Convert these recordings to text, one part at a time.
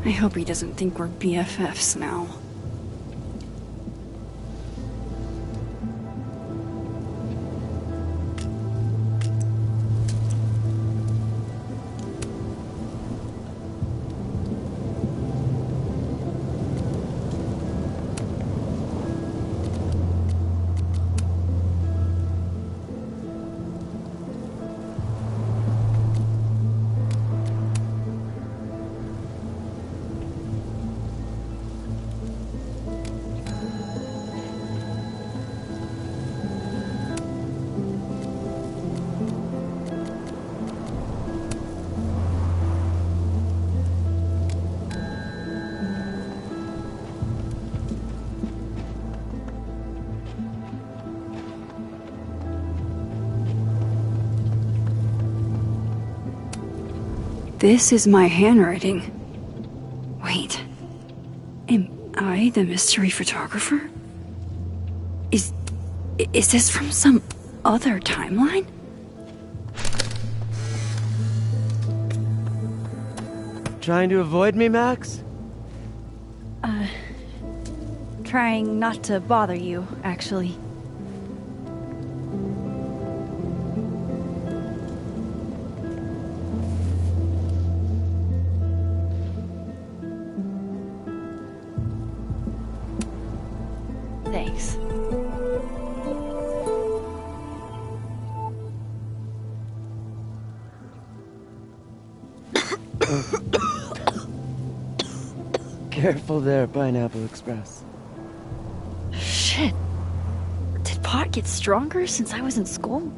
I hope he doesn't think we're BFFs now. This is my handwriting. Wait. Am I the mystery photographer? Is this from some other timeline? Trying to avoid me, Max? Trying not to bother you, actually. Thanks. Careful there, Pineapple Express. Shit. Did pot get stronger since I was in school?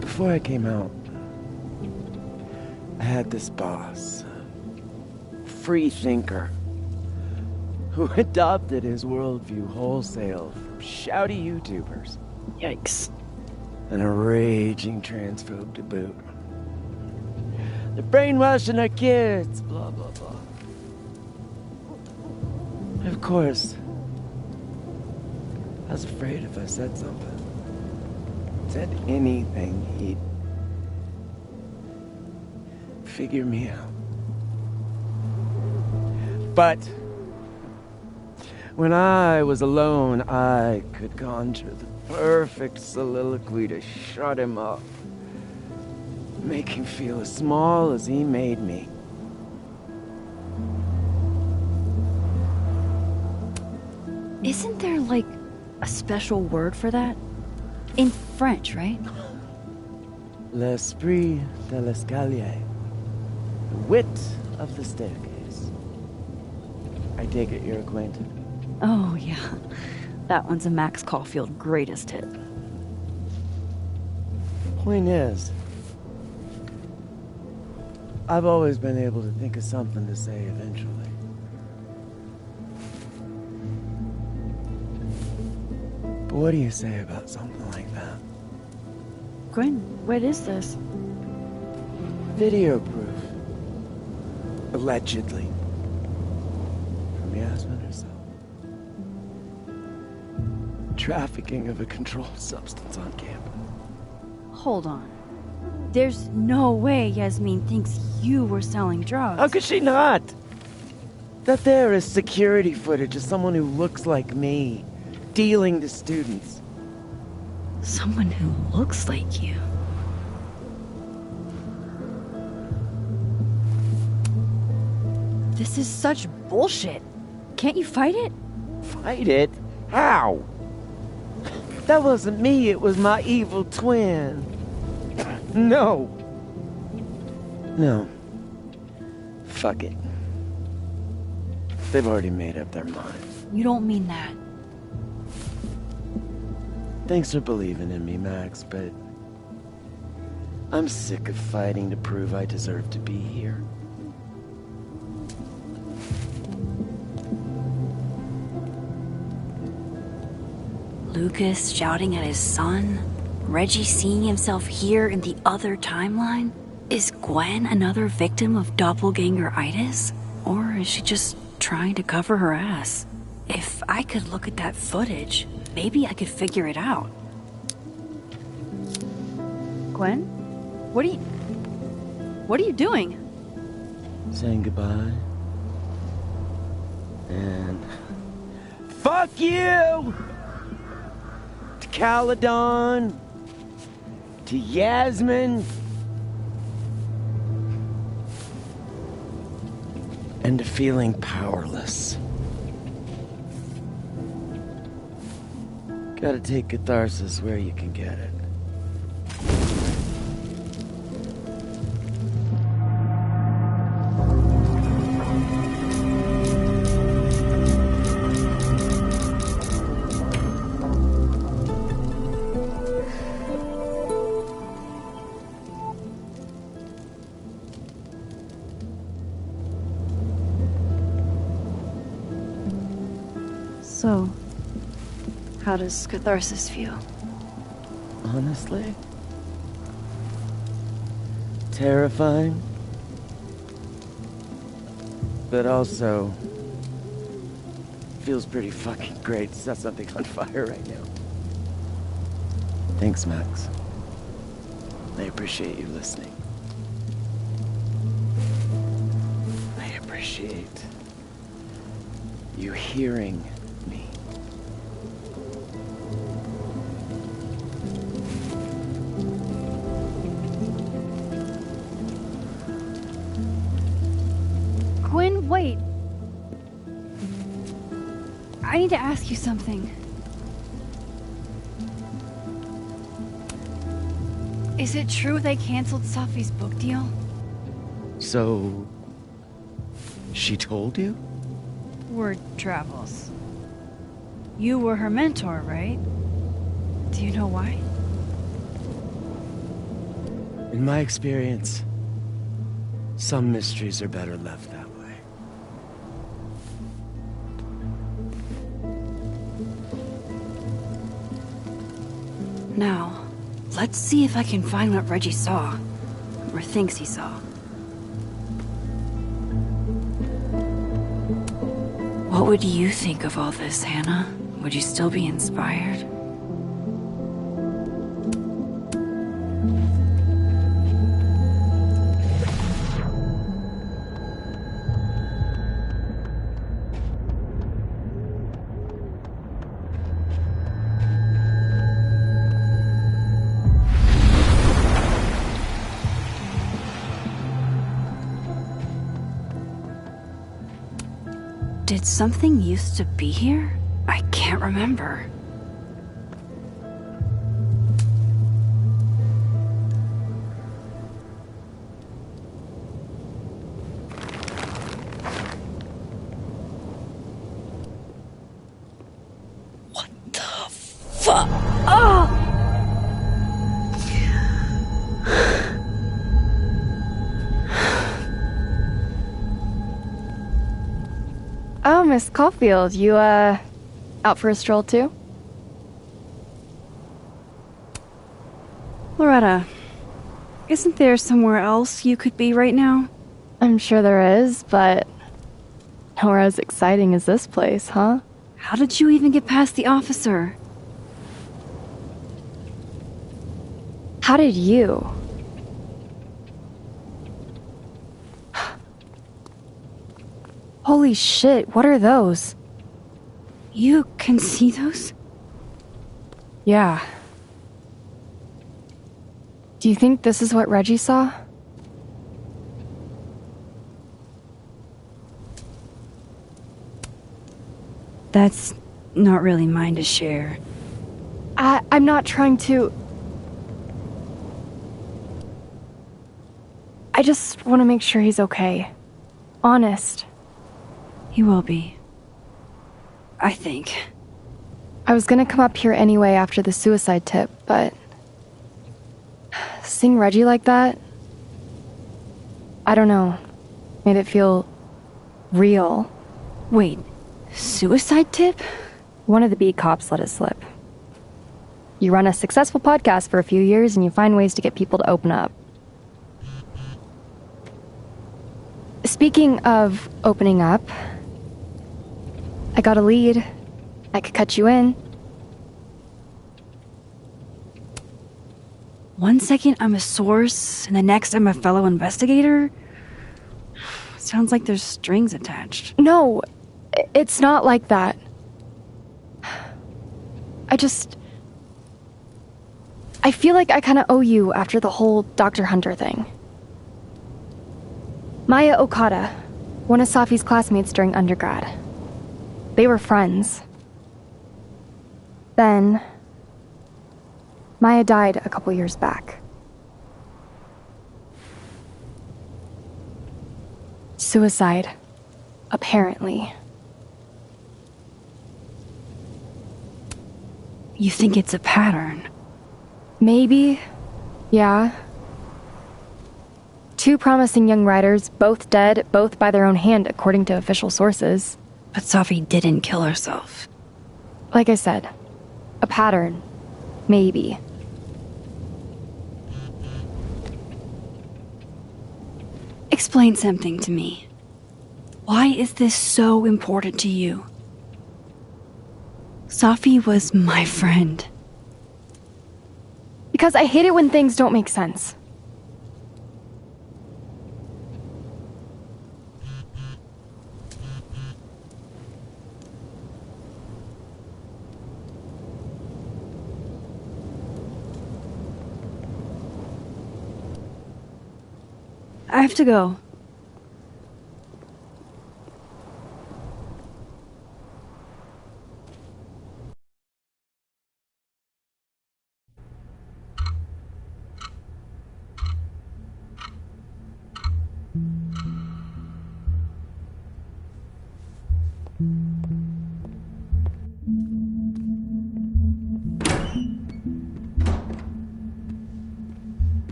Before I came out, I had this boss, free thinker, who adopted his worldview wholesale from shouty YouTubers. Yikes. And a raging transphobe to boot. They're brainwashing our kids, blah, blah, blah. Of course, I was afraid if I said something, said anything, he'd figure me out. But when I was alone, I could conjure the perfect soliloquy to shut him up. Make him feel as small as he made me. Isn't there, like, a special word for that? In French, right? L'esprit de l'escalier. The wit of the staircase. I take it you're acquainted. Oh, yeah. That one's a Max Caulfield greatest hit. Point is, I've always been able to think of something to say eventually. But what do you say about something like that? Gwen, what is this? Video proof. Allegedly. From Yasmin herself. Trafficking of a controlled substance on campus. Hold on. There's no way Yasmin thinks you were selling drugs. How could she not? That there is security footage of someone who looks like me, dealing to students. Someone who looks like you. This is such bullshit. Can't you fight it? Fight it? How? That wasn't me, it was my evil twin. No. No. Fuck it. They've already made up their minds. You don't mean that. Thanks for believing in me, Max, but I'm sick of fighting to prove I deserve to be here. Lucas shouting at his son? Reggie seeing himself here in the other timeline? Is Gwen another victim of doppelganger-itis? Or is she just trying to cover her ass? If I could look at that footage, maybe I could figure it out. Gwen? What are you doing? Saying goodbye. And fuck you! To Caledon, to Yasmin, and to feeling powerless. Gotta take catharsis where you can get it. So, how does catharsis feel? Honestly? Terrifying. But also feels pretty fucking great to set something on fire right now. Thanks, Max. I appreciate you listening. I appreciate you hearing me. Quinn, wait. I need to ask you something. Is it true they canceled Safi's book deal? So, she told you? Word travels. You were her mentor, right? Do you know why? In my experience, some mysteries are better left that way. Now, let's see if I can find what Reggie saw. Or thinks he saw. What would you think of all this, Hannah? Would you still be inspired? Did something used to be here? I can't remember. What the fuck? Oh! Oh, Miss Caulfield, you, out for a stroll too? Loretta, isn't there somewhere else you could be right now? I'm sure there is, but nowhere as exciting as this place, huh? How did you even get past the officer? How did you? Holy shit, what are those? You can see those? Yeah. Do you think this is what Reggie saw? That's not really mine to share. I'm not trying to... I just want to make sure he's okay. Honest. He will be. I think. I was gonna come up here anyway after the suicide tip, but... seeing Reggie like that... I don't know. Made it feel... real. Wait, suicide tip? One of the beat cops let it slip. You run a successful podcast for a few years and you find ways to get people to open up. Speaking of opening up... I got a lead. I could cut you in. 1 second I'm a source, and the next I'm a fellow investigator? Sounds like there's strings attached. No, it's not like that. I feel like I kind of owe you after the whole Dr. Hunter thing. Maya Okada, one of Safi's classmates during undergrad. They were friends. Then, Maya died a couple years back. Suicide, apparently. You think it's a pattern? Maybe. Yeah. 2 promising young writers, both dead, both by their own hand, according to official sources. But Safi didn't kill herself. Like I said, a pattern. Maybe. Explain something to me. Why is this so important to you? Safi was my friend. Because I hate it when things don't make sense. I have to go.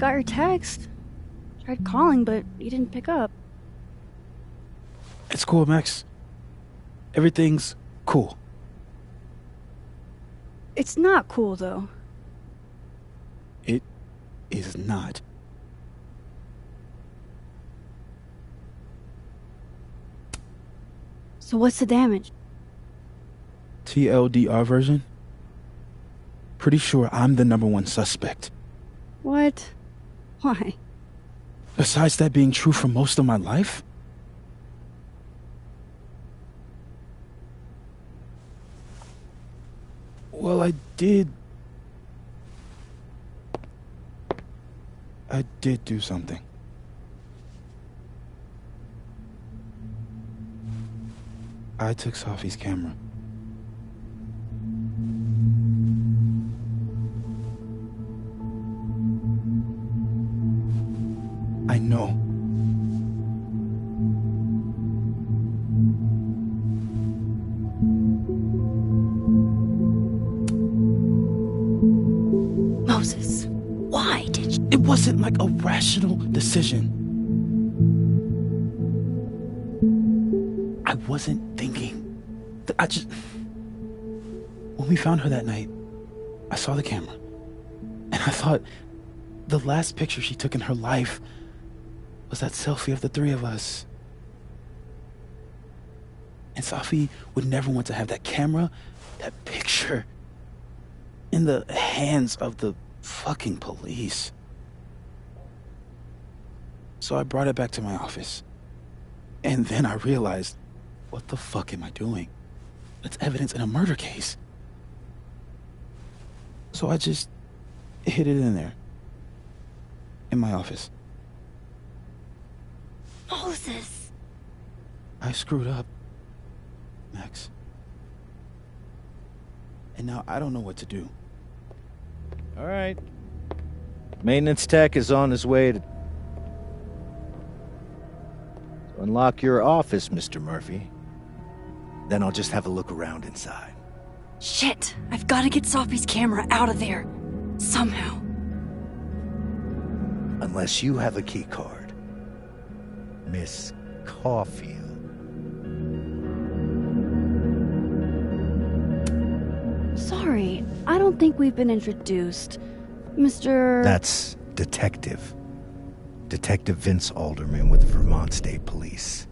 got your text. Tried calling, but you didn't pick up. It's cool, Max. Everything's cool. It's not cool, though. It is not. So what's the damage? TLDR version? Pretty sure I'm the #1 suspect. What? Why? Besides that being true for most of my life? Well, I did do something. I took Sophie's camera. I know. Moses, why did you? It wasn't like a rational decision. I wasn't thinking. When we found her that night, I saw the camera. And I thought the last picture she took in her life was that selfie of the three of us. And Sophie would never want to have that camera, that picture, in the hands of the fucking police. So I brought it back to my office. And then I realized, what the fuck am I doing? It's evidence in a murder case. So I just hid it in there. In my office. Moses! I screwed up, Max. And now I don't know what to do. All right. Maintenance tech is on his way to unlock your office, Mr. Murphy. Then I'll just have a look around inside. Shit! I've got to get Sophie's camera out of there. Somehow. Unless you have a key card. Miss Caulfield. Sorry, I don't think we've been introduced. Mr. That's Detective. Detective Vince Alderman with the Vermont State Police.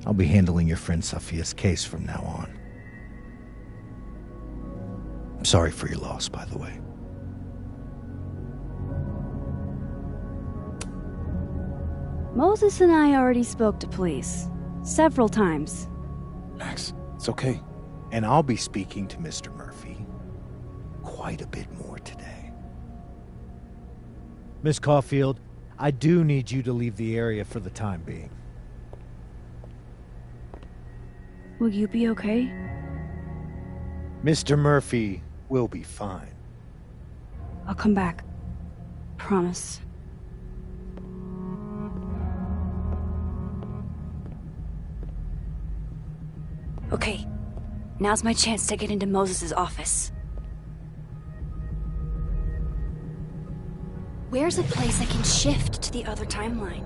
I'll be handling your friend Sophia's case from now on. I'm sorry for your loss, by the way. Moses and I already spoke to police. Several times. Max, it's okay. And I'll be speaking to Mr. Murphy quite a bit more today. Miss Caulfield, I do need you to leave the area for the time being. Will you be okay? Mr. Murphy will be fine. I'll come back. Promise. Okay, now's my chance to get into Moses' office. Where's a place I can shift to the other timeline?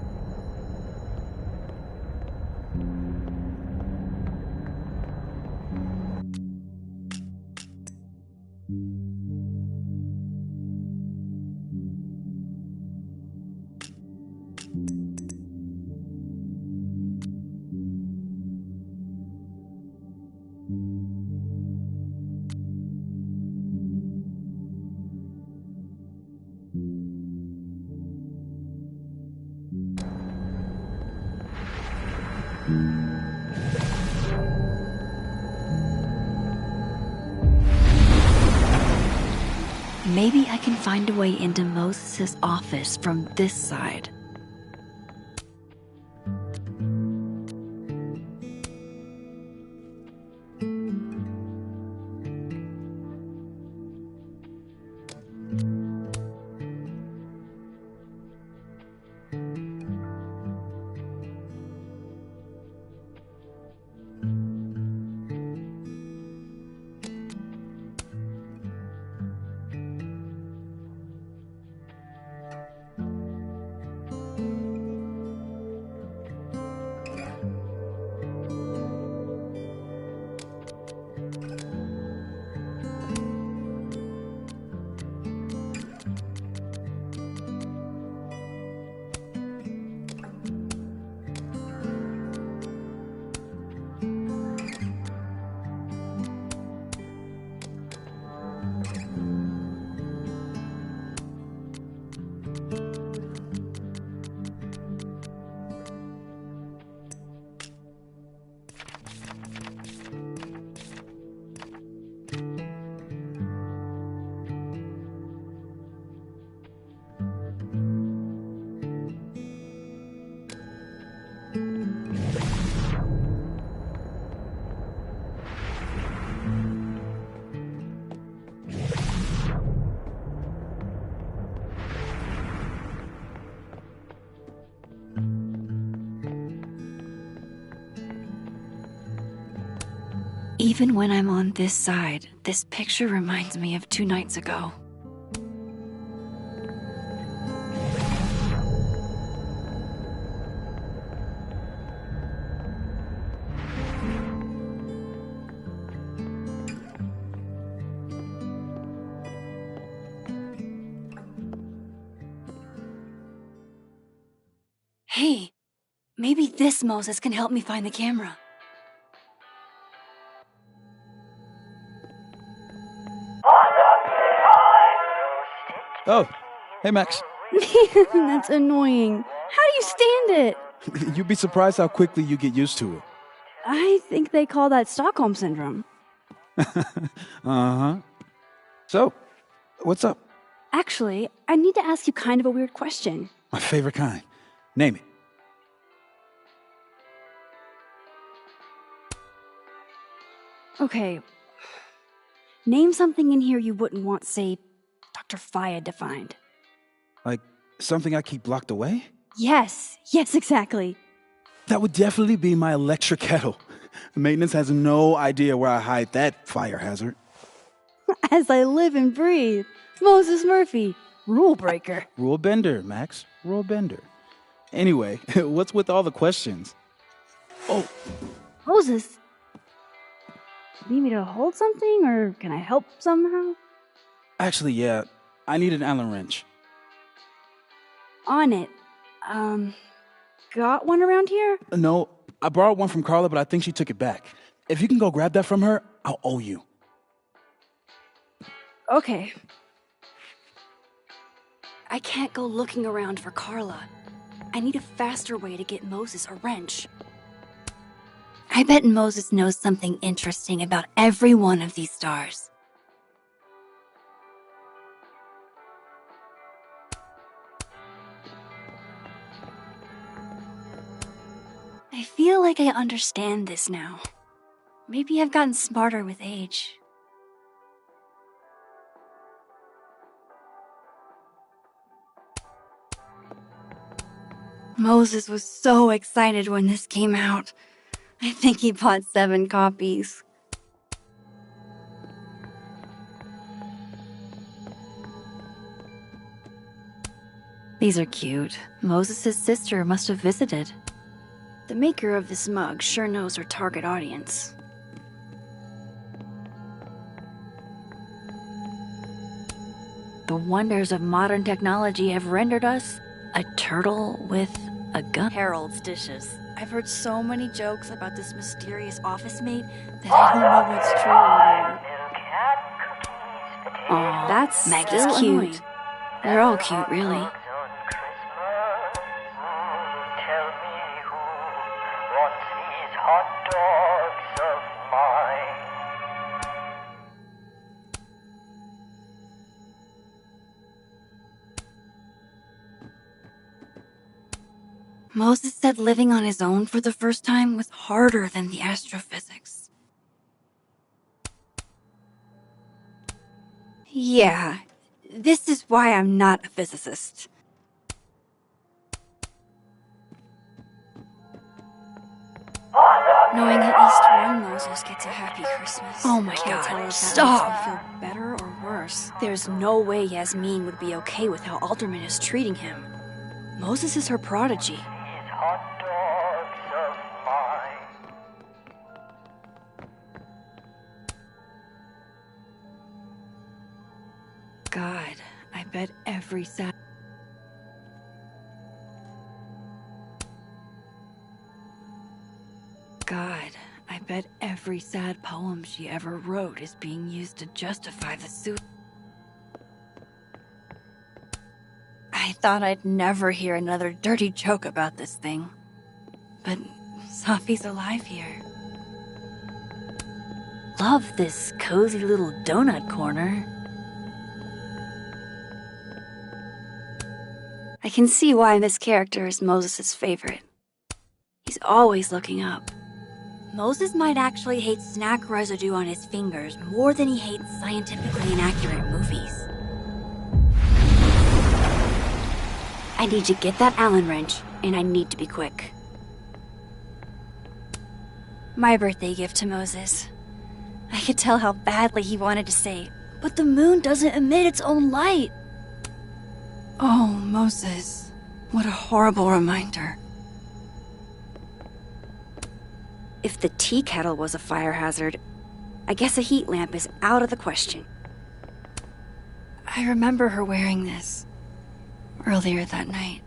Maybe I can find a way into Moses' office from this side. Even when I'm on this side, this picture reminds me of 2 nights ago. Hey, maybe this Moses can help me find the camera. Oh, hey, Max. That's annoying. How do you stand it? You'd be surprised how quickly you get used to it. I think they call that Stockholm Syndrome. Uh-huh. So, what's up? Actually, I need to ask you kind of a weird question. My favorite kind. Name it. Okay. Name something in here you wouldn't want, say, Dr. Fayed to find. Like, something I keep locked away? Yes, exactly. That would definitely be my electric kettle. Maintenance has no idea where I hide that fire hazard. As I live and breathe. Moses Murphy, rule breaker. Rule bender, Max. Rule bender. Anyway, what's with all the questions? Oh, Moses, need me to hold something, or can I help somehow? actually, yeah. I need an Allen wrench. On it. Got one around here? No, I borrowed one from Carla, but I think she took it back. If you can go grab that from her, I'll owe you. Okay. I can't go looking around for Carla. I need a faster way to get Moses a wrench. I bet Moses knows something interesting about every one of these stars. I feel like I understand this now. Maybe I've gotten smarter with age. Moses was so excited when this came out. I think he bought 7 copies. These are cute. Moses' sister must have visited. The maker of this mug sure knows her target audience. The wonders of modern technology have rendered us a turtle with a gun. Harold's dishes. I've heard so many jokes about this mysterious office mate that I don't know what's true anymore. Aw, that's Maggie's cute. Annoying. They're all cute, really. Moses said living on his own for the first time was harder than the astrophysics. Yeah, this is why I'm not a physicist. Knowing at least one Moses gets a happy Christmas. Oh my God, stop! Makes me feel better or worse. There's no way Yasmin would be okay with how Alderman is treating him. Moses is her prodigy. God, I bet every sad... God, I bet every sad poem she ever wrote is being used to justify the suit. I thought I'd never hear another dirty joke about this thing. But Safi's alive here. Love this cozy little donut corner. I can see why this character is Moses' favorite. He's always looking up. Moses might actually hate snack residue on his fingers more than he hates scientifically inaccurate movies. I need to get that Allen wrench, and I need to be quick. My birthday gift to Moses. I could tell how badly he wanted to say, but the moon doesn't emit its own light. Oh, Moses, what a horrible reminder. If the tea kettle was a fire hazard, I guess a heat lamp is out of the question. I remember her wearing this earlier that night.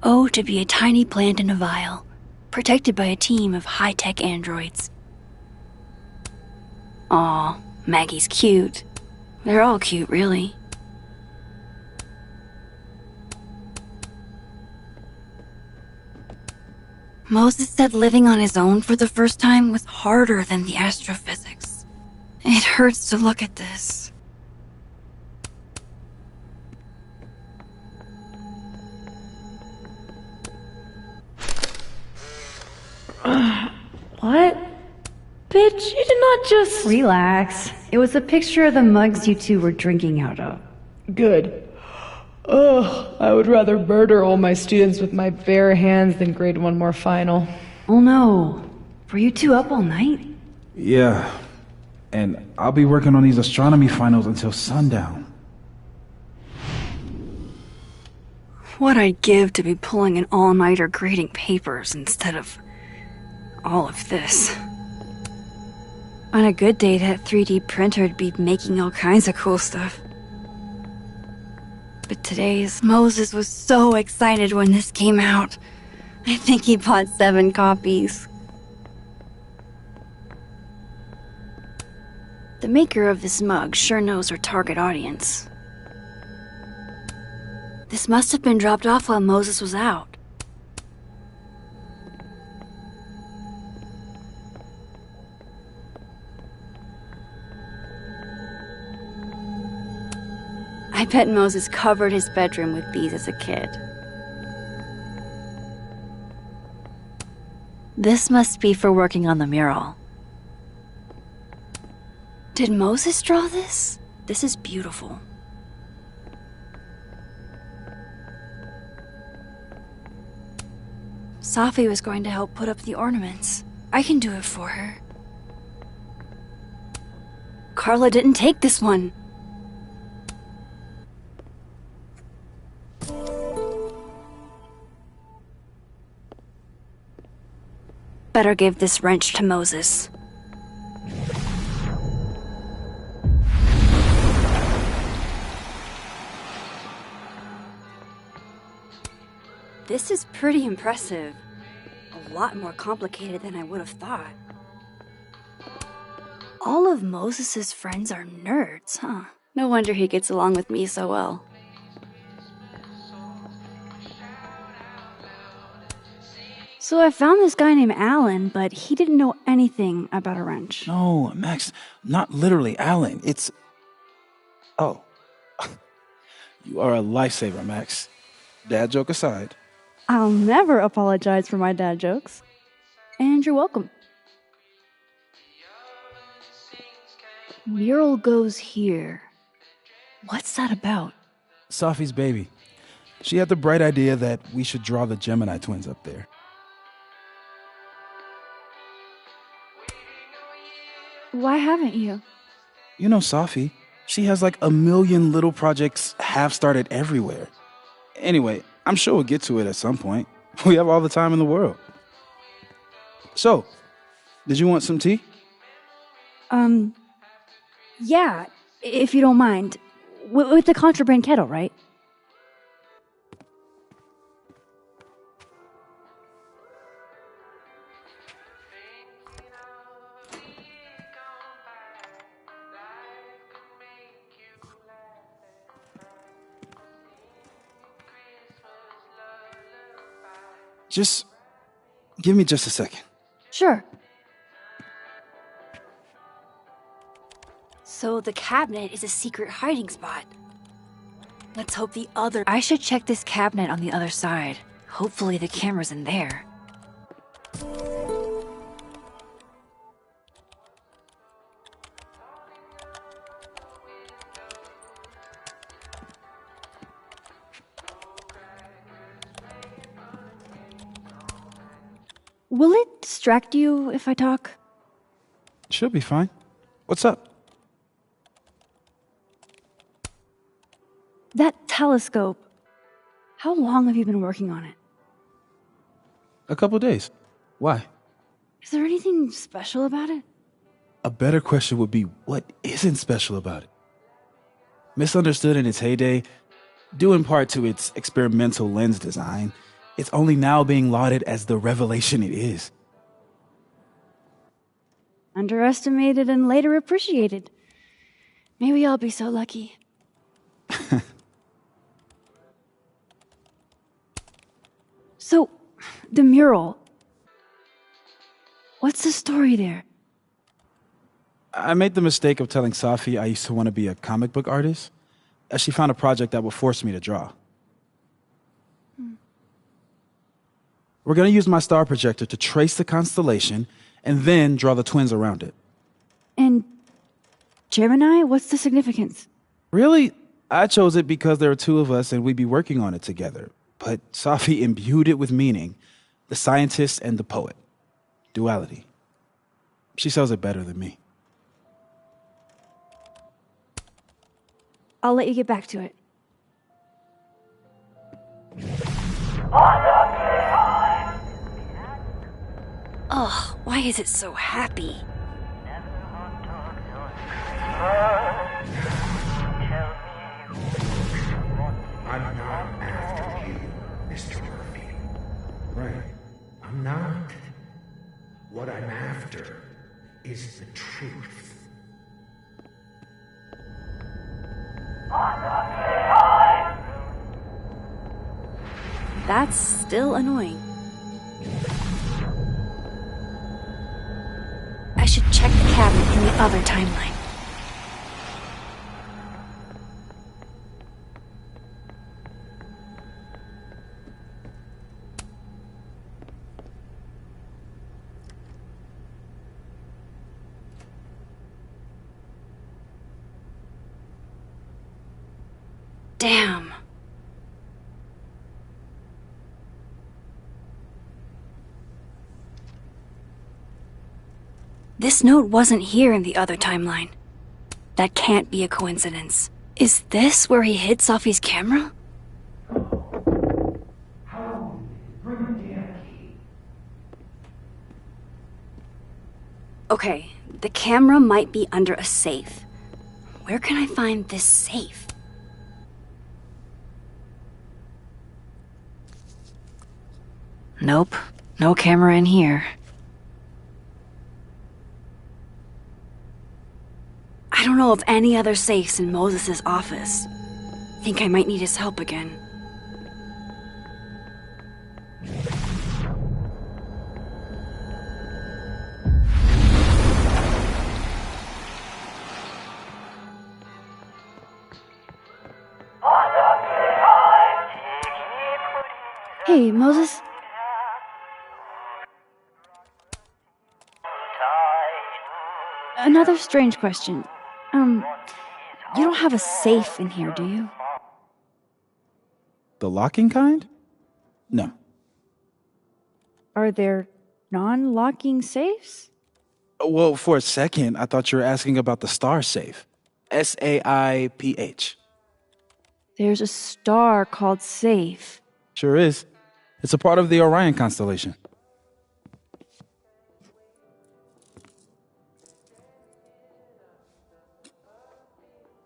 Oh, to be a tiny plant in a vial, protected by a team of high-tech androids. Aw, Maggie's cute. They're all cute, really. Moses said living on his own for the first time was harder than the astrophysics. It hurts to look at this. What? Bitch, you did not just... Relax. It was a picture of the mugs you two were drinking out of. Good. Ugh, I would rather murder all my students with my bare hands than grade one more final. Oh no. Were you two up all night? Yeah. And I'll be working on these astronomy finals until sundown. What I'd give to be pulling an all-nighter grading papers instead of all of this. On a good day, that 3D printer'd be making all kinds of cool stuff. But today's Moses was so excited when this came out. I think he bought 7 copies. The maker of this mug sure knows her target audience. This must have been dropped off while Moses was out. I bet Moses covered his bedroom with these as a kid. This must be for working on the mural. Did Moses draw this? This is beautiful. Safi was going to help put up the ornaments. I can do it for her. Carla didn't take this one. Better give this wrench to Moses. This is pretty impressive. A lot more complicated than I would have thought. All of Moses's friends are nerds, huh? No wonder he gets along with me so well. So I found this guy named Alan, but he didn't know anything about a wrench. No, Max, not literally Alan. It's... Oh. You are a lifesaver, Max. Dad joke aside. I'll never apologize for my dad jokes. And you're welcome. Mural goes here. What's that about? Safi's baby. She had the bright idea that we should draw the Gemini twins up there. Why haven't you? You know Safi. She has like 1 million little projects half-started everywhere. Anyway, I'm sure we'll get to it at some point. We have all the time in the world. So, did you want some tea? Yeah, if you don't mind. With the contraband kettle, right? Just give me just a second. Sure. So the cabinet is a secret hiding spot. Let's hope the other... I should check this cabinet on the other side. Hopefully the camera's in there. Will it distract you if I talk? She'll be fine. What's up? That telescope. How long have you been working on it? A couple days. Why? Is there anything special about it? A better question would be, what isn't special about it? Misunderstood in its heyday, due in part to its experimental lens design, it's only now being lauded as the revelation it is. Underestimated and later appreciated. Maybe I'll be so lucky. So, the mural. What's the story there? I made the mistake of telling Safi I used to want to be a comic book artist, as she found a project that would force me to draw. We're going to use my star projector to trace the constellation and then draw the twins around it. And Gemini? What's the significance? Really? I chose it because there are two of us and we'd be working on it together. But Safi imbued it with meaning. The scientist and the poet. Duality. She sells it better than me. I'll let you get back to it. Ugh, why is it so happy? I'm not after you, Mr. Murphy. Right. I'm not. What I'm after is the truth. That's still annoying. I should check the cabinet in the other timeline. Damn. This note wasn't here in the other timeline. That can't be a coincidence. Is this where he hid Safi's camera? Okay, the camera might be under a safe. Where can I find this safe? Nope, no camera in here. I don't know of any other safes in Moses' office. Think I might need his help again. Hey, Moses? Another strange question. You don't have a safe in here, do you? The locking kind? No. Are there non-locking safes? Well, for a second, I thought you were asking about the star safe. SAIPH. There's a star called Safe. Sure is. It's a part of the Orion constellation.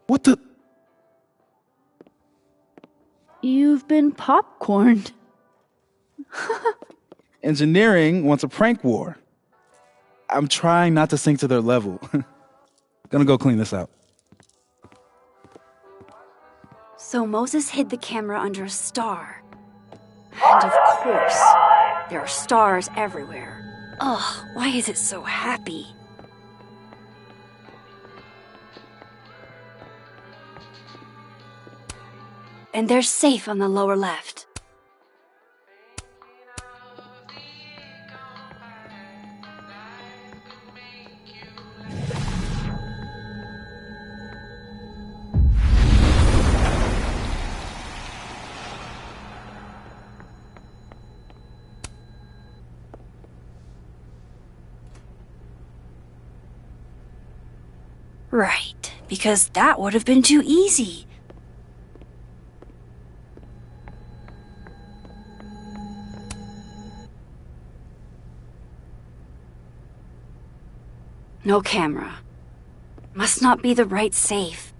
What the? You've been popcorned. Engineering wants a prank war. I'm trying not to sink to their level. Gonna go clean this out. So Moses hid the camera under a star. And of course, there are stars everywhere. Ugh, why is it so happy? And they're safe on the lower left. Right, because that would have been too easy. No camera. Must not be the right safe.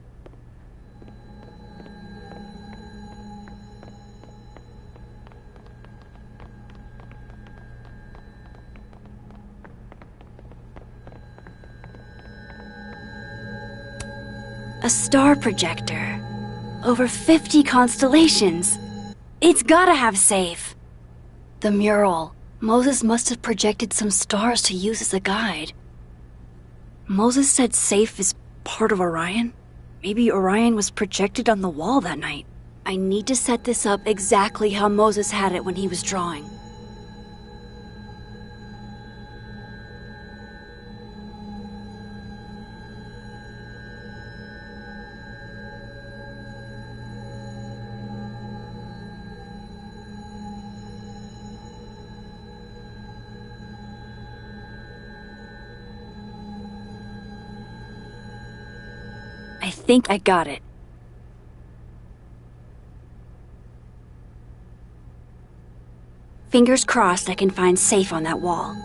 A star projector. Over 50 constellations. It's gotta have safe. The mural. Moses must have projected some stars to use as a guide. Moses said safe is part of Orion? Maybe Orion was projected on the wall that night. I need to set this up exactly how Moses had it when he was drawing. I think I got it. Fingers crossed I can find safe on that wall.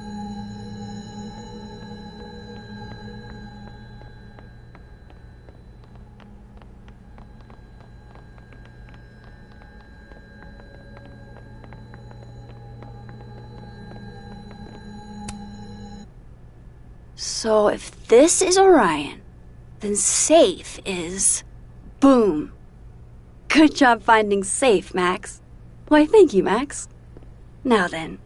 So if this is Orion, then safe is... boom. Good job finding safe, Max. Why, thank you, Max. Now then.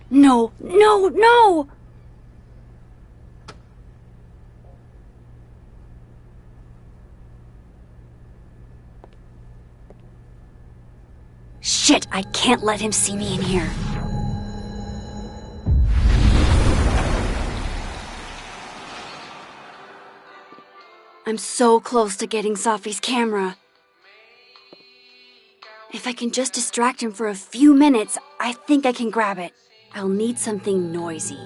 No, no, no! Shit, I can't let him see me in here. I'm so close to getting Safi's camera. If I can just distract him for a few minutes, I think I can grab it. I'll need something noisy.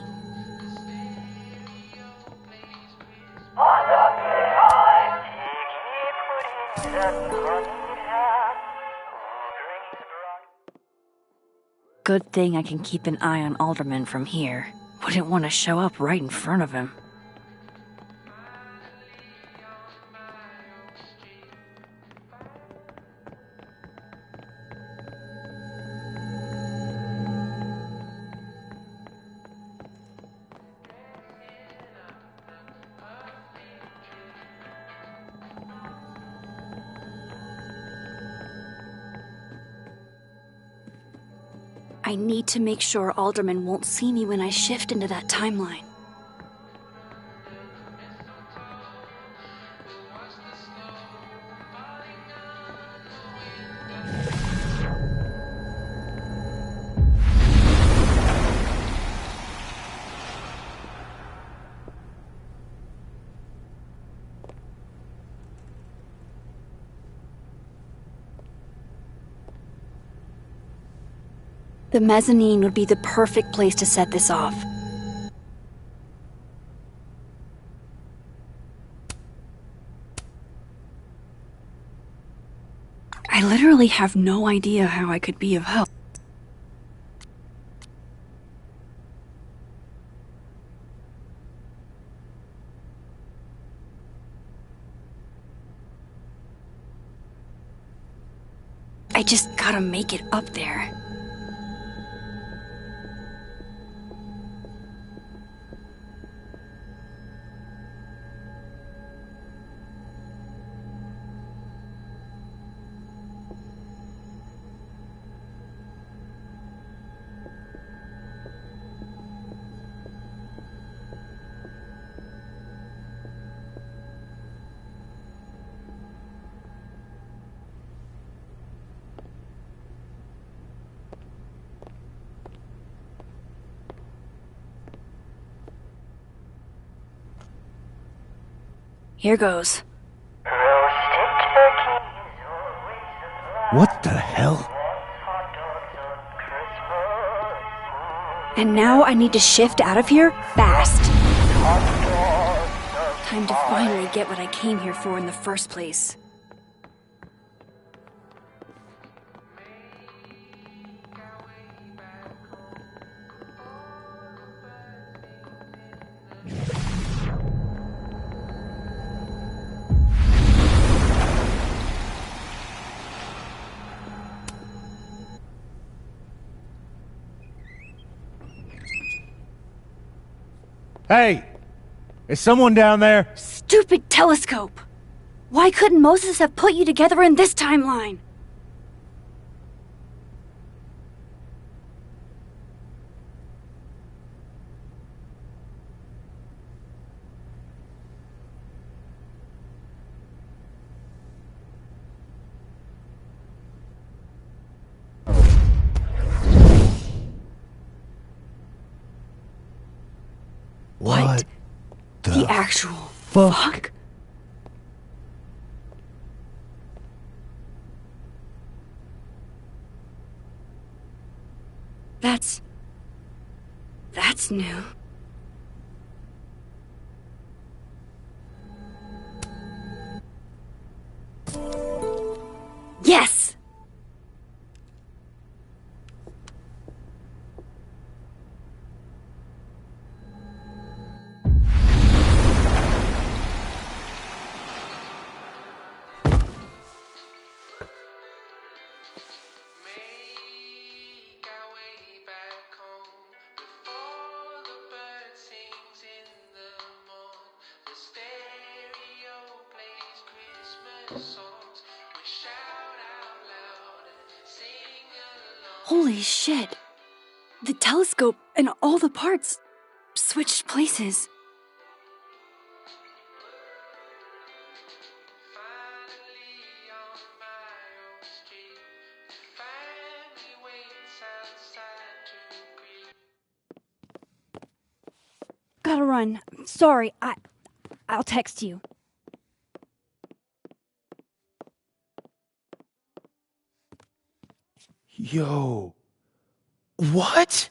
Good thing I can keep an eye on Alderman from here. Wouldn't want to show up right in front of him. I need to make sure Alderman won't see me when I shift into that timeline. The mezzanine would be the perfect place to set this off. I literally have no idea how I could be of help. I just gotta make it up there. Here goes. What the hell? And now I need to shift out of here fast. Time to finally get what I came here for in the first place. Hey! Is someone down there? Stupid telescope! Why couldn't Moses have put you together in this timeline? What the actual fuck? That's new. Yes! Holy shit! The telescope and all the parts switched places. Gotta run. Sorry, I'll text you. Yo. What?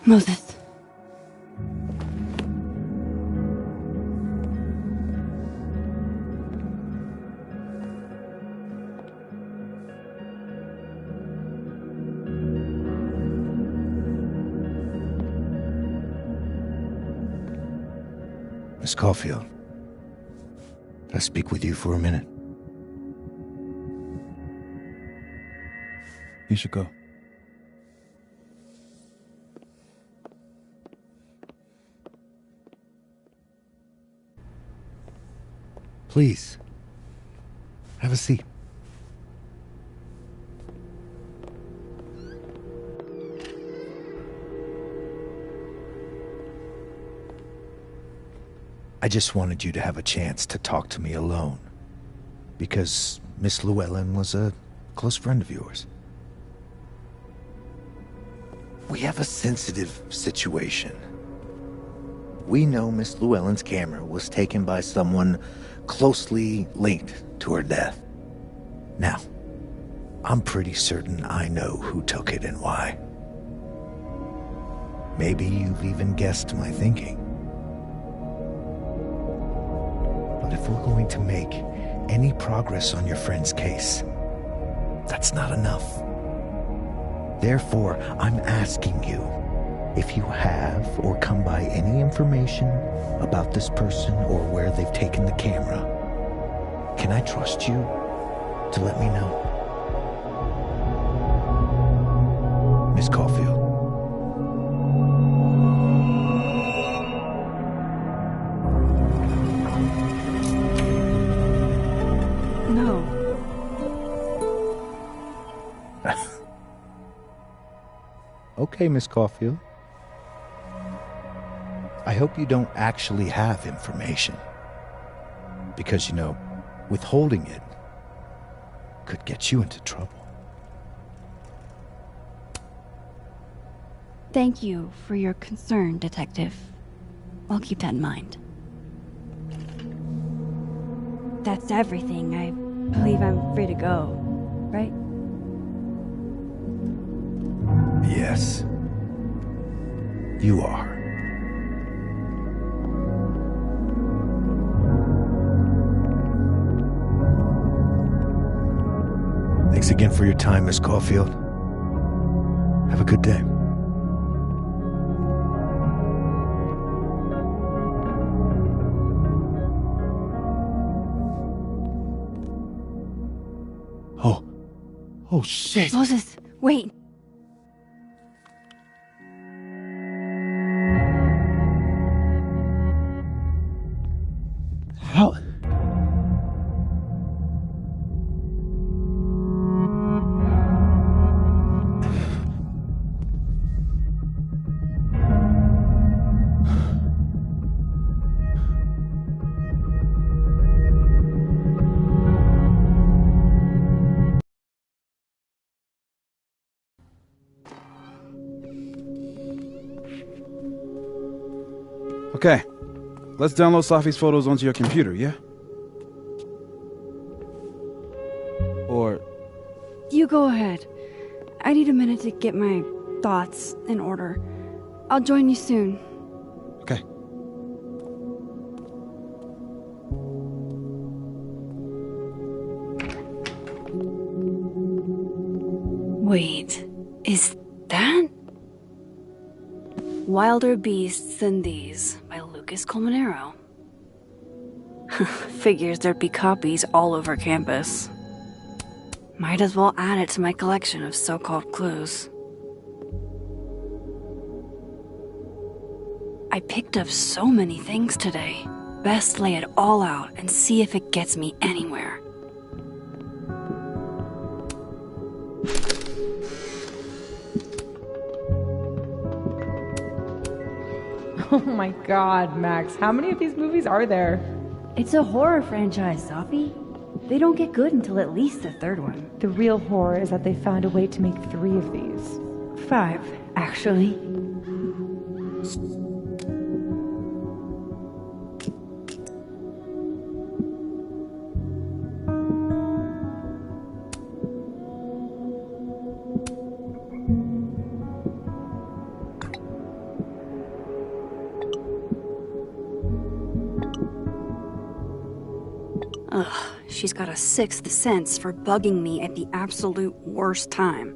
Moses. Miss Caulfield, can I speak with you for a minute? You should go. Please, have a seat. I just wanted you to have a chance to talk to me alone, because Miss Llewellyn was a close friend of yours. We have a sensitive situation. We know Miss Llewellyn's camera was taken by someone closely linked to her death. Now, I'm pretty certain I know who took it and why. Maybe you've even guessed my thinking. But if we're going to make any progress on your friend's case, that's not enough. Therefore, I'm asking you if you have or come by any information about this person or where they've taken the camera. Can I trust you to let me know? Miss Caulfield. No. Okay, Miss Caulfield. I hope you don't actually have information. Because, withholding it could get you into trouble. Thank you for your concern, Detective. I'll keep that in mind. That's everything. I believe I'm free to go, right? Yes. You are. Thanks again for your time, Miss Caulfield. Have a good day. Oh shit. Moses, wait. How? Okay, let's download Safi's photos onto your computer, yeah? Or... You go ahead. I need a minute to get my thoughts in order. I'll join you soon. Okay. Wait, is that... Wilder Beasts Than These by Lucas Colmenero. Figures there'd be copies all over campus. Might as well add it to my collection of so-called clues. I picked up so many things today. Best lay it all out and see if it gets me anywhere. Oh my god, Max, how many of these movies are there? It's a horror franchise, Safi. They don't get good until at least the third one. The real horror is that they found a way to make 3 of these. 5, actually. Ugh, she's got a 6th sense for bugging me at the absolute worst time.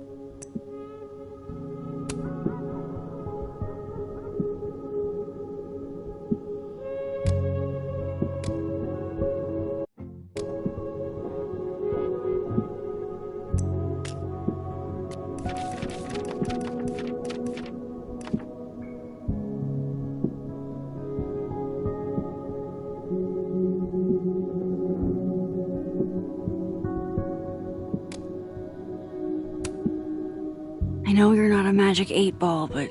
I know you're not a magic 8-ball, but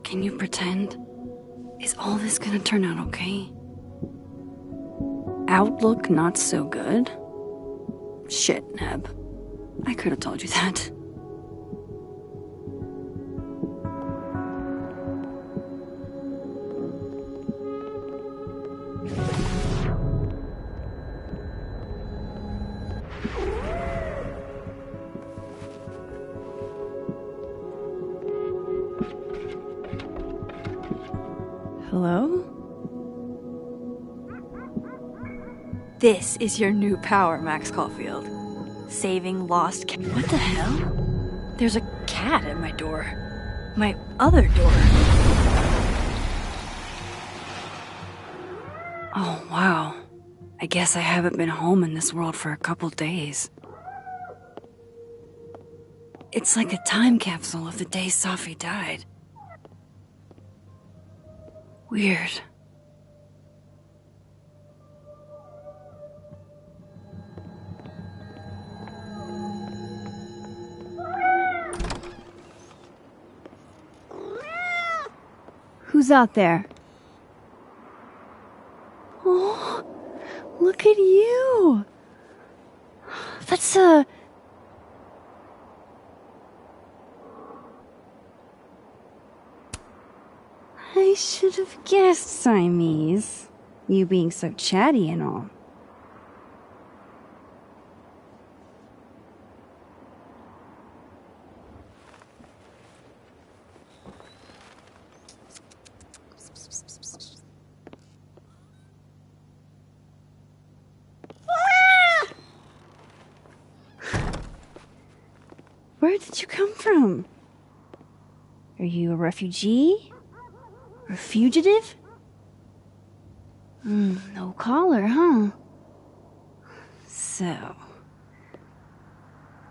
can you pretend? Is all this gonna turn out okay? Outlook not so good? Shit, Neb. I could have told you that. Hello? This is your new power, Max Caulfield. Saving lost cat. What the hell? There's a cat at my door. My other door. Oh, wow. I guess I haven't been home in this world for a couple days. It's like a time capsule of the day Safi died. Weird. Who's out there? Oh, look at you. That's I should have guessed, Siamese. You being so chatty and all. Where did you come from? Are you a refugee? A fugitive? No collar, huh? So,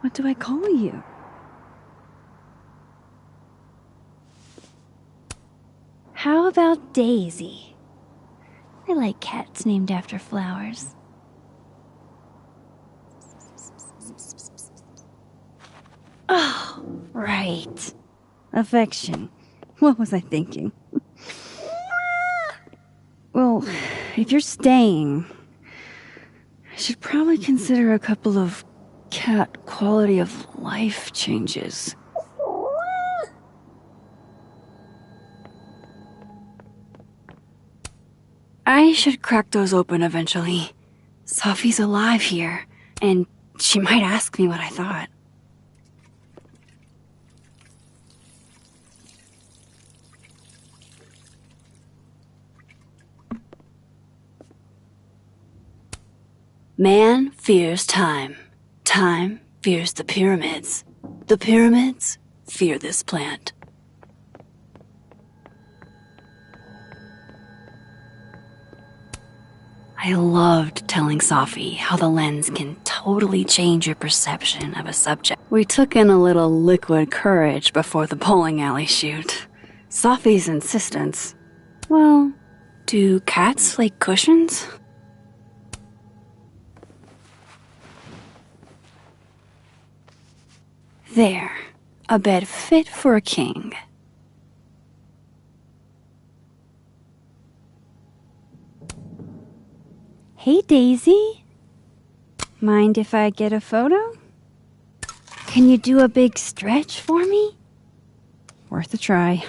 what do I call you? How about Daisy? I like cats named after flowers. Oh, right. Affection. What was I thinking? Well, if you're staying, I should probably consider a couple of cat quality of life changes. I should crack those open eventually. Safi's alive here, and she might ask me what I thought. Man fears time. Time fears the pyramids. The pyramids fear this plant. I loved telling Safi how the lens can totally change your perception of a subject. We took in a little liquid courage before the bowling alley shoot. Safi's insistence. Well, do cats like cushions? There, a bed fit for a king. Hey, Daisy. Mind if I get a photo? Can you do a big stretch for me? Worth a try.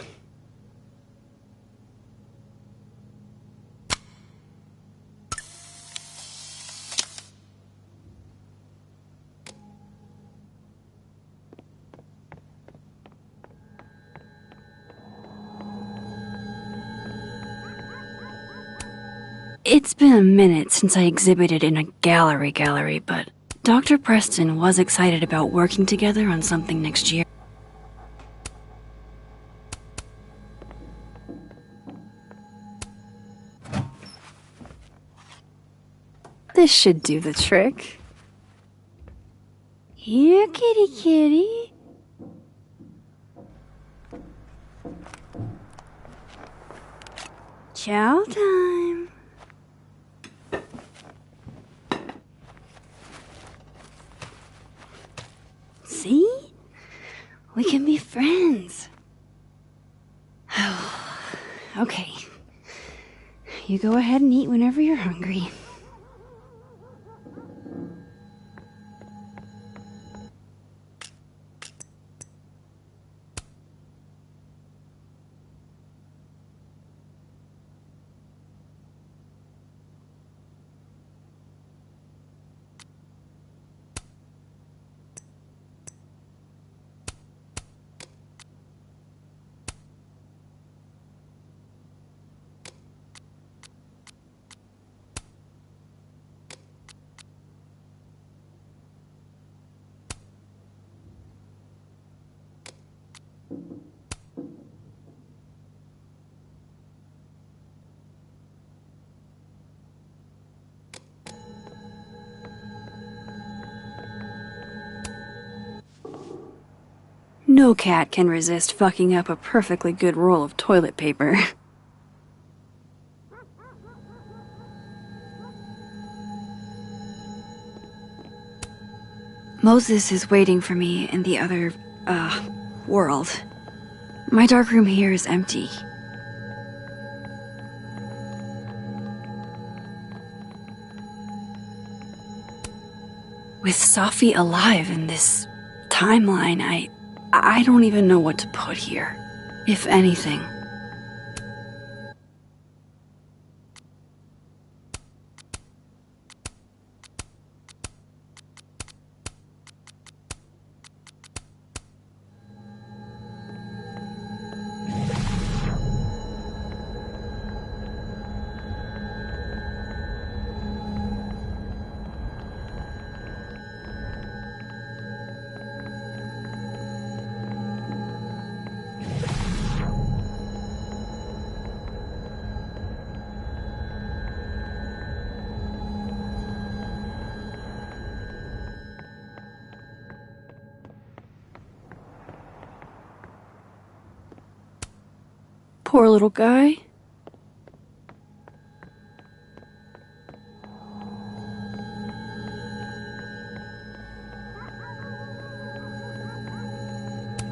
It's been a minute since I exhibited in a gallery, but Dr. Preston was excited about working together on something next year. This should do the trick. Here, kitty kitty. Chow time. See? We can be friends. Okay. You go ahead and eat whenever you're hungry. No cat can resist fucking up a perfectly good roll of toilet paper. Moses is waiting for me in the other, world. My darkroom here is empty. With Safi alive in this timeline, I don't even know what to put here, if anything. Poor little guy.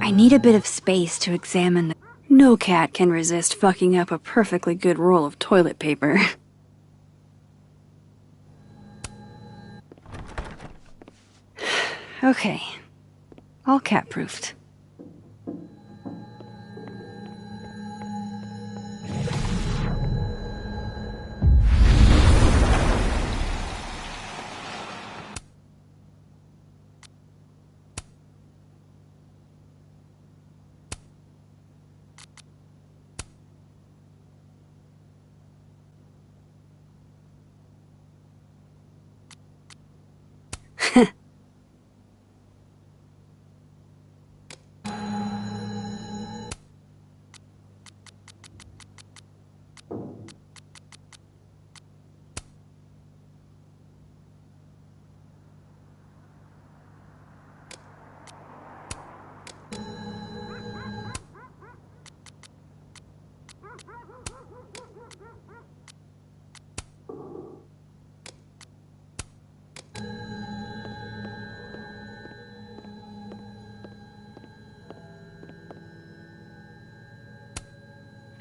I need a bit of space to examine the... No cat can resist fucking up a perfectly good roll of toilet paper. Okay. All cat-proofed.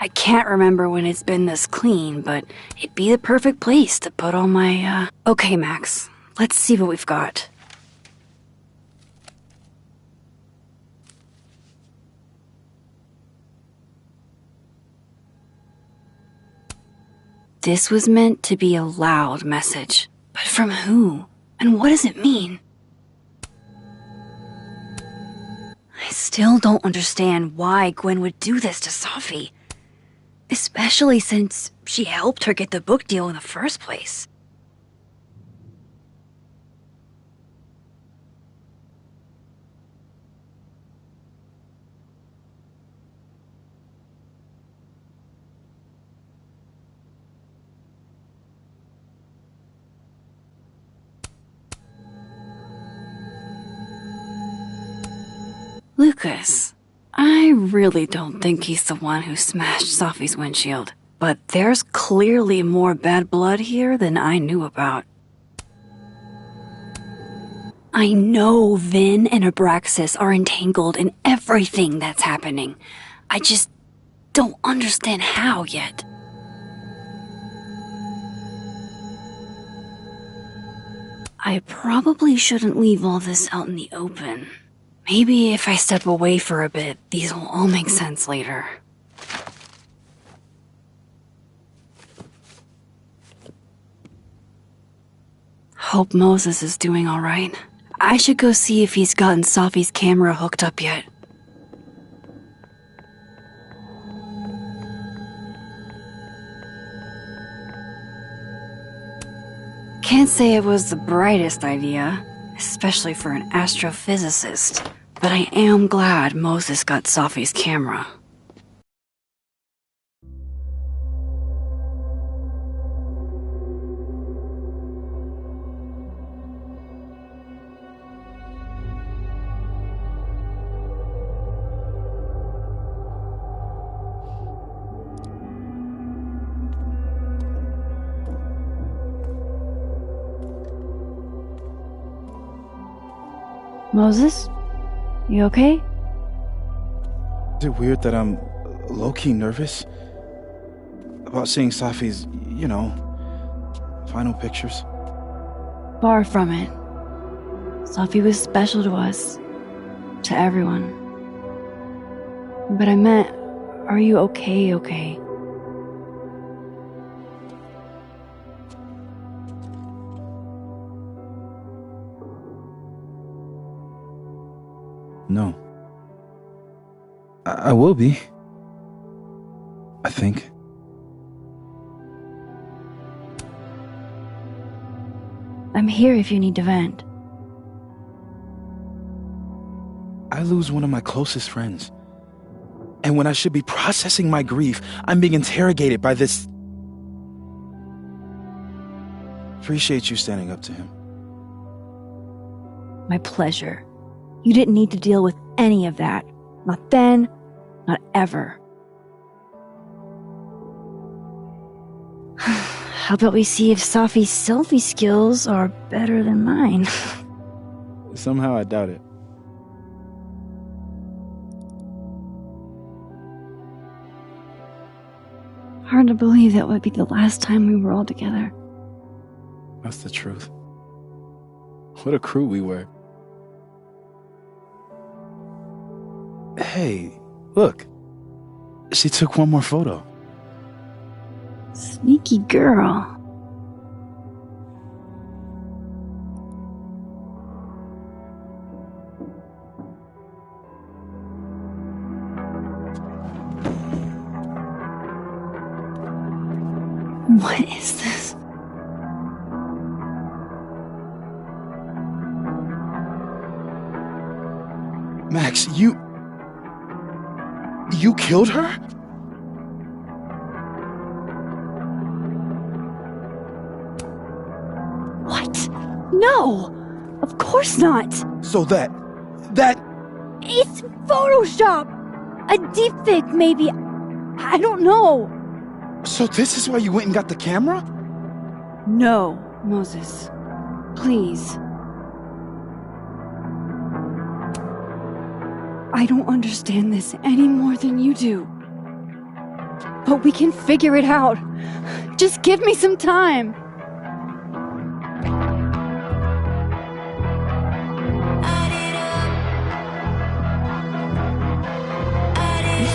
I can't remember when it's been this clean, but it'd be the perfect place to put all my, Okay, Max, let's see what we've got. This was meant to be a loud message, but from who? And what does it mean? I still don't understand why Gwen would do this to Safi. Especially since she helped her get the book deal in the first place. Lucas. I really don't think he's the one who smashed Safi's windshield, but there's clearly more bad blood here than I knew about. I know Vin and Abraxas are entangled in everything that's happening. I just don't understand how yet. I probably shouldn't leave all this out in the open. Maybe if I step away for a bit, these will all make sense later. Hope Moses is doing all right. I should go see if he's gotten Safi's camera hooked up yet. Can't say it was the brightest idea, especially for an astrophysicist, but I am glad Moses got Safi's camera. Moses? You okay? Is it weird that I'm low-key nervous about seeing Safi's, final pictures? Far from it. Safi was special to us. To everyone. But I meant, are you okay? No. I will be. I think. I'm here if you need to vent. I lose one of my closest friends. And when I should be processing my grief, I'm being interrogated by this. Appreciate you standing up to him. My pleasure. You didn't need to deal with any of that. Not then, not ever. How about we see if Safi's selfie skills are better than mine? Somehow I doubt it. Hard to believe that would be the last time we were all together. That's the truth. What a crew we were. Hey, look. She took one more photo. Sneaky girl. What is this? Max, you killed her? What? No! Of course not! So that... It's Photoshop! A deepfake, maybe. I don't know. So this is why you went and got the camera? No, Moses. Please. I don't understand this any more than you do. But we can figure it out. Just give me some time.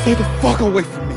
Stay the fuck away from me.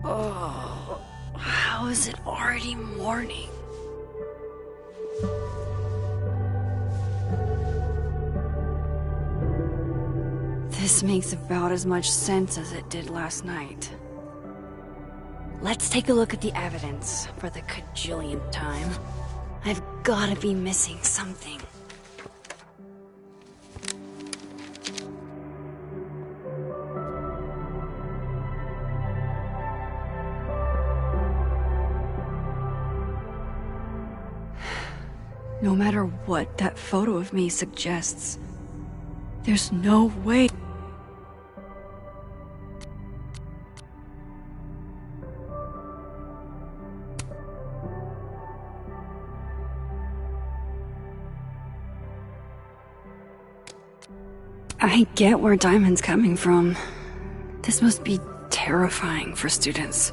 Oh, how is it already morning? This makes about as much sense as it did last night. Let's take a look at the evidence for the cajillionth time. I've gotta be missing something. No matter what that photo of me suggests, there's no way. I get where Diamond's coming from. This must be terrifying for students.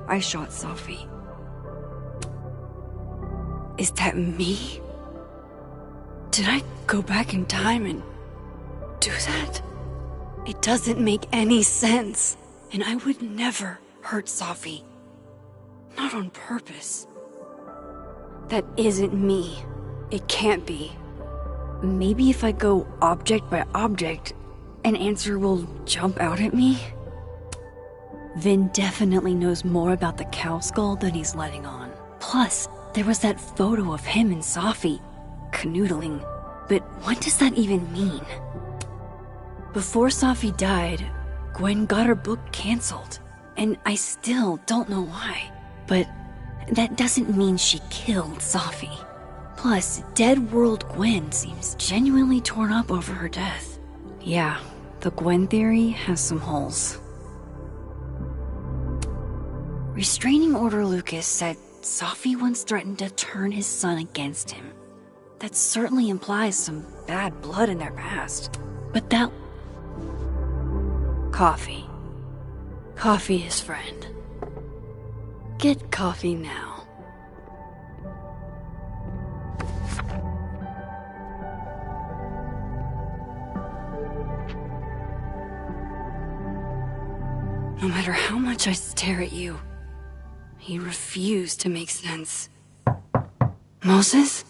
I shot Safi. Is that me? Did I go back in time and do that? It doesn't make any sense. And I would never hurt Safi. Not on purpose. That isn't me. It can't be. Maybe if I go object by object, an answer will jump out at me? Vin definitely knows more about the cow skull than he's letting on. Plus, there was that photo of him and Safi canoodling. But what does that even mean? Before Safi died, Gwen got her book canceled. And I still don't know why. But that doesn't mean she killed Safi. Plus, Dead World Gwen seems genuinely torn up over her death. Yeah, the Gwen theory has some holes. Restraining Order Lucas said Safi once threatened to turn his son against him. That certainly implies some bad blood in their past. But that... Coffee. Coffee his friend. Get coffee now. No matter how much I stare at you, he refused to make sense. Moses?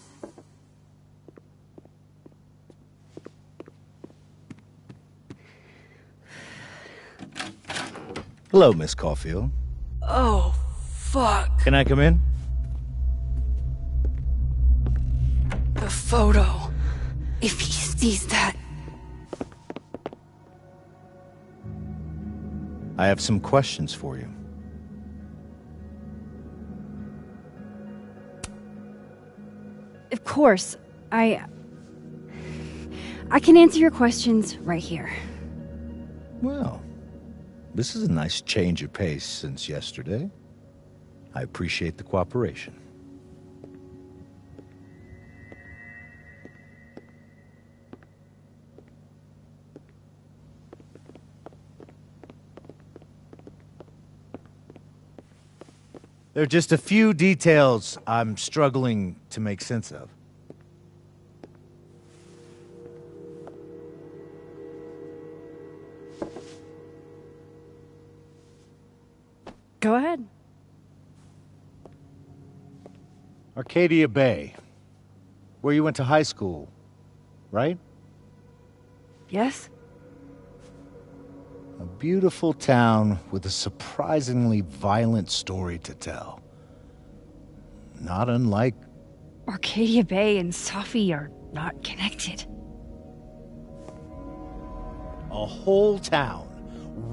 Hello, Miss Caulfield. Oh, fuck. Can I come in? The photo. If he sees that... I have some questions for you. Of course. I can answer your questions right here. Well, this is a nice change of pace since yesterday. I appreciate the cooperation. There are just a few details I'm struggling to make sense of. Go ahead. Arcadia Bay, where you went to high school, right? Yes? A beautiful town with a surprisingly violent story to tell. Not unlike... Arcadia Bay and Safi are not connected. A whole town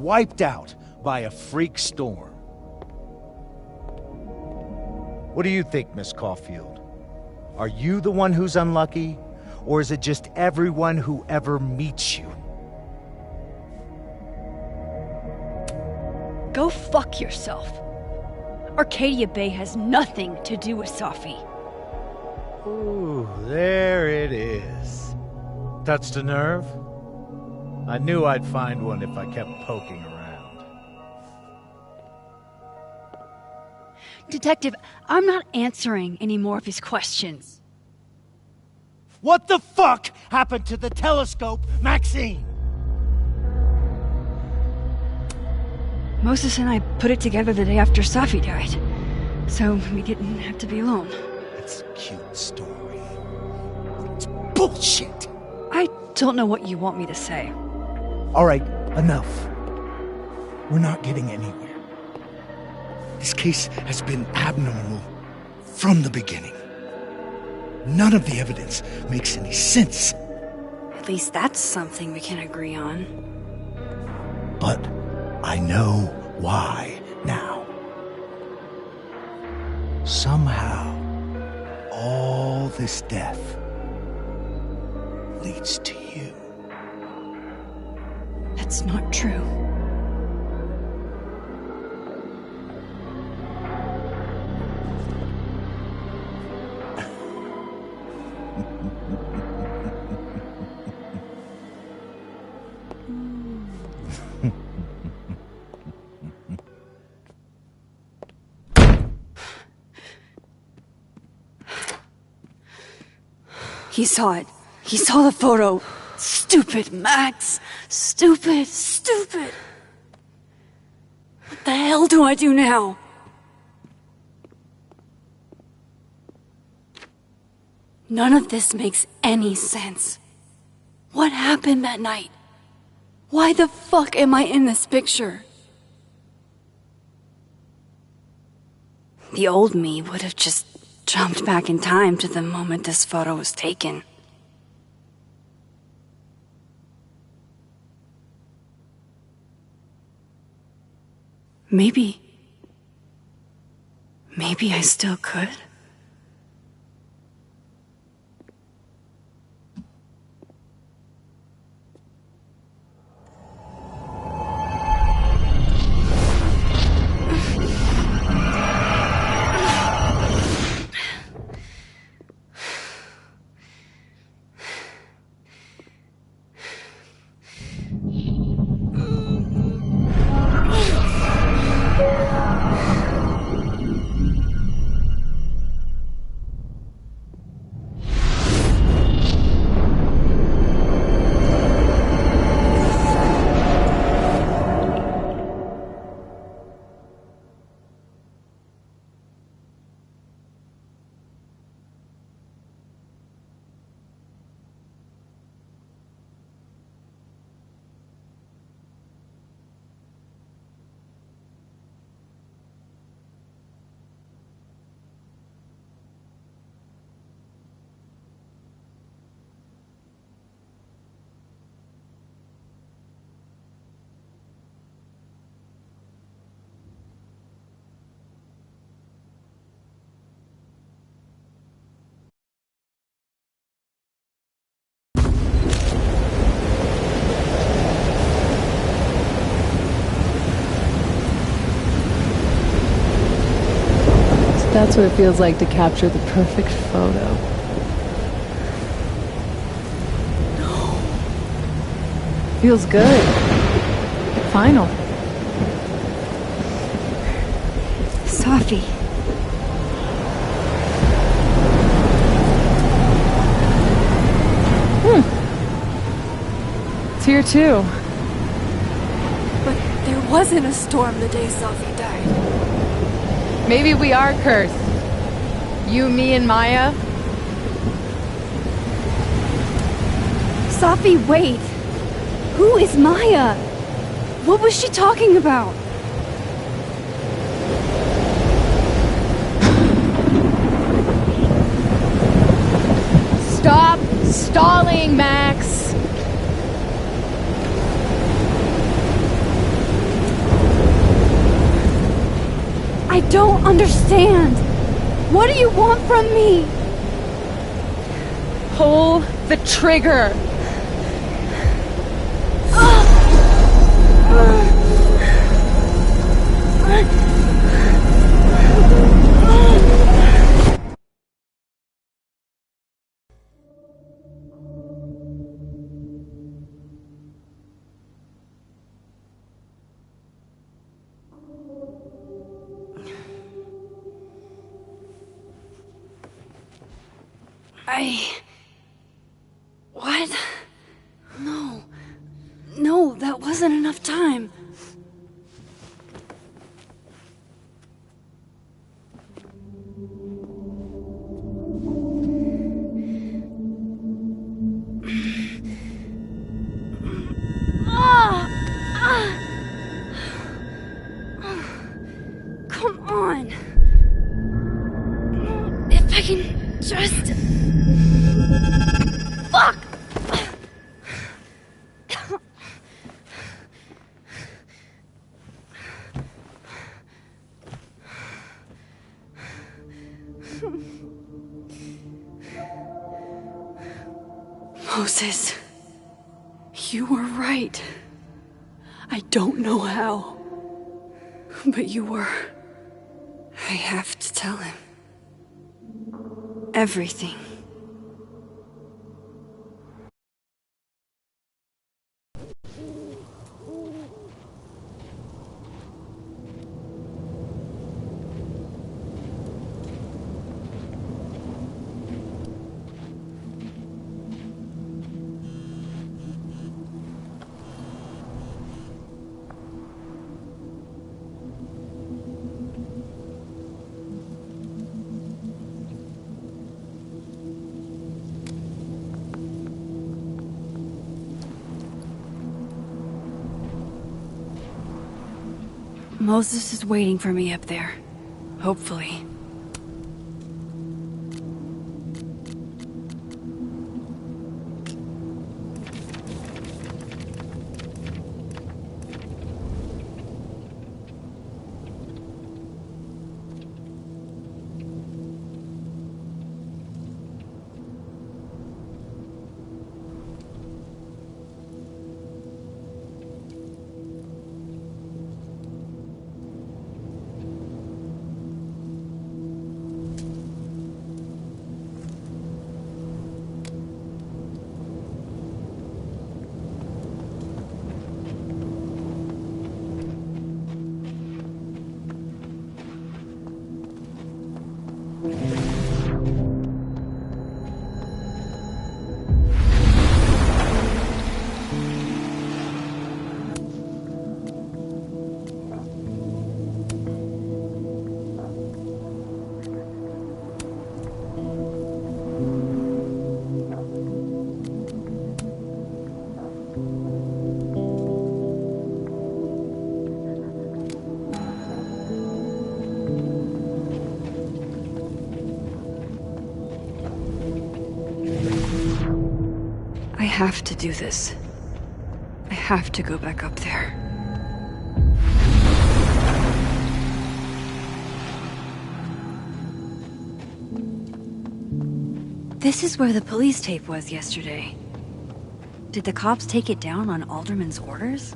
wiped out by a freak storm. What do you think, Miss Caulfield? Are you the one who's unlucky, or is it just everyone who ever meets you? Go fuck yourself. Arcadia Bay has nothing to do with Safi. Ooh, there it is. Touched a nerve? I knew I'd find one if I kept poking around. Detective, I'm not answering any more of his questions. What the fuck happened to the telescope, Maxine? Moses and I put it together the day after Safi died, so we didn't have to be alone. It's a cute story, but it's bullshit! I don't know what you want me to say. Alright, enough. We're not getting anywhere. This case has been abnormal from the beginning. None of the evidence makes any sense. At least that's something we can agree on. But I know why now. Somehow, all this death leads to you. That's not true. He saw it. He saw the photo. Stupid, Max. Stupid, stupid. What the hell do I do now? None of this makes any sense. What happened that night? Why the fuck am I in this picture? The old me would have just jumped back in time to the moment this photo was taken. Maybe I still could. That's what it feels like to capture the perfect photo. No. Feels good. Final. Safi. It's here too. But there wasn't a storm the day Safi died. Maybe we are cursed. You, me, and Maya. Safi, wait! Who is Maya? What was she talking about? Stop stalling, Max! I don't understand! What do you want from me? Pull the trigger! What? No, that wasn't enough time. Come on. If I can just... Fuck! Moses, you were right. I don't know how, but you were. I have to tell him. Everything. Moses is waiting for me up there. Hopefully. I have to do this. I have to go back up there. This is where the police tape was yesterday. Did the cops take it down on Alderman's orders?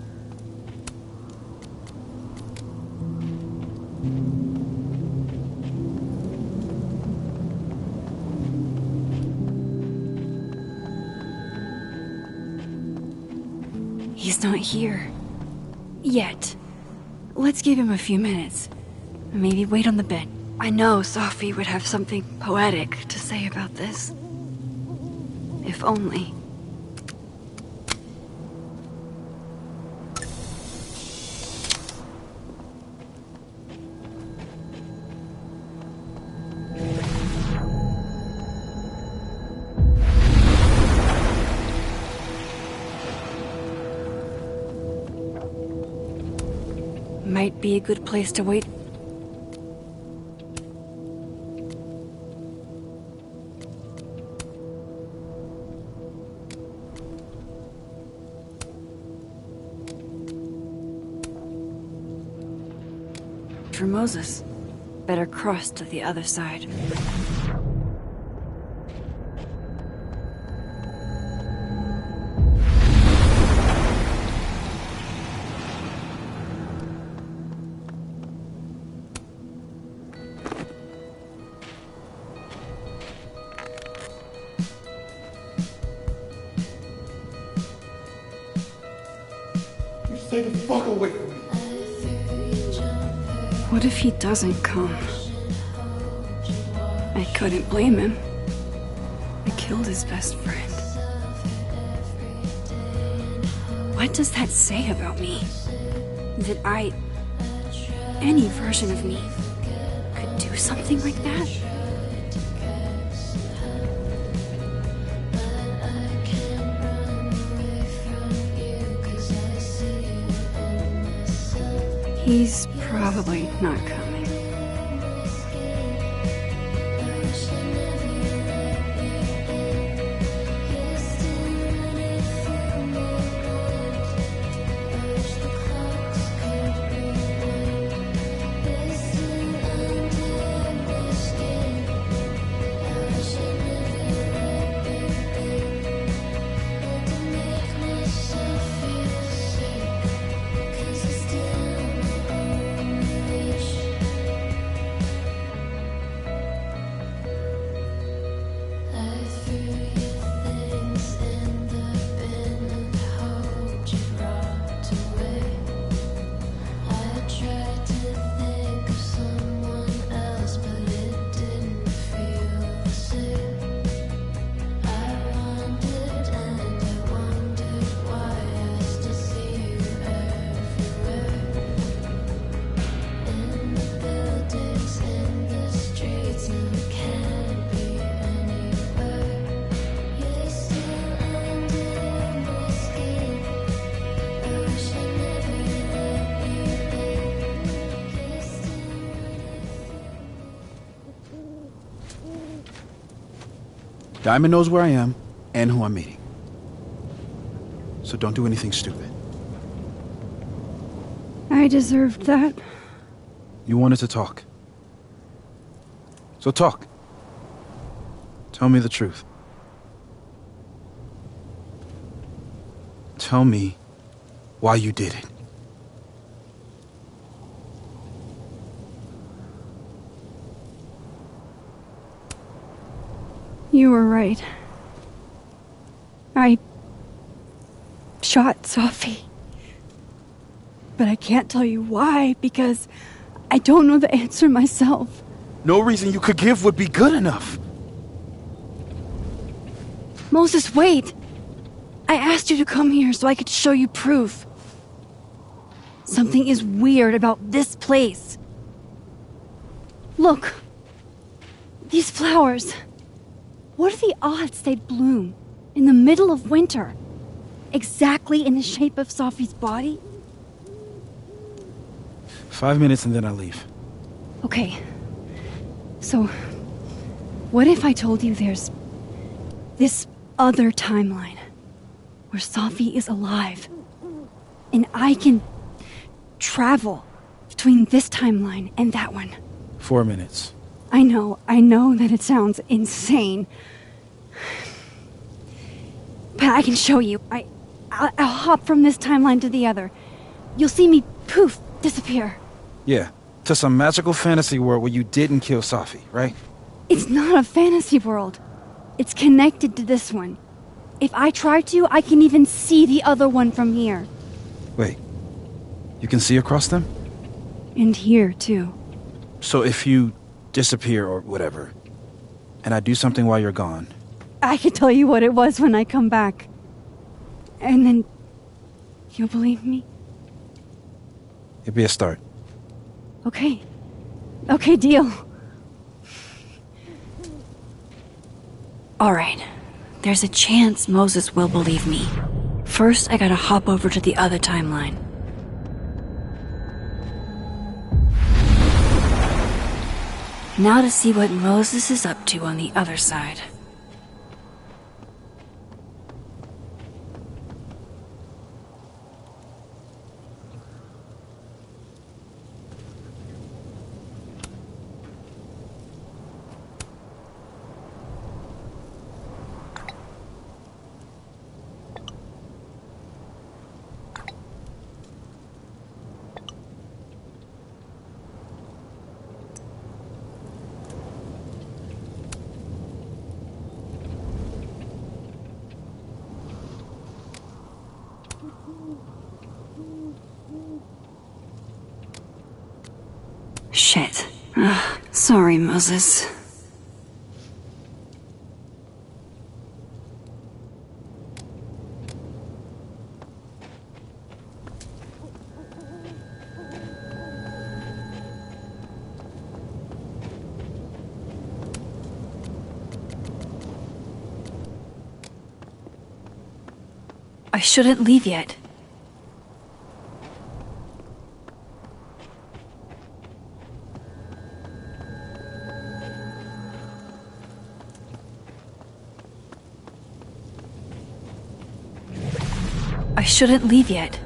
He's not here. Yet. Let's give him a few minutes. Maybe wait on the bed. I know Sophie would have something poetic to say about this. If only. Might be a good place to wait. For Moses, better cross to the other side. Stay the fuck away from me. What if he doesn't come? I couldn't blame him. killed his best friend. What does that say about me? That any version of me, could do something like that? He's probably not coming. Diamond knows where I am and who I'm meeting. So don't do anything stupid. I deserved that. You wanted to talk. So talk. Tell me the truth. Tell me why you did it. You were right. I shot Sophie. But I can't tell you why, because I don't know the answer myself. No reason you could give would be good enough. Moses, wait! I asked you to come here so I could show you proof. Something is weird about this place. Look. These flowers. What are the odds they'd bloom in the middle of winter? Exactly in the shape of Sophie's body? 5 minutes and then I leave. Okay. So, what if I told you there's this other timeline where Sophie is alive and I can travel between this timeline and that one? 4 minutes. I know that it sounds insane. But I can show you. I'll hop from this timeline to the other. You'll see me, poof, disappear. Yeah, to some magical fantasy world where you didn't kill Sophie, right? It's not a fantasy world. It's connected to this one. If I try to, I can even see the other one from here. Wait, you can see across them? And here, too. So if you disappear or whatever, and I do something while you're gone... I can tell you what it was when I come back. And then... you'll believe me? It'd be a start. Okay. Okay, deal. All right. There's a chance Moses will believe me. First, I gotta hop over to the other timeline. Now to see what Moses is up to on the other side. Shit. Sorry, Moses. I shouldn't leave yet. I shouldn't leave yet.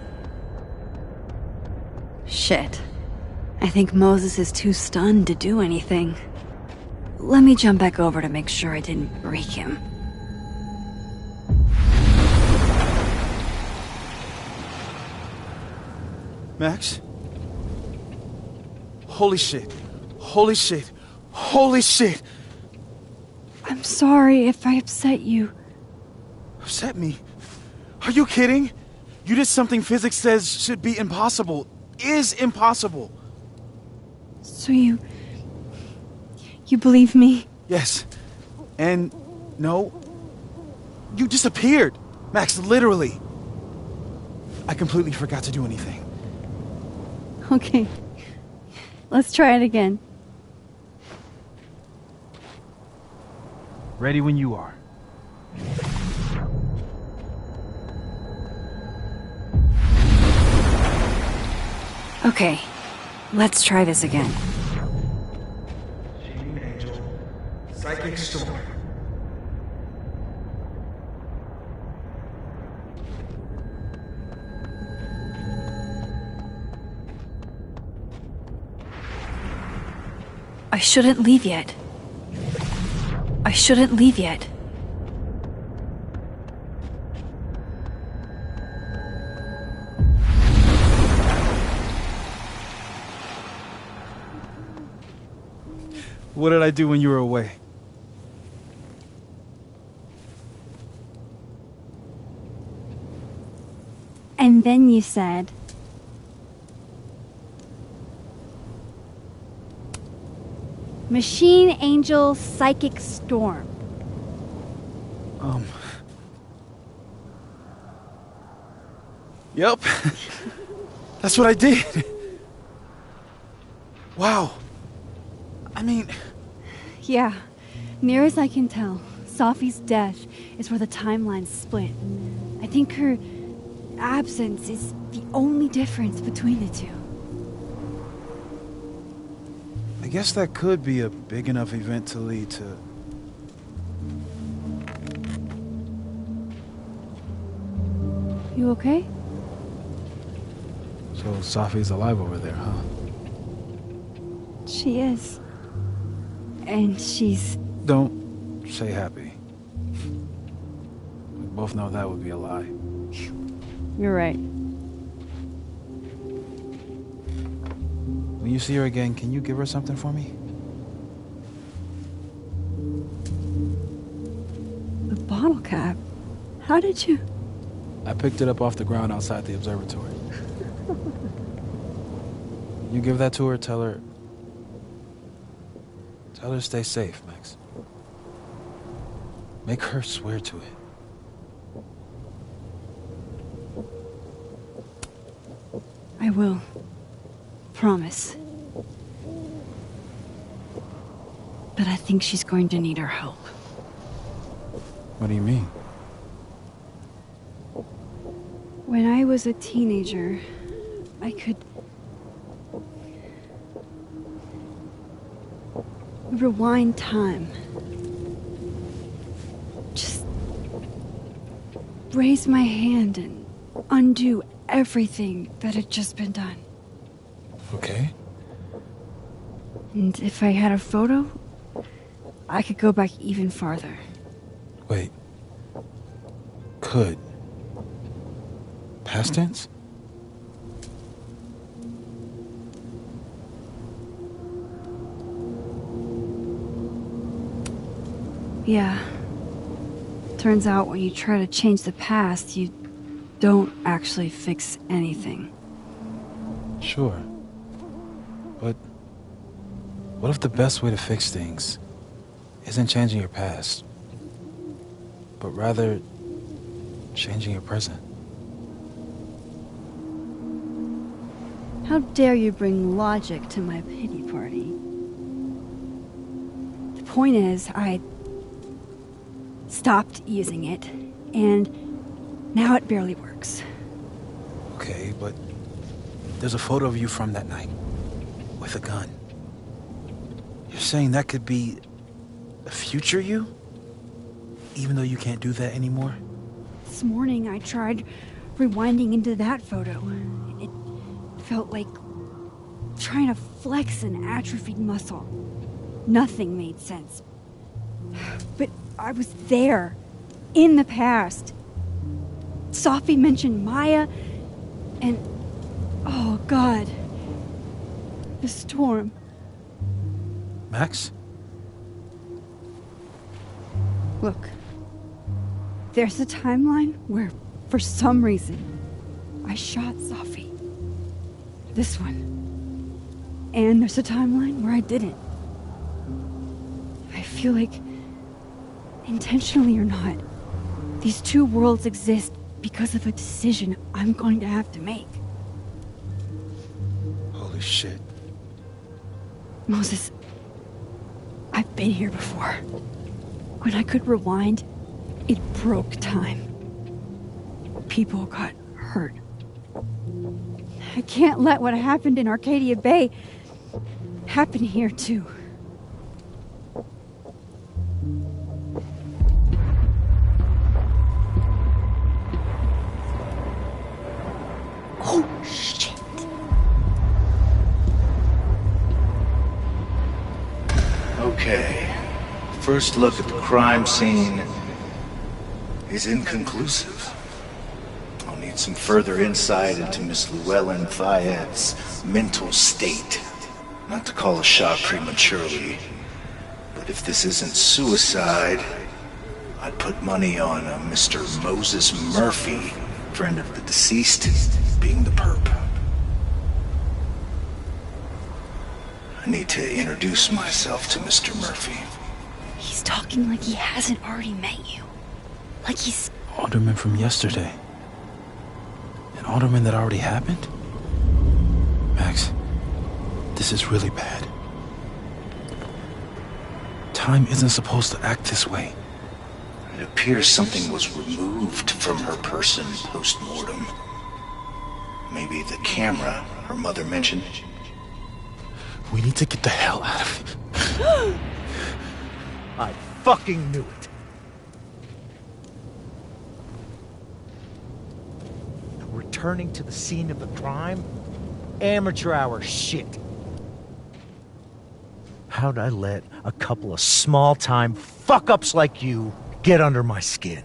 Shit. I think Moses is too stunned to do anything. Let me jump back over to make sure I didn't break him. Max? Holy shit. Holy shit. Holy shit! I'm sorry if I upset you. Upset me? Are you kidding? You did something physics says should be impossible. Is impossible. So you believe me? Yes. And no. You disappeared. Max, literally. I completely forgot to do anything. Okay. Let's try it again. Ready when you are. Okay, let's try this again. Gene Angel, Psychic Storm. I shouldn't leave yet. I shouldn't leave yet. What did I do when you were away? And then you said, Machine Angel Psychic Storm. Yep. That's what I did. Wow. I mean... Yeah, near as I can tell, Safi's death is where the timelines split. I think her absence is the only difference between the two. I guess that could be a big enough event to lead to... You okay? So Safi's alive over there, huh? She is. And she's... Don't say happy. We both know that would be a lie. You're right. When you see her again, can you give her something for me? The bottle cap? How did you... I picked it up off the ground outside the observatory. You give that to her, tell her to stay safe, Max. Make her swear to it. I will. Promise. But I think she's going to need our help. What do you mean? When I was a teenager, I could... rewind time. Just raise my hand and undo everything that had just been done. Okay. And if I had a photo, I could go back even farther. Wait. Could. Past tense? Yeah. Turns out when you try to change the past, you don't actually fix anything. Sure. But what if the best way to fix things isn't changing your past, but rather changing your present? How dare you bring logic to my pity party? The point is, I stopped using it, and Now it barely works. Okay, but there's a photo of you from that night with a gun. You're saying that could be a future you? Even though you can't do that anymore? This morning I tried rewinding into that photo. It felt like trying to flex an atrophied muscle. Nothing made sense. But I was there, in the past. Sophie mentioned Maya, and oh God, the storm. Max? Look, there's a timeline where, for some reason, I shot Sophie. This one. And there's a timeline where I didn't. I feel like, intentionally or not, these two worlds exist because of a decision I'm going to have to make. Holy shit. Moses, I've been here before. When I could rewind, it broke time. People got hurt. I can't let what happened in Arcadia Bay happen here too. Oh, shit. Okay. First look at the crime scene is inconclusive. I'll need some further insight into Miss Llewellyn Fayette's mental state. Not to call a shot prematurely, but if this isn't suicide, I'd put money on Mr. Moses Murphy, friend of the deceased, being the perp. I need to introduce myself to Mr. Murphy. He's talking like he hasn't already met you. Like he's... Alderman from yesterday. An alderman that already happened? Max, this is really bad. Time isn't supposed to act this way. It appears something was removed from her person post-mortem. Maybe the camera her mother mentioned. We need to get the hell out of here. I fucking knew it. Returning to the scene of the crime? Amateur hour shit. How'd I let a couple of small-time fuck-ups like you get under my skin?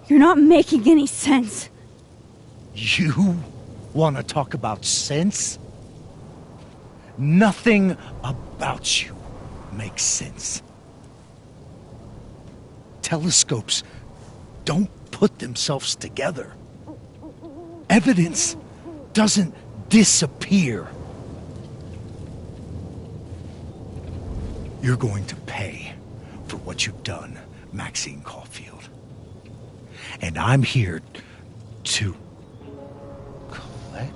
You're not making any sense. You want to talk about sense? Nothing about you makes sense. Telescopes don't put themselves together. Evidence doesn't disappear. You're going to pay for what you've done, Maxine Caulfield. And I'm here to collect.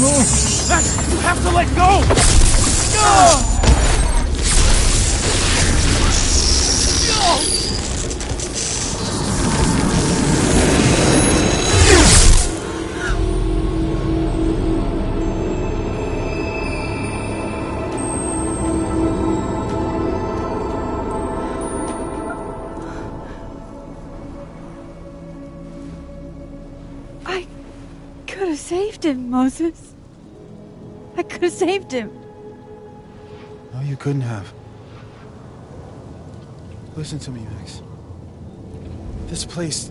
Max, you have to let go! I could have saved him, Moses. I could have saved him. No, you couldn't have. Listen to me, Max. This place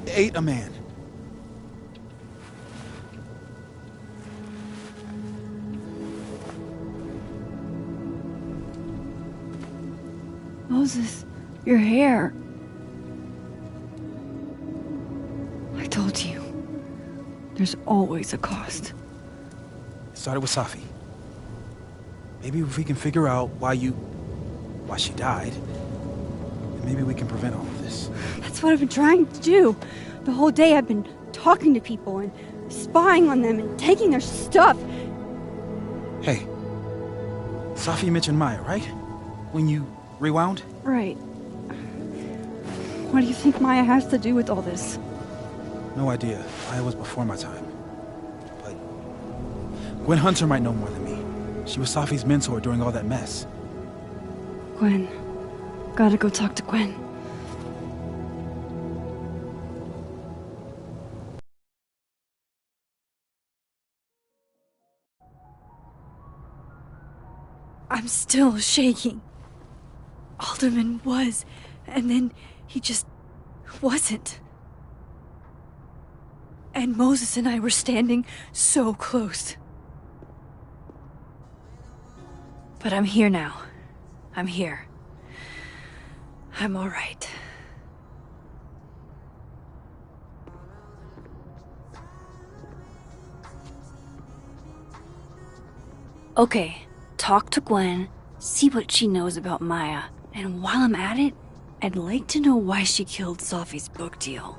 ate a man. Moses, your hair. I told you. There's always a cost. It started with Safi. Maybe if we can figure out why she died, then maybe we can prevent all of this. That's what I've been trying to do. The whole day I've been talking to people and spying on them and taking their stuff. Hey, Safi mentioned Maya, right? When you rewound? Right. What do you think Maya has to do with all this? No idea. Maya was before my time. But Gwen Hunter might know more than me. She was Safi's mentor during all that mess. Gwen. Gotta go talk to Gwen. I'm still shaking. Alderman was, and then he just wasn't. And Moses and I were standing so close. But I'm here now. I'm here. I'm all right. Okay, talk to Gwen, see what she knows about Maya, and while I'm at it, I'd like to know why she killed Safi's book deal.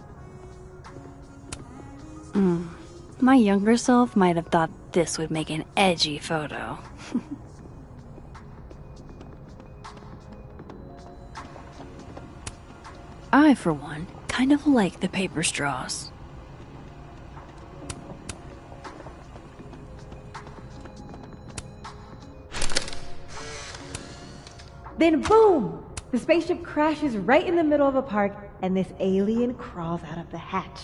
My younger self might have thought this would make an edgy photo. I, for one, kind of like the paper straws. Then boom! The spaceship crashes right in the middle of a park, and this alien crawls out of the hatch.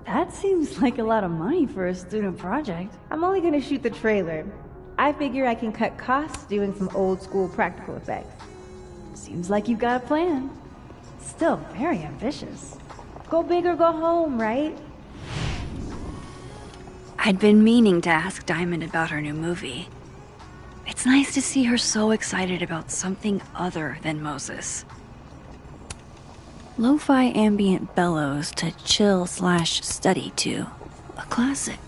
That seems like a lot of money for a student project. I'm only gonna shoot the trailer. I figure I can cut costs doing some old school practical effects. Seems like you've got a plan. Still very ambitious. Go big or go home, right? I'd been meaning to ask Diamond about her new movie. It's nice to see her so excited about something other than Moses. Lo-fi ambient bellows to chill/study to. A classic.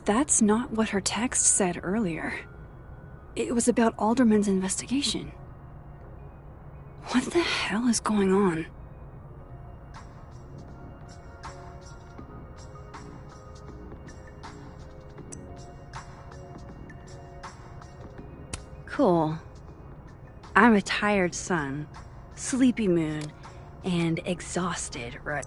That's not what her text said earlier. It was about Alderman's investigation. What the hell is going on? Cool. I'm a tired sun, sleepy moon, and exhausted, right?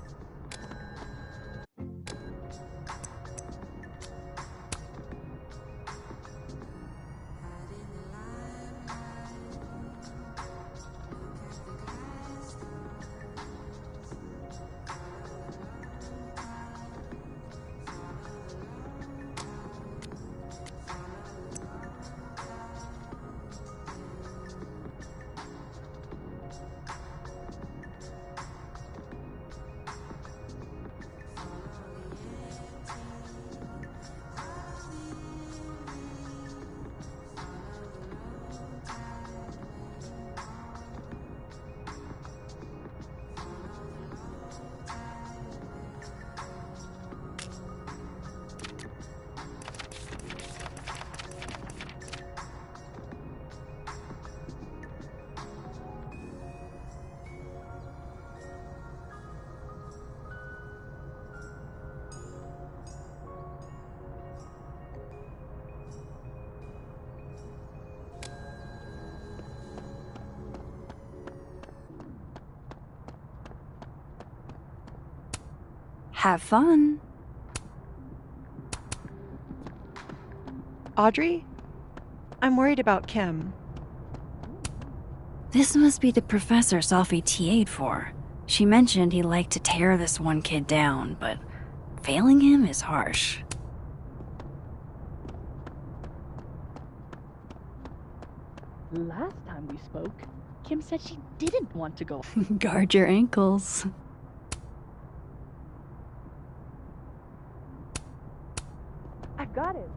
Have fun. Audrey? I'm worried about Kim. This must be the professor Sophie TA'd for. She mentioned he liked to tear this one kid down, but failing him is harsh. Last time we spoke, Kim said she didn't want to go. Guard your ankles. I got it.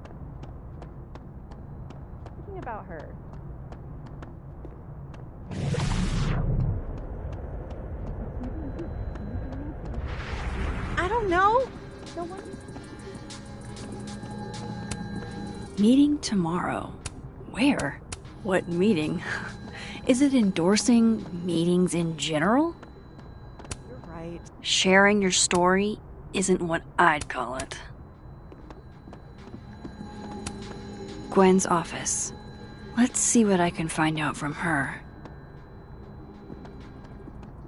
Thinking about her. I don't know. No one. Meeting tomorrow. Where? What meeting? Is it endorsing meetings in general? You're right. Sharing your story isn't what I'd call it. Gwen's office. Let's see what I can find out from her.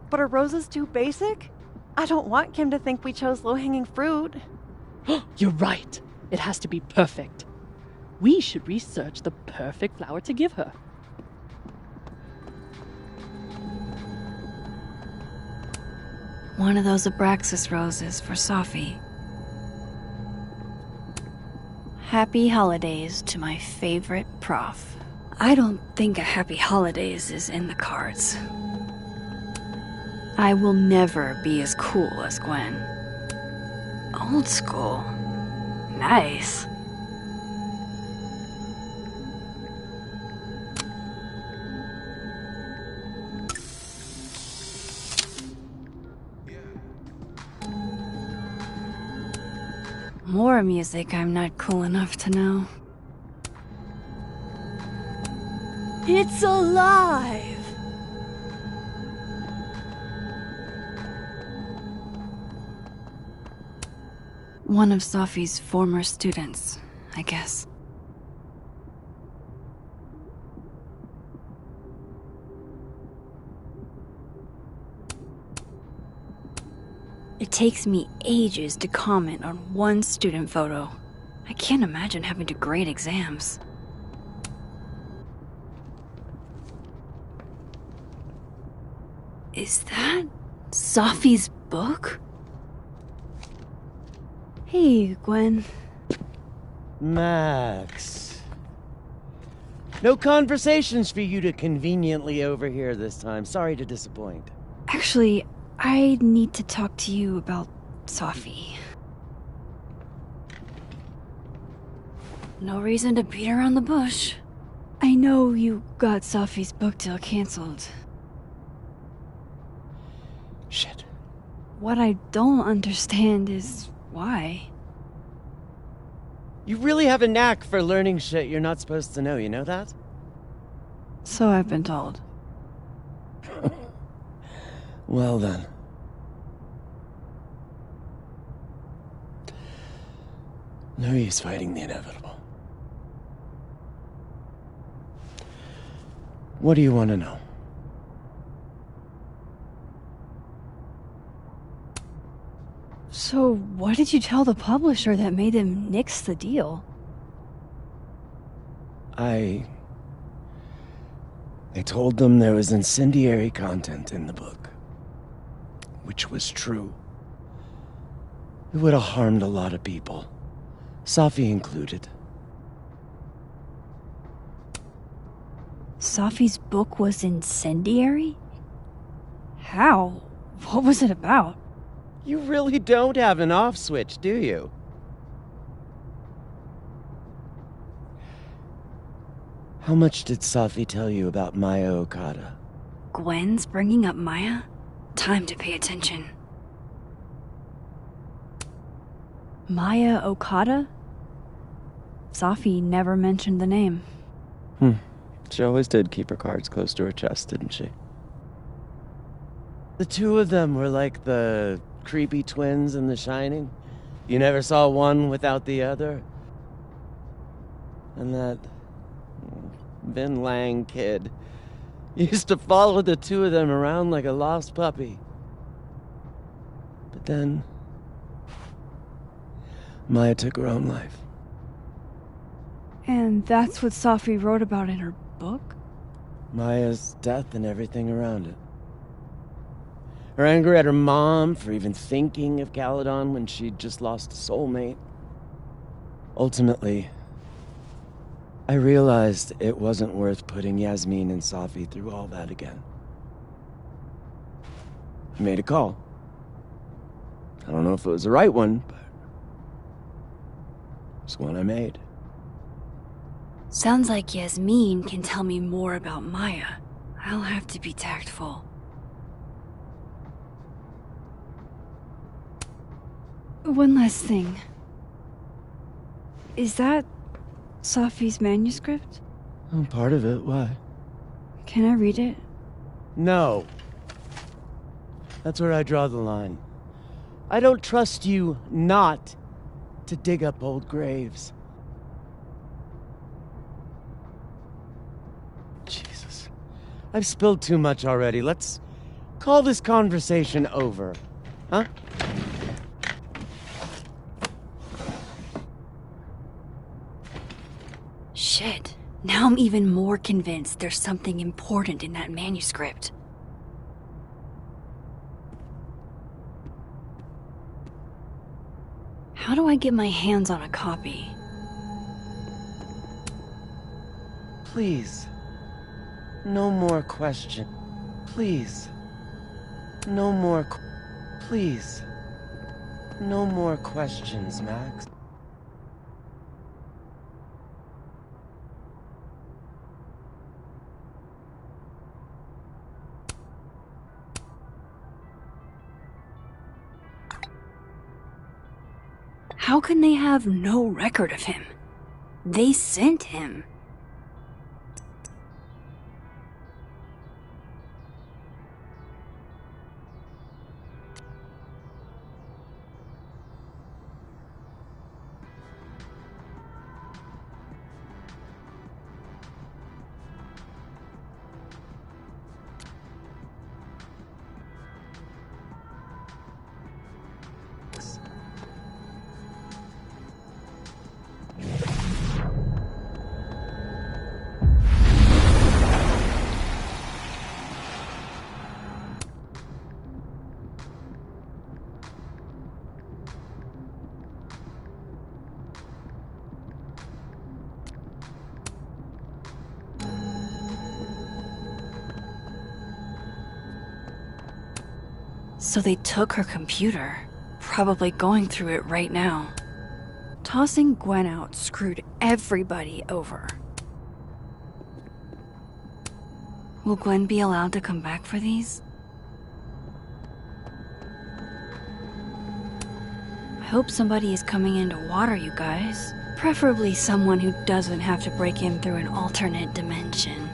But are roses too basic? I don't want Kim to think we chose low-hanging fruit. You're right. It has to be perfect. We should research the perfect flower to give her. One of those Abraxas roses for Sophie. Happy holidays to my favorite prof. I don't think a happy holidays is in the cards. I will never be as cool as Gwen. Old school. Nice. More music I'm not cool enough to know. It's alive! One of Sophie's former students, I guess. It takes me ages to comment on one student photo. I can't imagine having to grade exams. Is that Sophie's book? Hey, Gwen. Max. No conversations for you to conveniently overhear this time. Sorry to disappoint. Actually, I need to talk to you about Sophie. No reason to beat around the bush. I know you got Sophie's book deal canceled. Shit. What I don't understand is why. You really have a knack for learning shit you're not supposed to know, you know that? So I've been told. Well then. No use fighting the inevitable. What do you want to know? So what did you tell the publisher that made them nix the deal? I told them there was incendiary content in the book. Which was true. It would have harmed a lot of people. Sophie included. Sophie's book was incendiary? How? What was it about? You really don't have an off switch, do you? How much did Sophie tell you about Maya Okada? Gwen's bringing up Maya? Time to pay attention. Maya Okada? Sophie never mentioned the name. She always did keep her cards close to her chest, didn't she? The two of them were like the creepy twins in The Shining. You never saw one without the other. And that Vin Lang kid used to follow the two of them around like a lost puppy. But then Maya took her own life. And that's what Safi wrote about in her book? Maya's death and everything around it. Her anger at her mom for even thinking of Caledon when she'd just lost a soulmate. Ultimately, I realized it wasn't worth putting Yasmin and Safi through all that again. I made a call. I don't know if it was the right one, but it's one I made. Sounds like Yasmin can tell me more about Maya. I'll have to be tactful. One last thing. Is that Safi's manuscript? Oh, part of it. Why? Can I read it? No. That's where I draw the line. I don't trust you not to dig up old graves. Jesus. I've spilled too much already. Let's call this conversation over. Huh? Shit. Now I'm even more convinced there's something important in that manuscript. How do I get my hands on a copy? Please. No more question. Please. No more please. No more questions, Max. How can they have no record of him? They sent him. So they took her computer, probably going through it right now. Tossing Gwen out screwed everybody over. Will Gwen be allowed to come back for these? I hope somebody is coming in to water you guys. Preferably someone who doesn't have to break in through an alternate dimension.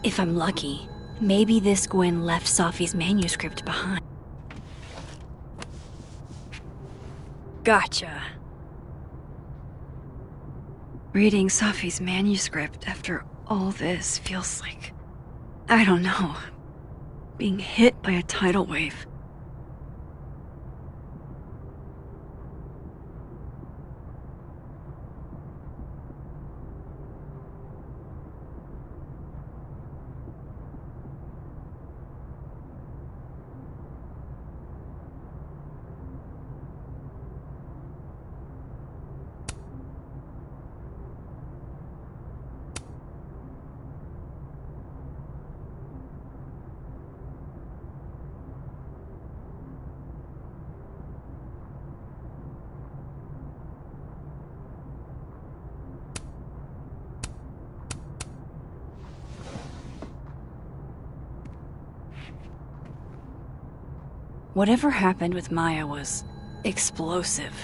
If I'm lucky, maybe this Gwen left Safi's manuscript behind. Gotcha. Reading Safi's manuscript after all this feels like, I don't know, being hit by a tidal wave. Whatever happened with Maya was explosive.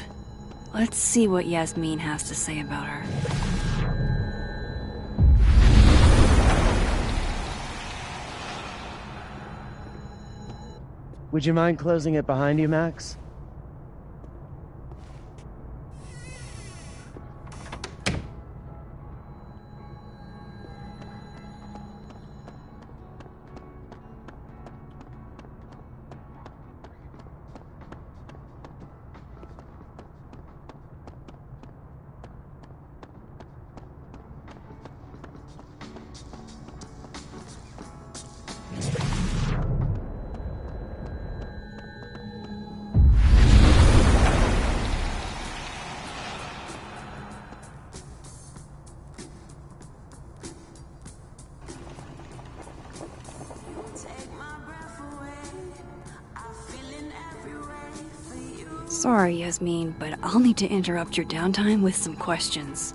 Let's see what Yasmin has to say about her. Would you mind closing it behind you, Max? Sorry, Yasmin, but I'll need to interrupt your downtime with some questions.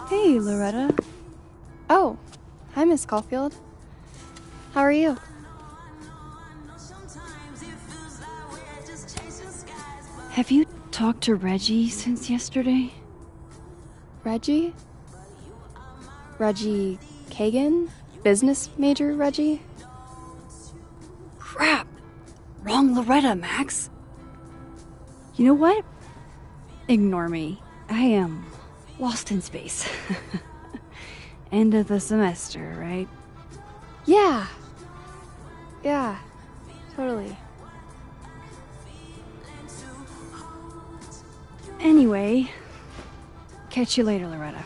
Hey, Loretta. Oh, hi, Miss Caulfield. How are you? Have you talked to Reggie since yesterday? Reggie? Reggie Kagan? Business major Reggie? Crap! Wrong Loretta, Max. You know what? Ignore me. I am lost in space. End of the semester, right? Yeah. Yeah, totally. Anyway, catch you later, Loretta.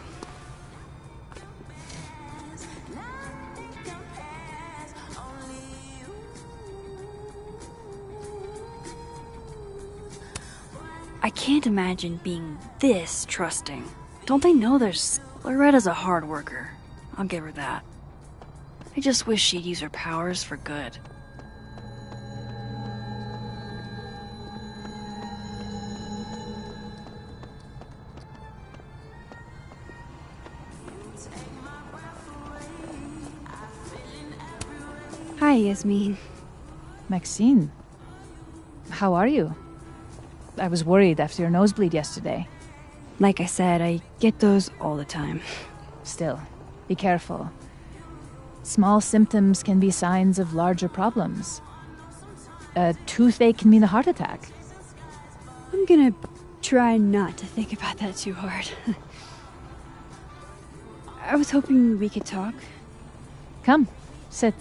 I can't imagine being this trusting. Don't they know there's... Loretta's a hard worker. I'll give her that. I just wish she'd use her powers for good. Hi, Yasmin. Maxine, how are you? I was worried after your nosebleed yesterday. Like I said, I get those all the time. Still, be careful. Small symptoms can be signs of larger problems. A toothache can mean a heart attack. I'm gonna try not to think about that too hard. I was hoping we could talk. Come, sit.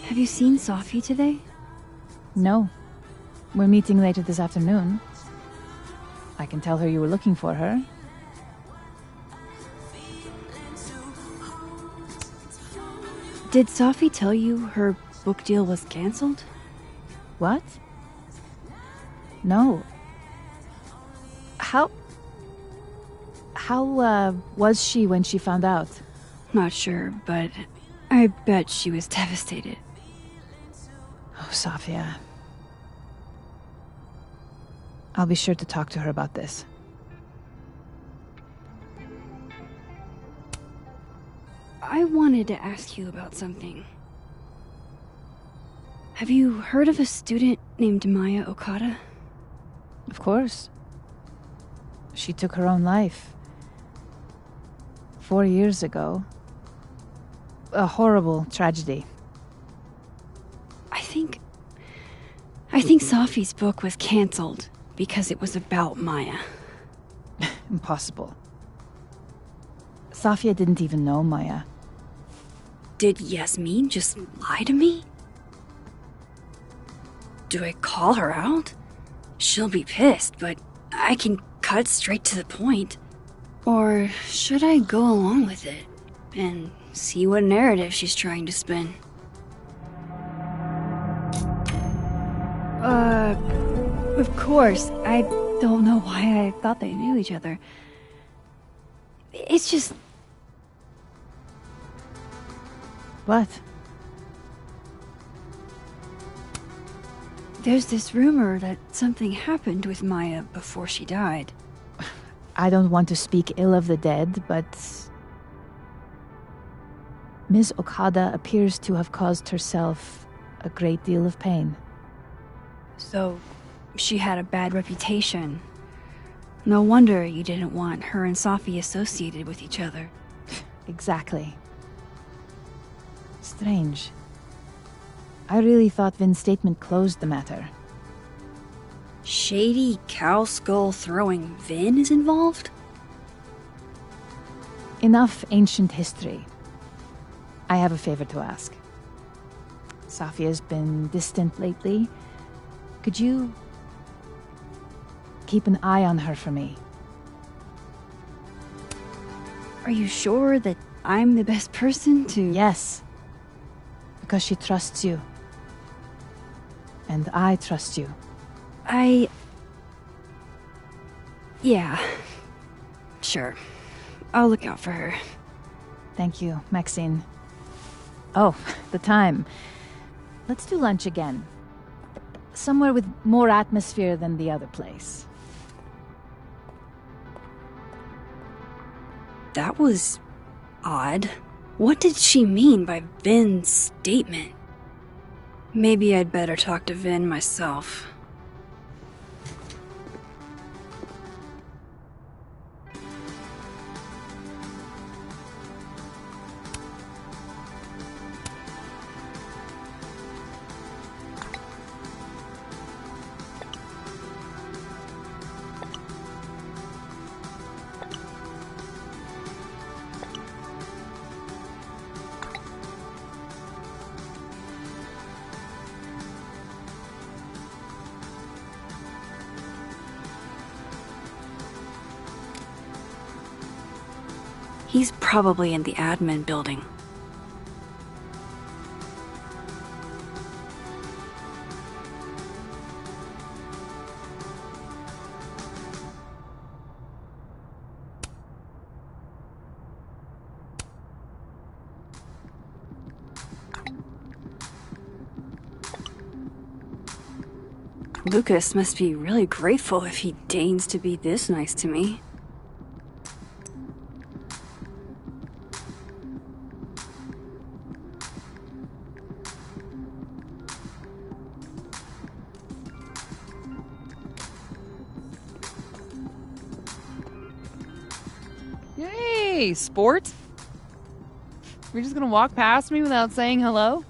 Have you seen Sophie today? No. We're meeting later this afternoon. I can tell her you were looking for her. Did Sophie tell you her book deal was canceled? What? No. How was she when she found out? Not sure, but I bet she was devastated. Oh, Sophia. I'll be sure to talk to her about this. I wanted to ask you about something. Have you heard of a student named Maya Okada? Of course. She took her own life. 4 years ago. A horrible tragedy. I think Sophie's book was canceled because it was about Maya. Impossible. Sophia didn't even know Maya. Did Yasmin just lie to me? Do I call her out? She'll be pissed, but I can cut straight to the point. Or should I go along with it and see what narrative she's trying to spin? Of course. I don't know why I thought they knew each other. It's just... What? There's this rumor that something happened with Maya before she died. I don't want to speak ill of the dead, but... Ms. Okada appears to have caused herself a great deal of pain. So, She had a bad reputation. No wonder you didn't want her and Sophie associated with each other. Exactly. Strange. I really thought Vin's statement closed the matter. Shady cow skull throwing Vin is involved? Enough ancient history. I have a favor to ask. Sophia's been distant lately. Could you keep an eye on her for me? Are you sure that I'm the best person to... Yes. Because she trusts you. And I trust you. Yeah. Sure. I'll look out for her. Thank you, Maxine. Oh, the time. Let's do lunch again. Somewhere with more atmosphere than the other place. That was odd. What did she mean by Vin's statement? Maybe I'd better talk to Vin myself. He's probably in the admin building. Lucas must be really grateful if he deigns to be this nice to me. Hey, sport! You're just gonna walk past me without saying hello?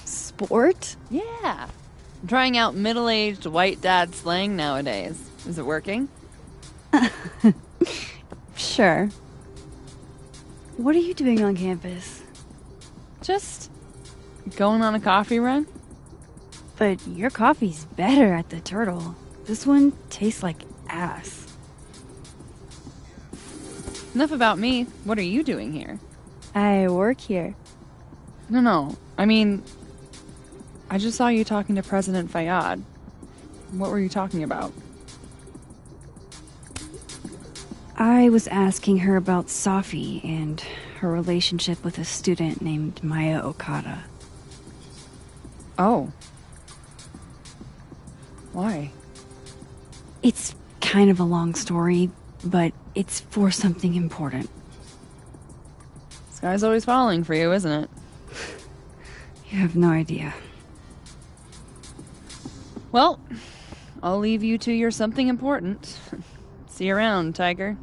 Sport? Yeah. I'm trying out middle-aged white dad slang nowadays. Is it working? Sure. What are you doing on campus? Just going on a coffee run. But your coffee's better at the Turtle. This one tastes like ass. Enough about me. What are you doing here? I work here. No. I mean, I just saw you talking to President Fayyad. What were you talking about? I was asking her about Safi and her relationship with a student named Maya Okada. Oh. Why? It's kind of a long story, but it's for something important. This guy's always falling for you, isn't it? You have no idea. Well, I'll leave you to your something important. See you around, Tiger.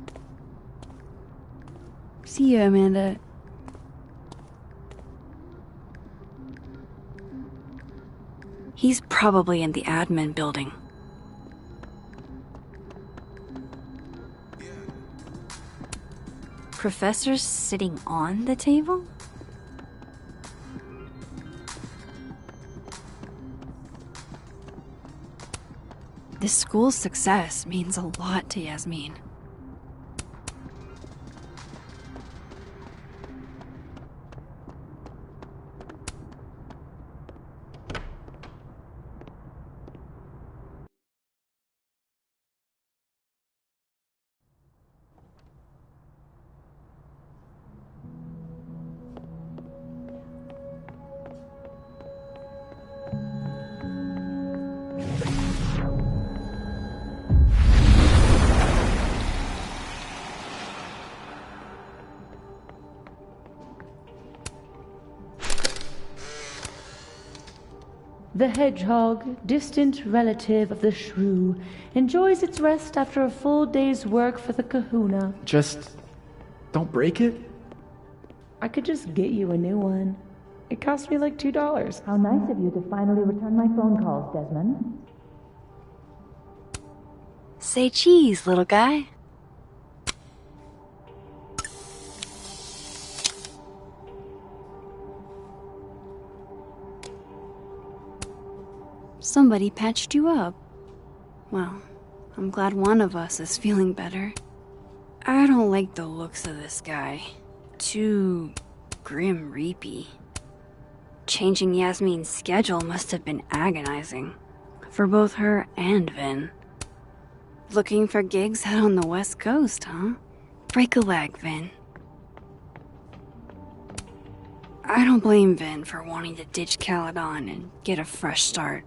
See you, Amanda. He's probably in the admin building. Professor's sitting on the table? This school's success means a lot to Yasmin. The hedgehog, distant relative of the shrew, enjoys its rest after a full day's work for the kahuna. Just don't break it? I could just get you a new one. It cost me like $2. How nice of you to finally return my phone calls, Desmond. Say cheese, little guy. Somebody patched you up. Well, I'm glad one of us is feeling better. I don't like the looks of this guy. Too grim reapy. Changing Yasmin's schedule must have been agonizing. For both her and Vin. Looking for gigs out on the West Coast, huh? Break a leg, Vin. I don't blame Vin for wanting to ditch Caledon and get a fresh start.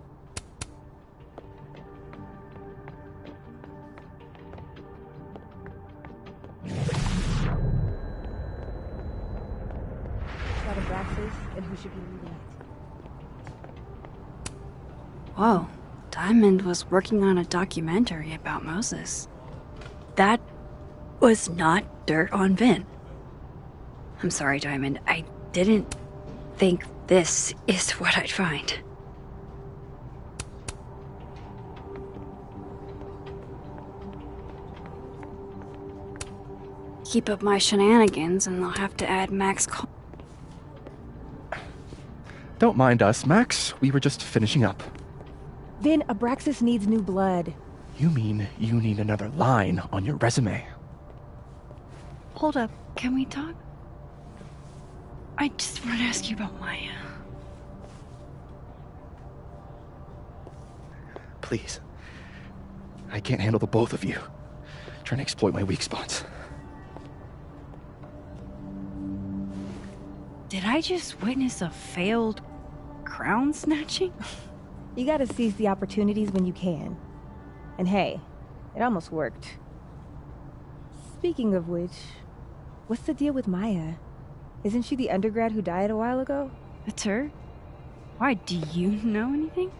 Got Abraxas and who should be leading it. Whoa, Diamond was working on a documentary about Moses. That was not dirt on Vin. I'm sorry, Diamond. I didn't think this is what I'd find. Keep up my shenanigans and they'll have to add Max. Don't mind us, Max. We were just finishing up. Vin, Abraxas needs new blood. You mean you need another line on your resume? Hold up, can we talk? I just want to ask you about Maya. Please. I can't handle the both of you. Trying to exploit my weak spots. Did I just witness a failed crown snatching? You gotta seize the opportunities when you can. And hey, it almost worked. Speaking of which, what's the deal with Maya? Isn't she the undergrad who died a while ago? That's her? Why, do you know anything?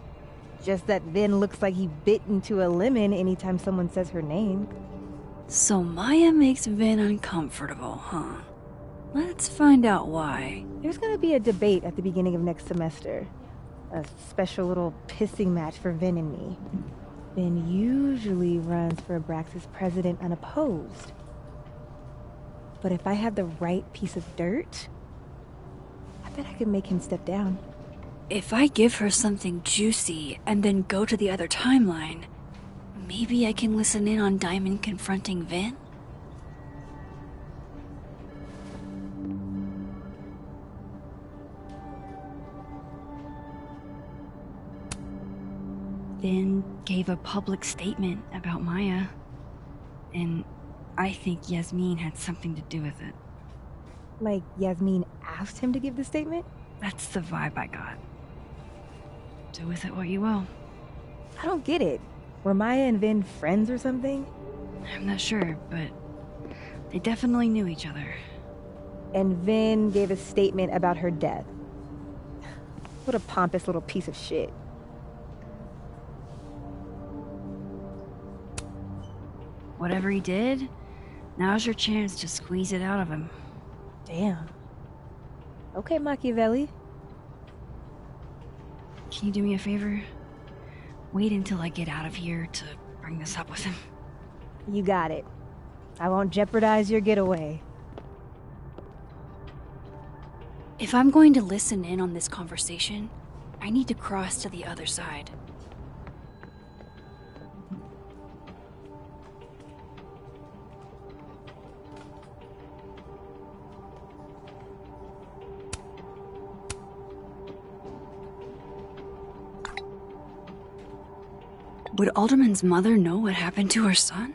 Just that Vin looks like he bit into a lemon anytime someone says her name. So Maya makes Vin uncomfortable, huh? Let's find out why. There's gonna be a debate at the beginning of next semester. A special little pissing match for Vin and me. Vin usually runs for Abraxas president unopposed. But if I have the right piece of dirt, I bet I could make him step down. If I give her something juicy and then go to the other timeline, maybe I can listen in on Diamond confronting Vin? Vin gave a public statement about Maya, and I think Yasmin had something to do with it. Like Yasmin asked him to give the statement? That's the vibe I got. Do with it what you will. I don't get it. Were Maya and Vin friends or something? I'm not sure, but they definitely knew each other. And Vin gave a statement about her death. What a pompous little piece of shit. Whatever he did, now's your chance to squeeze it out of him. Damn. Okay, Machiavelli. Can you do me a favor? Wait until I get out of here to bring this up with him. You got it. I won't jeopardize your getaway. If I'm going to listen in on this conversation, I need to cross to the other side. Would Alderman's mother know what happened to her son?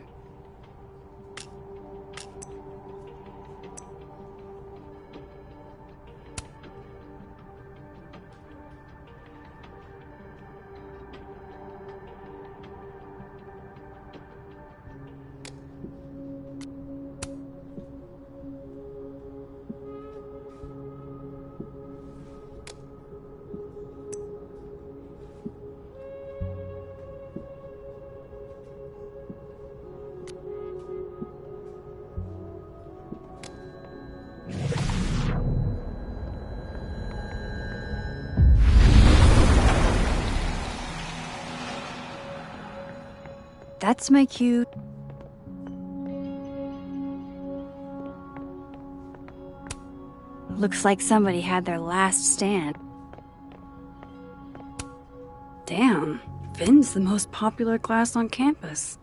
That's my cue. Looks like somebody had their last stand. Damn, Vin's the most popular class on campus.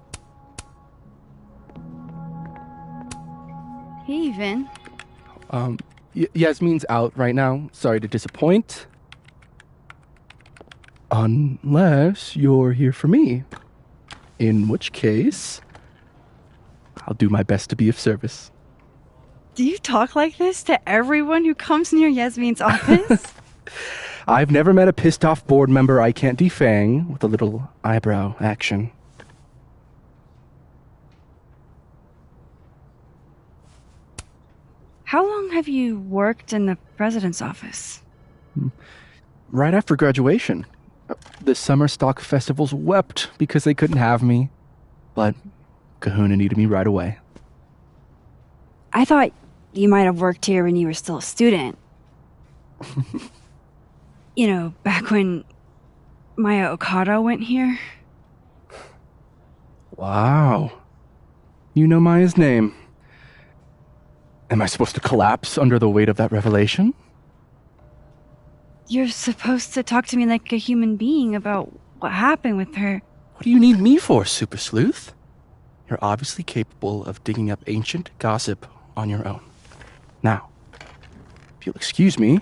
Hey, Vin. Yasmin's out right now. Sorry to disappoint. Unless you're here for me. In which case, I'll do my best to be of service. Do you talk like this to everyone who comes near Yasmin's office? I've never met a pissed-off board member I can't defang with a little eyebrow action. How long have you worked in the president's office? Right after graduation. The summer stock festivals wept because they couldn't have me. But Kahuna needed me right away. I thought you might have worked here when you were still a student. You know, back when Maya Okada went here. Wow. You know Maya's name. Am I supposed to collapse under the weight of that revelation? You're supposed to talk to me like a human being about what happened with her. What do you need me for, Super Sleuth? You're obviously capable of digging up ancient gossip on your own. Now, if you'll excuse me,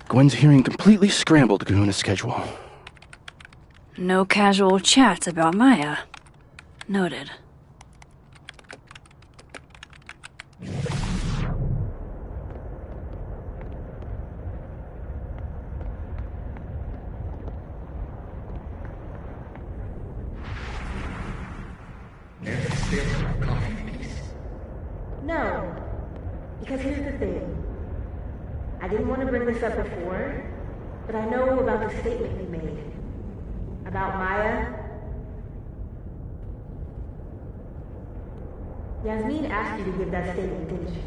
Gwen's hearing completely scrambled Kahuna's schedule. No casual chats about Maya. Noted. No, because here's the thing. I didn't want to bring this up before, but I know about the statement you made. About Maya. Yasmin asked you to give that statement, didn't she?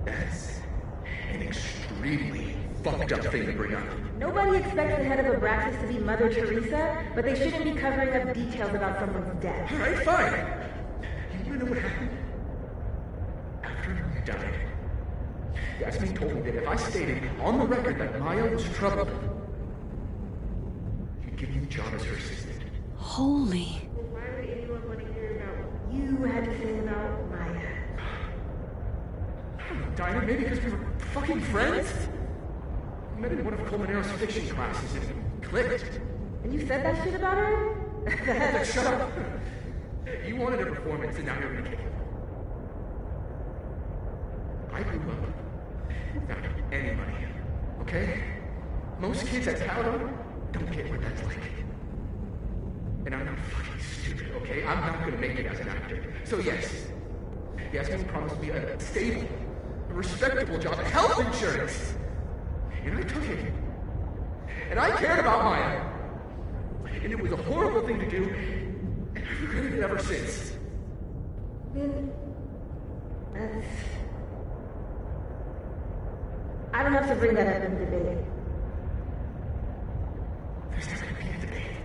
That's an extremely fucked up thing to bring up. Nobody expects the head of Abraxas to be Mother Teresa, but they shouldn't be covering up details about someone's death. Alright, fine. You wanna know what happened? After I died, Yasmin told me that if I stated on the record that Maya was troubled, she'd give me the job as her assistant. Holy. Why would anyone want to hear about what you had to say about Maya? I don't know, Dinah, maybe because we were fucking friends? We met in one of Colmenaro's fiction classes and it clicked. And you said that shit about her? Shut up. You wanted a performance and now you're gonna kill it. I grew up without any money, okay? Most kids at Paladon don't get what that's like. And I'm not fucking stupid, okay? I'm not gonna make it as an actor. So yes, Yasmin promised me a stable, a respectable job, health insurance. And I took it. And I cared about Maya. And it was a horrible thing to do, and I've regretted it ever since. Then, I don't have to bring that up in the debate. There's never gonna be a debate.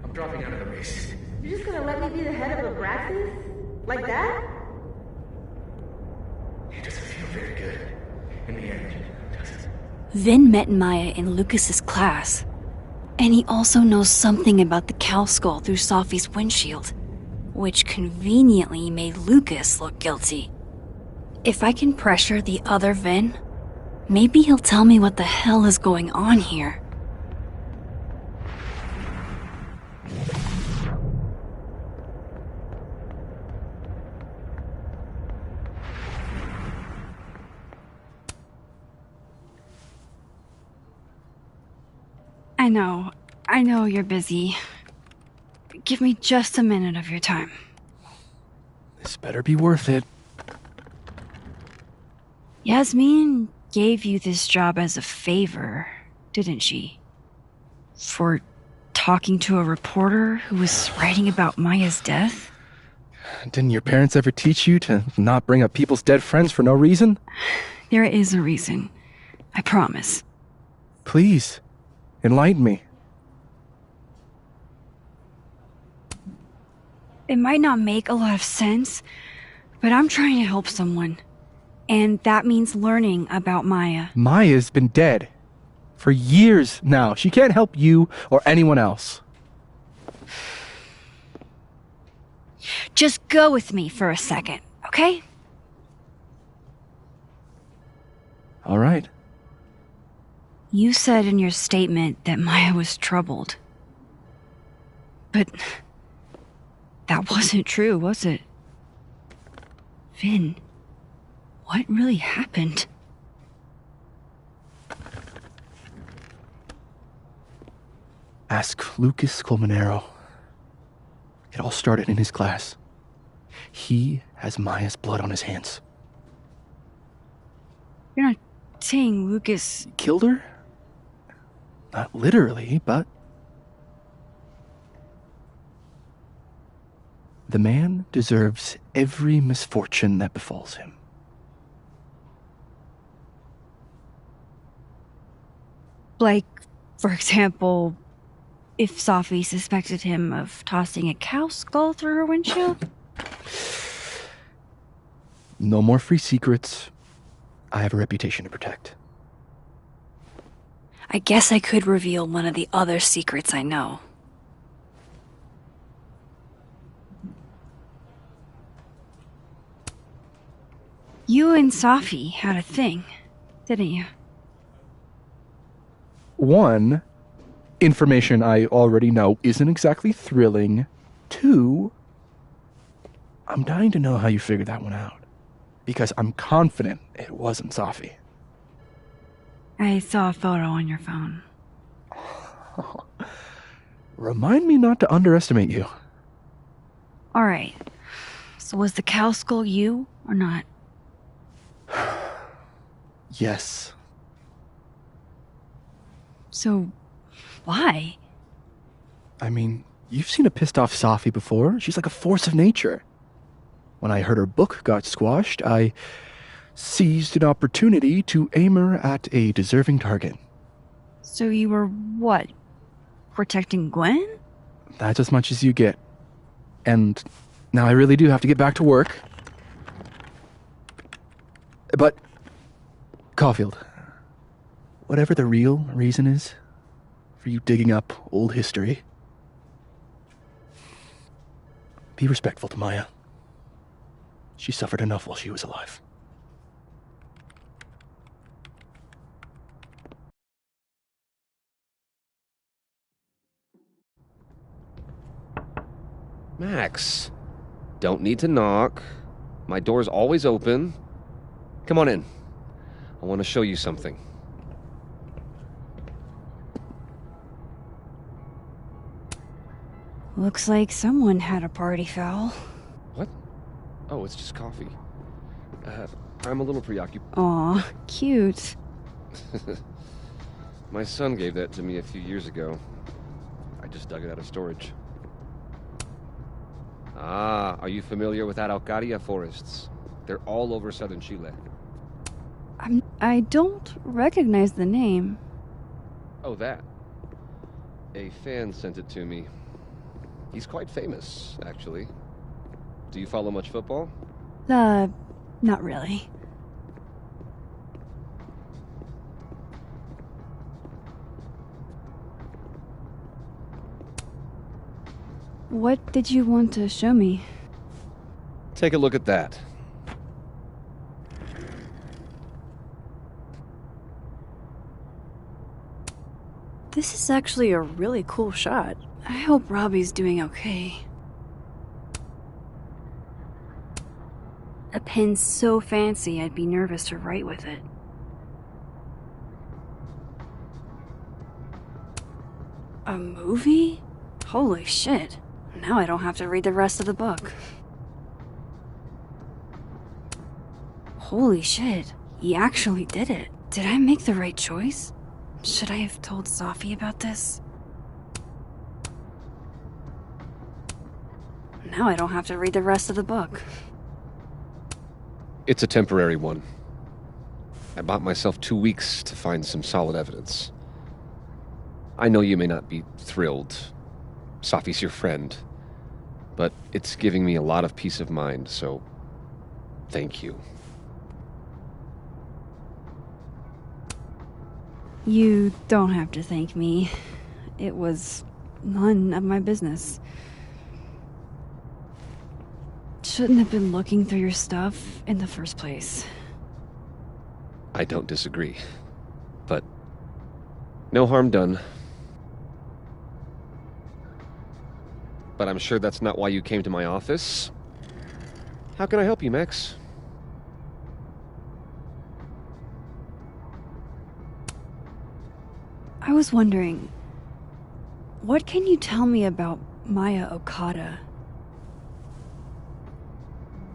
I'm dropping out of the race. You're just gonna let me be the head of Abraxas? Like that? It doesn't feel very good in the end, does it? Vin met Maya in Lucas's class. And he also knows something about the cow skull through Sophie's windshield, which conveniently made Lucas look guilty. If I can pressure the other Vin, maybe he'll tell me what the hell is going on here. I know you're busy. Give me just a minute of your time. This better be worth it. Yasmin gave you this job as a favor, didn't she? For talking to a reporter who was writing about Maya's death? Didn't your parents ever teach you to not bring up people's dead friends for no reason? There is a reason. I promise. Please. Enlighten me. It might not make a lot of sense, but I'm trying to help someone. And that means learning about Maya. Maya's been dead for years now. She can't help you or anyone else. Just go with me for a second, okay? All right. You said in your statement that Maya was troubled. But that wasn't true, was it? Vin, what really happened? Ask Lucas Colmenero. It all started in his class. He has Maya's blood on his hands. You're not saying Lucas Killed her? Not literally, but... The man deserves every misfortune that befalls him. Like, for example, if Safi suspected him of tossing a cow skull through her windshield? No more free secrets. I have a reputation to protect. I guess I could reveal one of the other secrets I know. You and Safi had a thing, didn't you? One, information I already know isn't exactly thrilling. Two, I'm dying to know how you figured that one out. Because I'm confident it wasn't Safi. I saw a photo on your phone. Remind me not to underestimate you. Alright. So was the cow skull you, or not? Yes. So, why? I mean, you've seen a pissed off Safi before. She's like a force of nature. When I heard her book got squashed, I seized an opportunity to aim her at a deserving target. So you were, what, protecting Gwen? That's as much as you get. And now I really do have to get back to work. But, Caulfield, whatever the real reason is for you digging up old history, be respectful to Maya. She suffered enough while she was alive. Max, don't need to knock. My door's always open. Come on in. I want to show you something. Looks like someone had a party foul. What? Oh, it's just coffee. I'm a little preoccupied. Aw, cute. My son gave that to me a few years ago. I just dug it out of storage. Ah, are you familiar with Araucaria forests? They're all over southern Chile. I don't recognize the name. Oh, that. A fan sent it to me. He's quite famous, actually. Do you follow much football? Not really. What did you want to show me? Take a look at that. This is actually a really cool shot. I hope Robbie's doing okay. A pen so fancy I'd be nervous to write with it. A movie? Holy shit. Now I don't have to read the rest of the book. Holy shit. He actually did it. Did I make the right choice? Should I have told Safi about this? Now I don't have to read the rest of the book. It's a temporary one. I bought myself 2 weeks to find some solid evidence. I know you may not be thrilled. Safi's your friend. But it's giving me a lot of peace of mind, so thank you. You don't have to thank me. It was none of my business. Shouldn't have been looking through your stuff in the first place. I don't disagree. But no harm done. But I'm sure that's not why you came to my office. How can I help you, Max? I was wondering, what can you tell me about Maya Okada?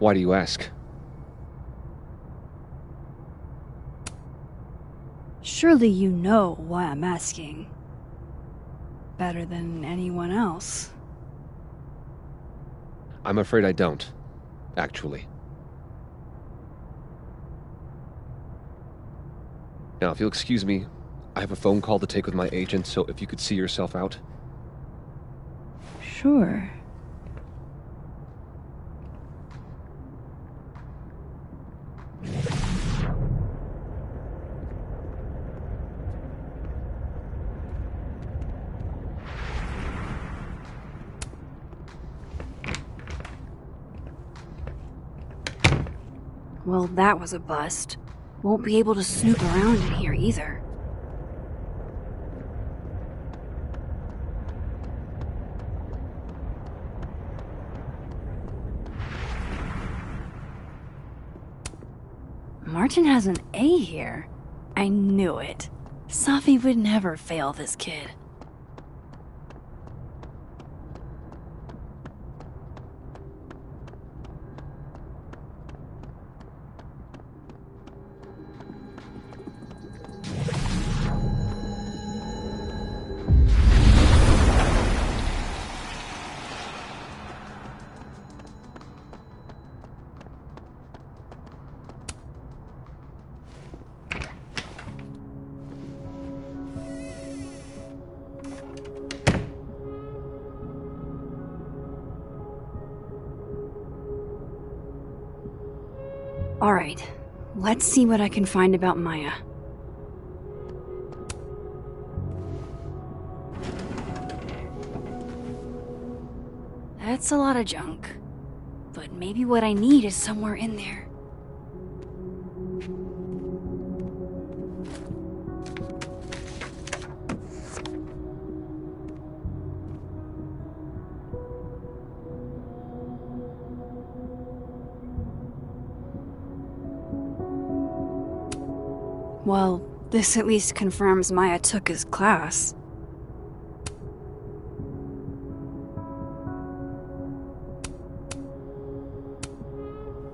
Why do you ask? Surely you know why I'm asking. Better than anyone else. I'm afraid I don't, actually. Now, if you'll excuse me, I have a phone call to take with my agent, so if you could see yourself out. Sure. Well, that was a bust. Won't be able to snoop around in here either. Martin has an A here. I knew it. Safi would never fail this kid. Alright, let's see what I can find about Maya. That's a lot of junk. But maybe what I need is somewhere in there. Well, this at least confirms Maya took his class.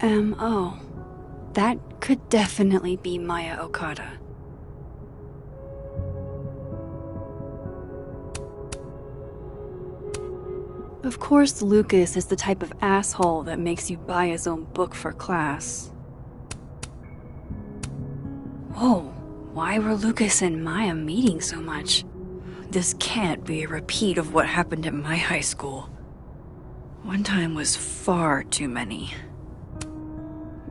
M.O. That could definitely be Maya Okada. Of course, Lucas is the type of asshole that makes you buy his own book for class. Whoa, why were Lucas and Maya meeting so much? This can't be a repeat of what happened at my high school. One time was far too many.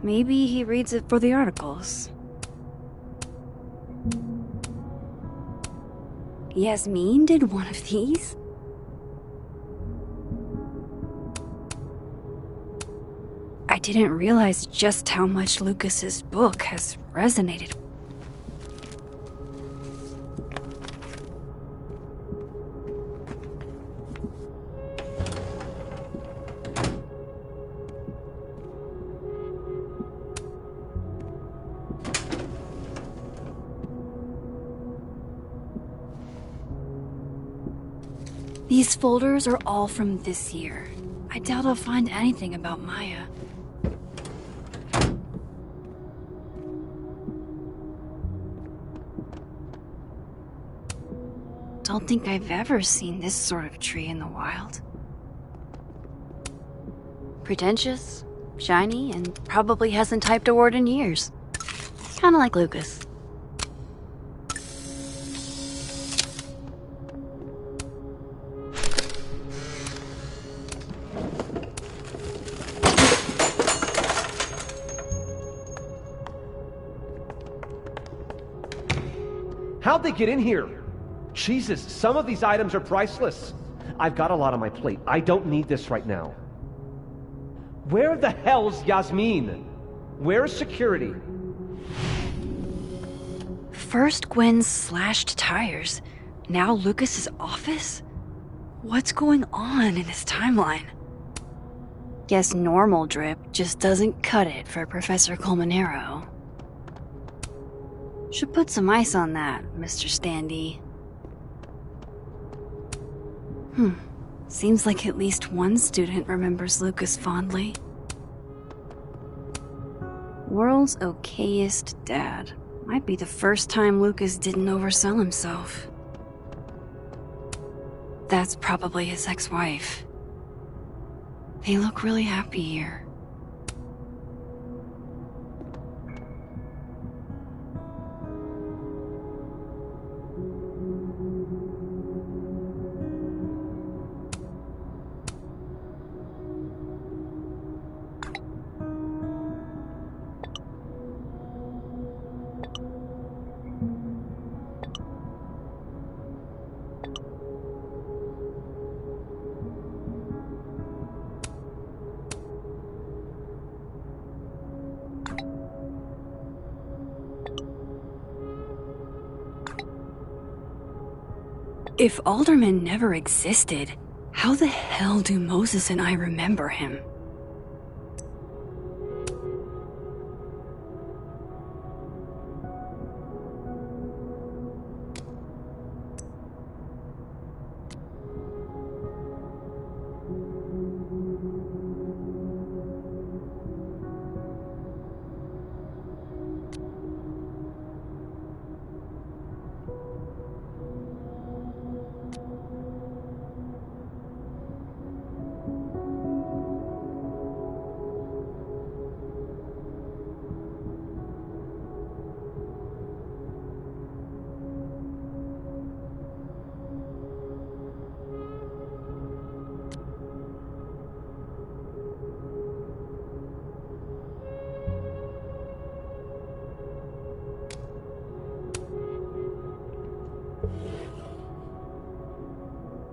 Maybe he reads it for the articles. Yasmin did one of these? I didn't realize just how much Lucas's book has resonated. These folders are all from this year. I doubt I'll find anything about Maya. Don't think I've ever seen this sort of tree in the wild. Pretentious, shiny, and probably hasn't typed a word in years. Kinda like Lucas. How'd they get in here? Jesus, some of these items are priceless. I've got a lot on my plate. I don't need this right now. Where the hell's Yasmin? Where's security? First Gwen's slashed tires, now Lucas's office? What's going on in this timeline? Guess normal drip just doesn't cut it for Professor Colmenero. Should put some ice on that, Mr. Standy. Seems like at least one student remembers Lucas fondly. World's okayest dad. Might be the first time Lucas didn't oversell himself. That's probably his ex-wife. They look really happy here. If Alderman never existed, how the hell do Moses and I remember him?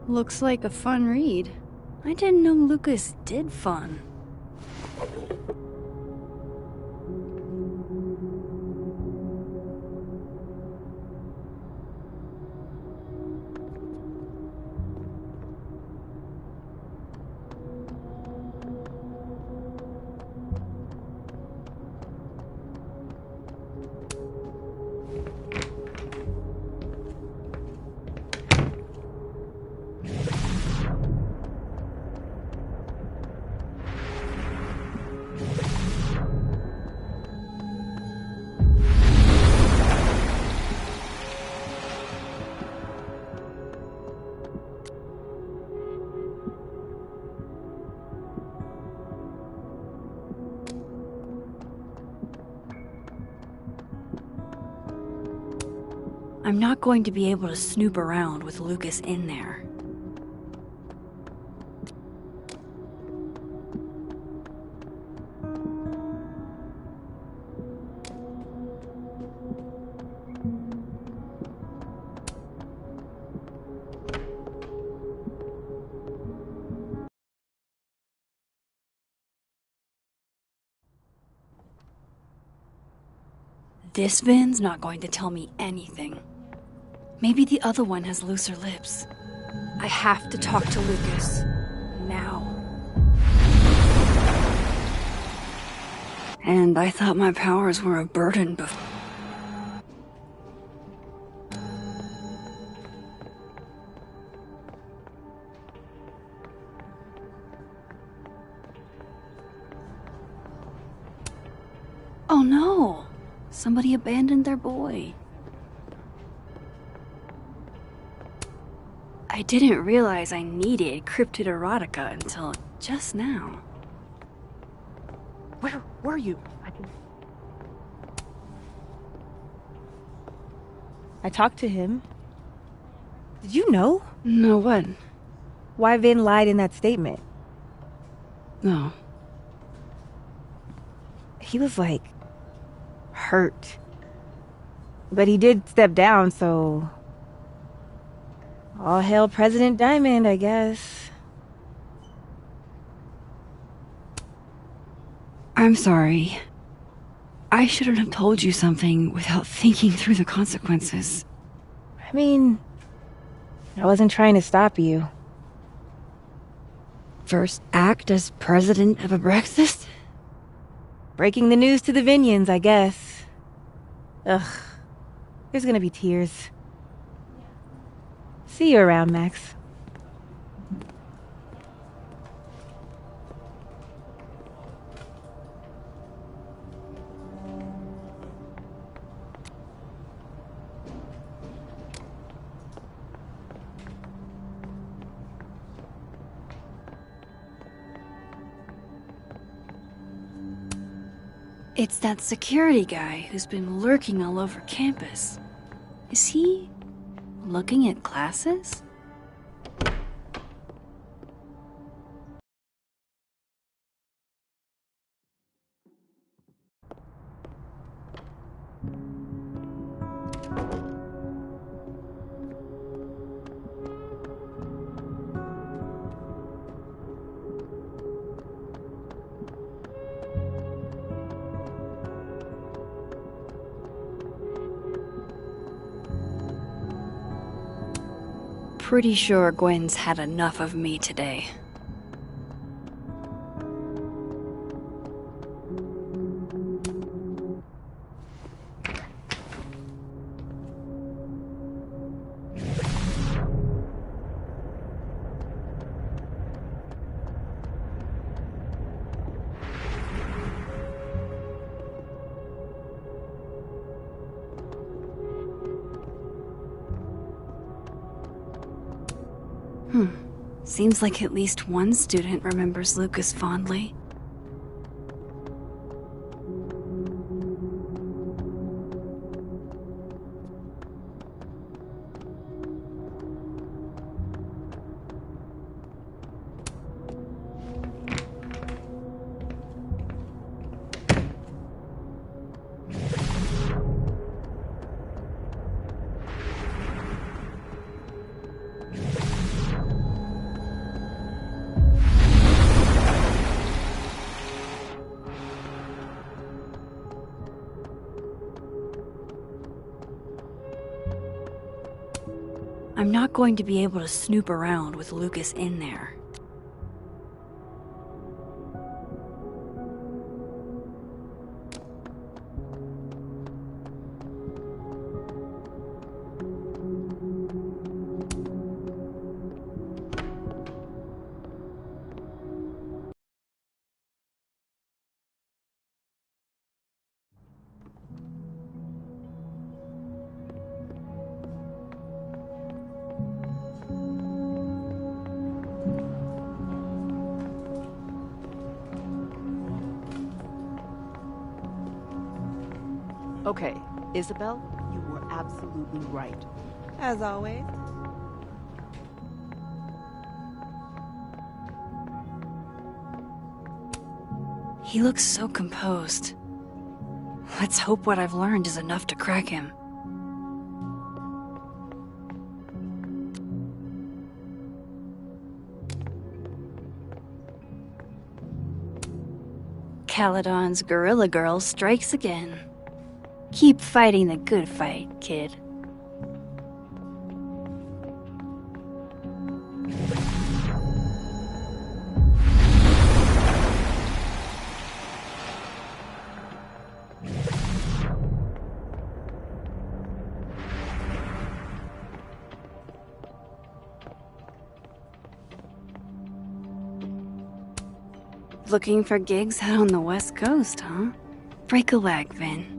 Looks like a fun read. I didn't know Lucas did fun. I'm not going to be able to snoop around with Lucas in there. This bin's not going to tell me anything. Maybe the other one has looser lips. I have to talk to Lucas. Now. And I thought my powers were a burden before. Oh no! Somebody abandoned their boy. I didn't realize I needed cryptid erotica until just now. Where were you? I talked to him. Did you know? No, what? Why Vin lied in that statement. No. He was like hurt. But he did step down, so... all hail President Diamond, I guess. I'm sorry. I shouldn't have told you something without thinking through the consequences. I mean, I wasn't trying to stop you. First act as president of a breakfast? Breaking the news to the Vinians, I guess. Ugh. There's gonna be tears. See you around, Max. It's that security guy who's been lurking all over campus. Is he looking at classes? Pretty sure Gwen's had enough of me today. Seems like at least one student remembers Lucas fondly. I'm not going to be able to snoop around with Lucas in there. Okay, Isabel, you were absolutely right. As always. He looks so composed. Let's hope what I've learned is enough to crack him. Caledon's Gorilla Girl strikes again. Keep fighting the good fight, kid. Looking for gigs out on the West Coast, huh? Break a leg, Vin.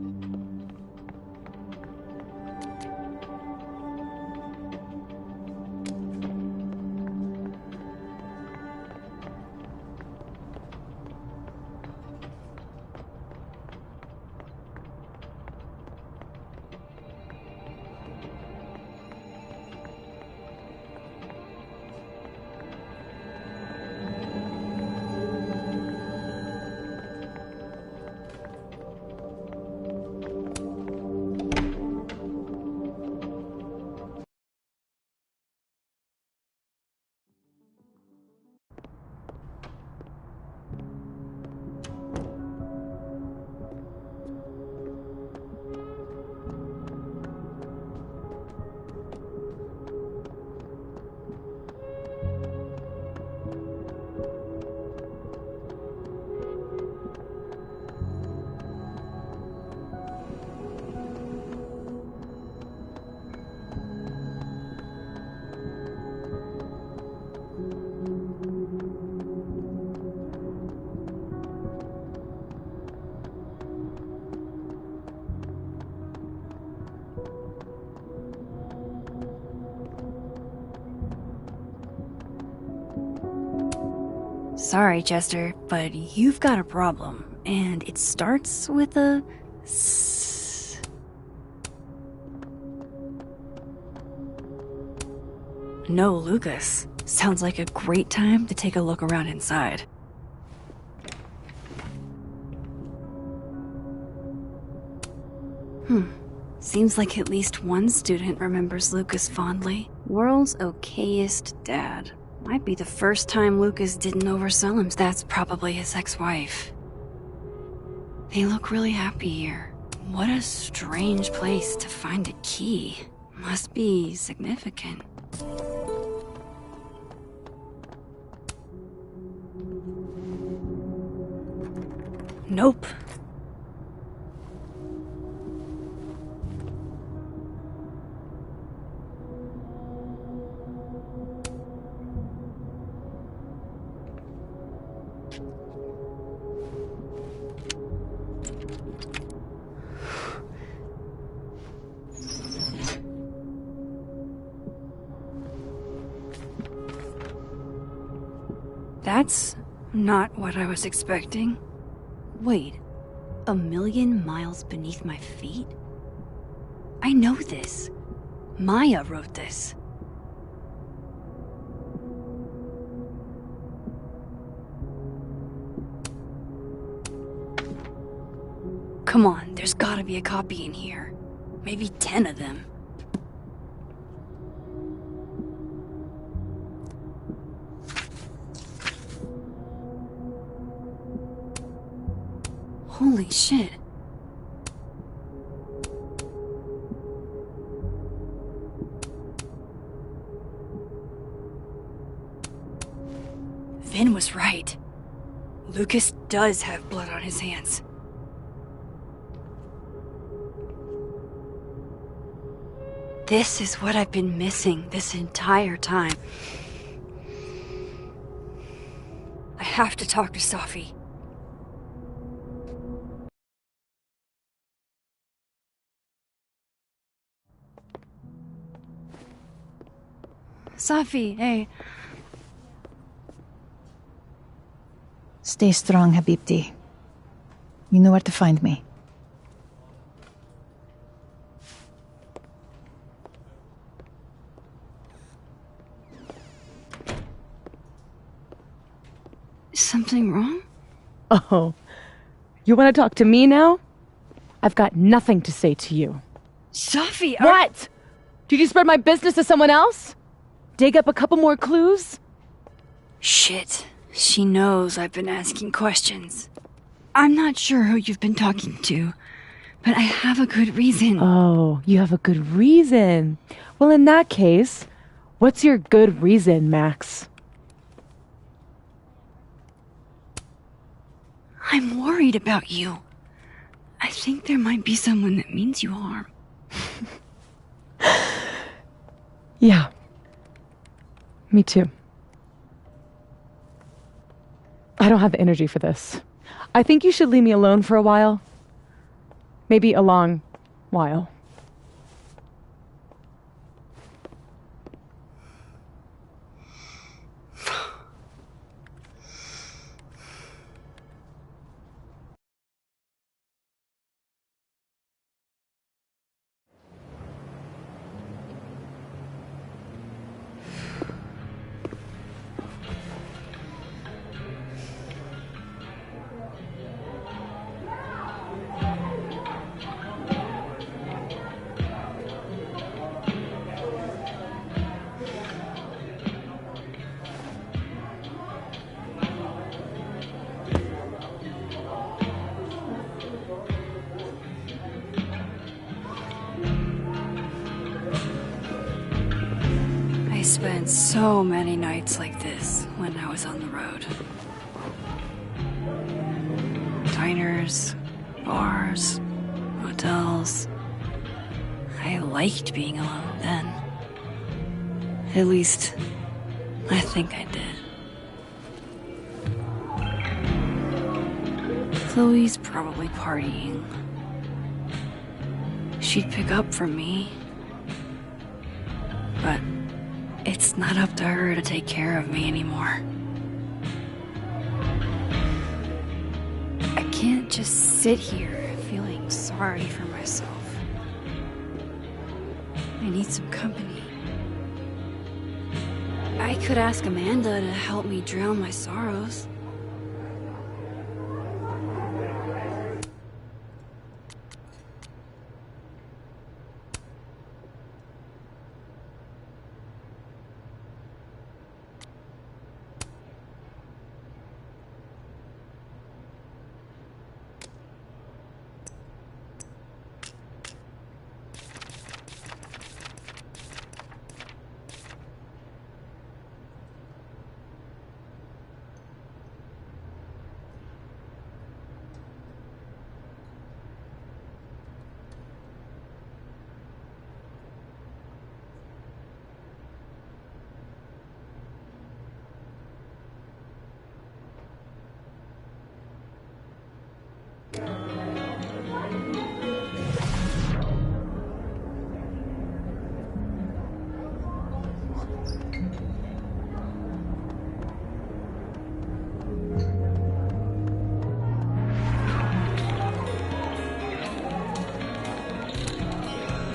Sorry, Chester, but you've got a problem, and it starts with a S. No, Lucas. Sounds like a great time to take a look around inside. Seems like at least one student remembers Lucas fondly. World's okayest dad. Might be the first time Lucas didn't oversell him. That's probably his ex-wife. They look really happy here. What a strange place to find a key. Must be significant. Nope. That's not what I was expecting. Wait, 1,000,000 miles beneath my feet? I know this. Maya wrote this. Come on, there's gotta be a copy in here. Maybe 10 of them. Holy shit. Vin was right. Lucas does have blood on his hands. This is what I've been missing this entire time. I have to talk to Safi. Safi, hey. Stay strong, Habibti. You know where to find me. Is something wrong? Oh, you want to talk to me now? I've got nothing to say to you. Safi, What? Did you spread my business to someone else? Dig up a couple more clues? Shit. She knows I've been asking questions. I'm not sure who you've been talking to, but I have a good reason. Oh, you have a good reason. Well, in that case, what's your good reason, Max? I'm worried about you. I think there might be someone that means you harm. Yeah. Me too. I don't have the energy for this. I think you should leave me alone for a while. Maybe a long while. I spent so many nights like this when I was on the road. Diners, bars, hotels. I liked being alone then. At least, I think I did. Chloe's probably partying. She'd pick up from me. But it's not up to her to take care of me anymore. can't just sit here feeling sorry for myself. I need some company. I could ask Amanda to help me drown my sorrows.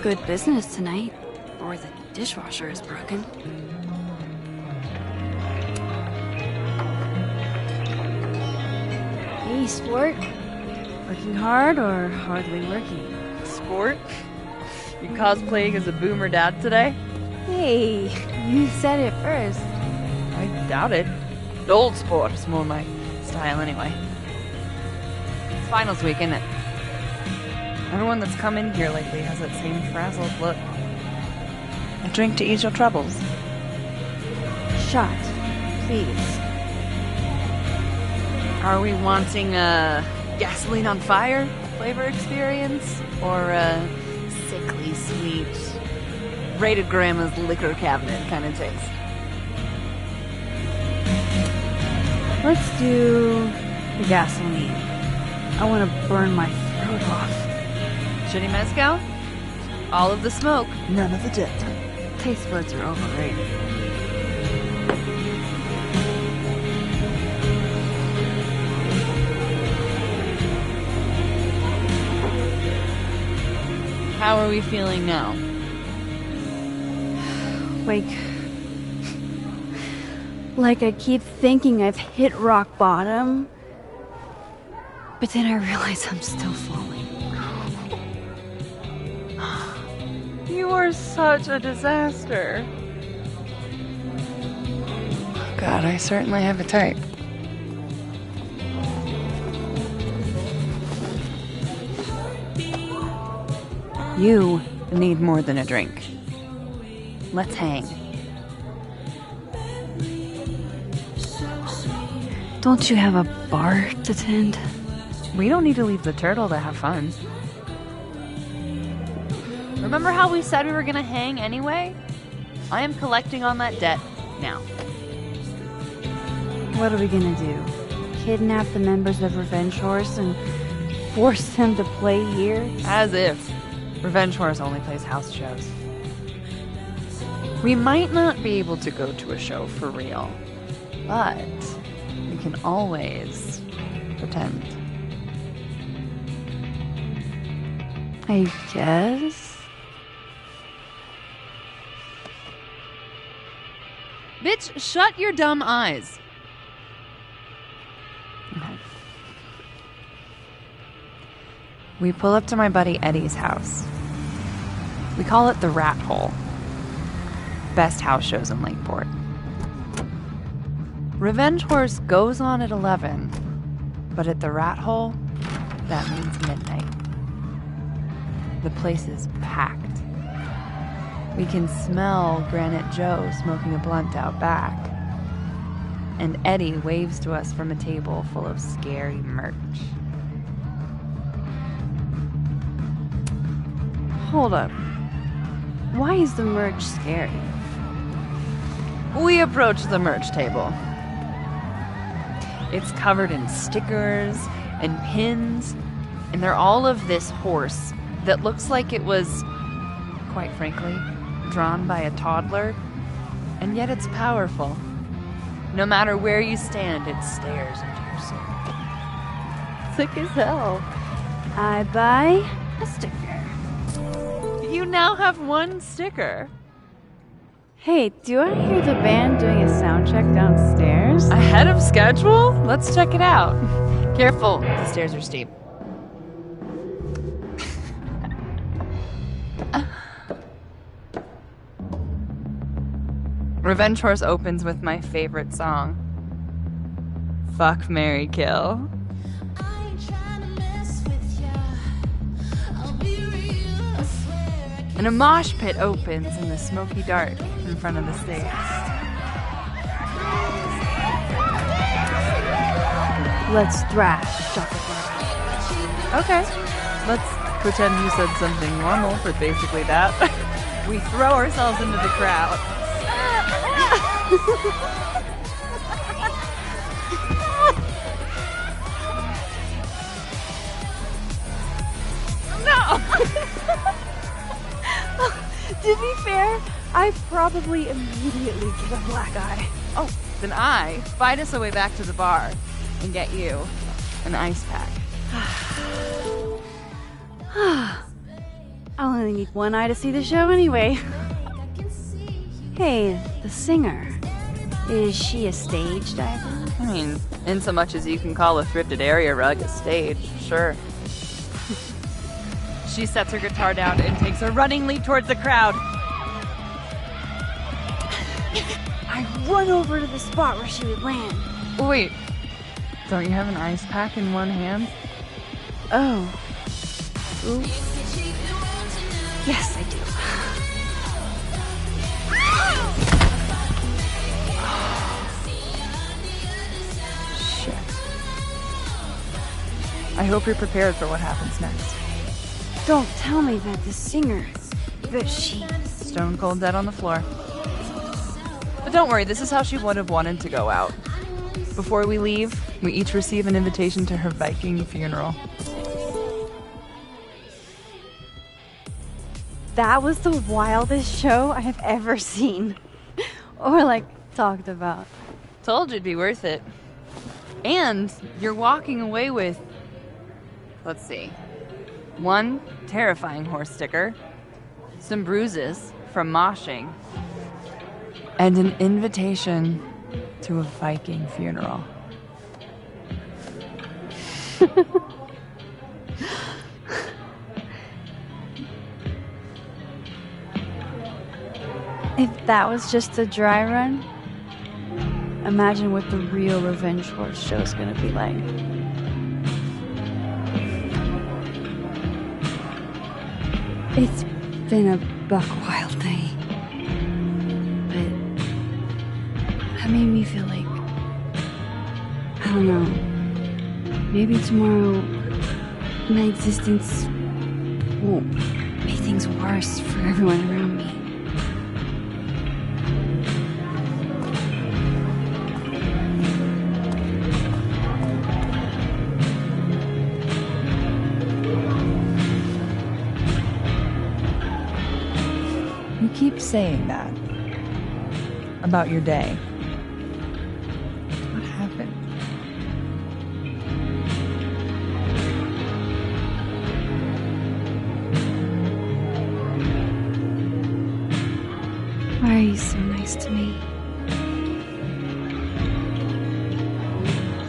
Good business tonight, or the dishwasher is broken. Hey, sport. Working hard or hardly working? Sport? You cosplaying as a boomer dad today? Hey, you said it first. I doubt it. Old sport is more my style anyway. It's finals week, isn't it? Everyone that's come in here lately has that same frazzled look. A drink to ease your troubles. Shot, please. Are we wanting a gasoline on fire flavor experience? Or a sickly sweet, rated grandma's liquor cabinet kind of taste? Let's do the gasoline. I want to burn my throat off. Shitty mezcal? All of the smoke, none of the dip. Taste buds are overrated. How are we feeling now? Like I keep thinking I've hit rock bottom, but then I realize I'm still falling. You are such a disaster. God, I certainly have a type. You need more than a drink. Let's hang. Don't you have a bar to tend? We don't need to leave the turtle to have fun. Remember how we said we were gonna hang anyway? I am collecting on that debt now. What are we gonna do? Kidnap the members of Revenge Horse and force them to play here? As if. Revenge Horse only plays house shows. We might not be able to go to a show for real, but we can always pretend. I guess. Bitch, shut your dumb eyes. Okay. We pull up to my buddy Eddie's house. We call it the Rat Hole. Best house shows in Lakeport. Revenge Horse goes on at 11, but at the Rat Hole, that means midnight. The place is packed. We can smell Granite Joe smoking a blunt out back. And Eddie waves to us from a table full of scary merch. Hold up. Why is the merch scary? We approach the merch table. It's covered in stickers and pins, and they're all of this horse that looks like it was, quite frankly, drawn by a toddler, and yet it's powerful. No matter where you stand, it stares into your soul. Sick as hell. I buy a sticker. You now have one sticker. Hey, do I hear the band doing a sound check downstairs? Ahead of schedule? Let's check it out. Careful, the stairs are steep. Revenge Horse opens with my favorite song. Fuck, Marry, Kill. And a mosh pit opens in the smoky dark in front of the stage. Let's thrash, Dr. Okay, let's pretend you said something normal for basically that. We throw ourselves into the crowd. No! To be fair, I probably immediately get a black eye. Oh, then I fight us a way back to the bar and get you an ice pack. I'll only need one eye to see the show anyway. Hey, the singer. Is she a stage diver? I mean, in so much as you can call a thrifted area rug a stage, sure. She sets her guitar down and takes a running leap towards the crowd. I run over to the spot where she would land. Wait, don't you have an ice pack in one hand? Oh. Ooh. Yes, I do. Shit. I hope you're prepared for what happens next. Don't tell me that the singer, that she... Stone cold dead on the floor. But don't worry, this is how she would have wanted to go out. Before we leave, we each receive an invitation to her Viking funeral. That was the wildest show I have ever seen. Or, like, talked about. Told you it'd be worth it. And you're walking away with... Let's see. One terrifying horse sticker, some bruises from moshing, and an invitation to a Viking funeral. If that was just a dry run, imagine what the real Revenge Horse show is gonna be like. It's been a buck wild day, but that made me feel like, I don't know, maybe tomorrow my existence won't make things worse for everyone around me. You keep saying that about your day. What happened? Why are you so nice to me?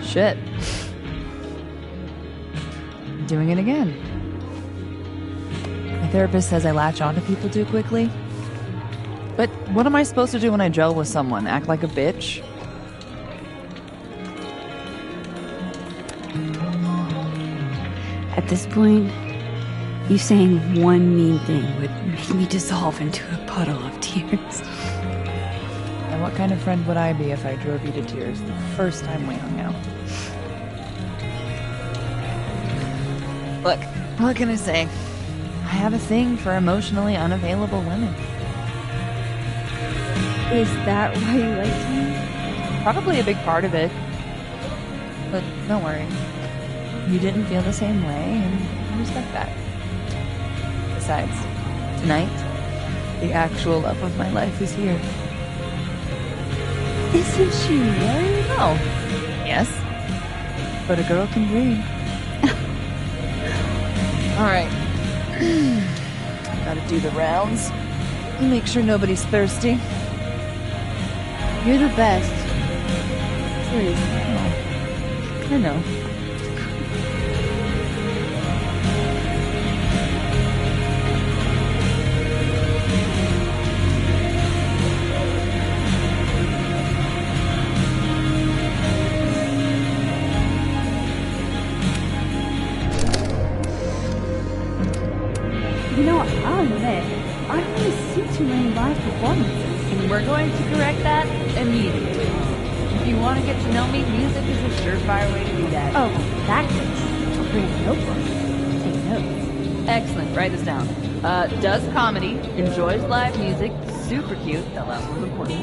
Shit. Doing it again. My therapist says I latch on to people too quickly. But what am I supposed to do when I gel with someone? Act like a bitch? At this point, you saying one mean thing would make me dissolve into a puddle of tears. And what kind of friend would I be if I drove you to tears the first time we hung out? Look, what can I say? I have a thing for emotionally unavailable women. Is that why you liked me? Probably a big part of it. But don't worry. You didn't feel the same way, and I respect that. Besides, tonight, the actual love of my life is here. Isn't she really? Oh, yes. But a girl can dream. Alright. Gotta do the rounds. Make sure nobody's thirsty. You're the best. Seriously. I know. You know, I'll admit, I don't really see too many live performances. And we're going to correct that immediately. If you want to get to know me, music is a surefire way to do that. Oh, practice. I'll bring a notebook. Take notes. Excellent. Write this down. Does comedy, enjoys live music, super cute. That last one's important.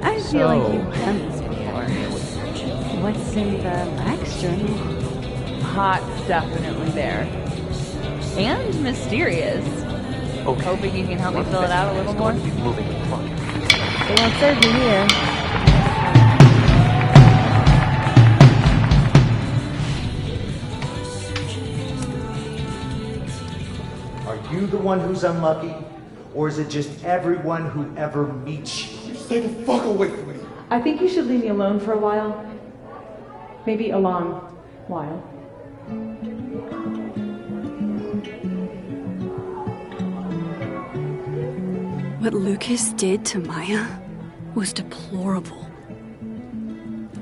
I feel like you've done this before. What's in the Max journal? Hot, definitely there. And mysterious. Okay. Hoping you can help me fill it out a little more. Moving the clock. They won't serve me here. Are you the one who's unlucky? Or is it just everyone who ever meets you? Stay the fuck away from me. I think you should leave me alone for a while. Maybe a long while. What Lucas did to Maya was deplorable.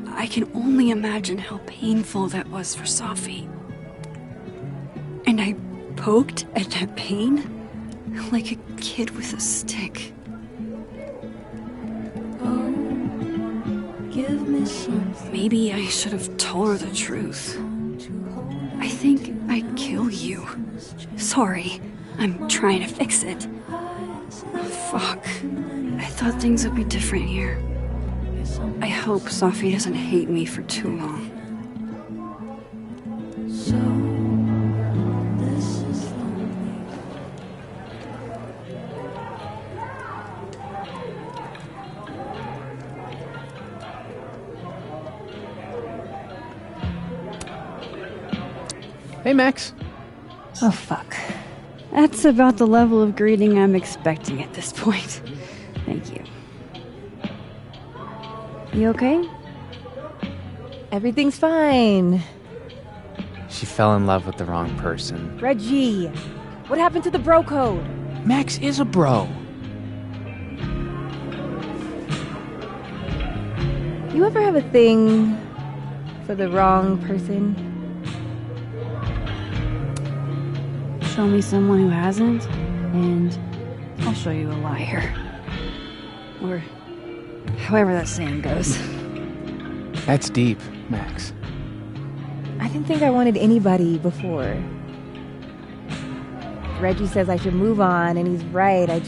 I can only imagine how painful that was for Safi. And I poked at that pain like a kid with a stick. Oh, give me something. Maybe I should have told her the truth. I think I'd kill you. Sorry, I'm trying to fix it. Fuck. I thought things would be different here. I hope Safi doesn't hate me for too long. Hey, Max. Oh, fuck. That's about the level of greeting I'm expecting at this point. Thank you. You okay? Everything's fine. She fell in love with the wrong person. Reggie, what happened to the bro code? Max is a bro. You ever have a thing for the wrong person? Show me someone who hasn't, and I'll show you a liar. Or however that saying goes. That's deep, Max. I didn't think I wanted anybody before. Reggie says I should move on, and he's right. I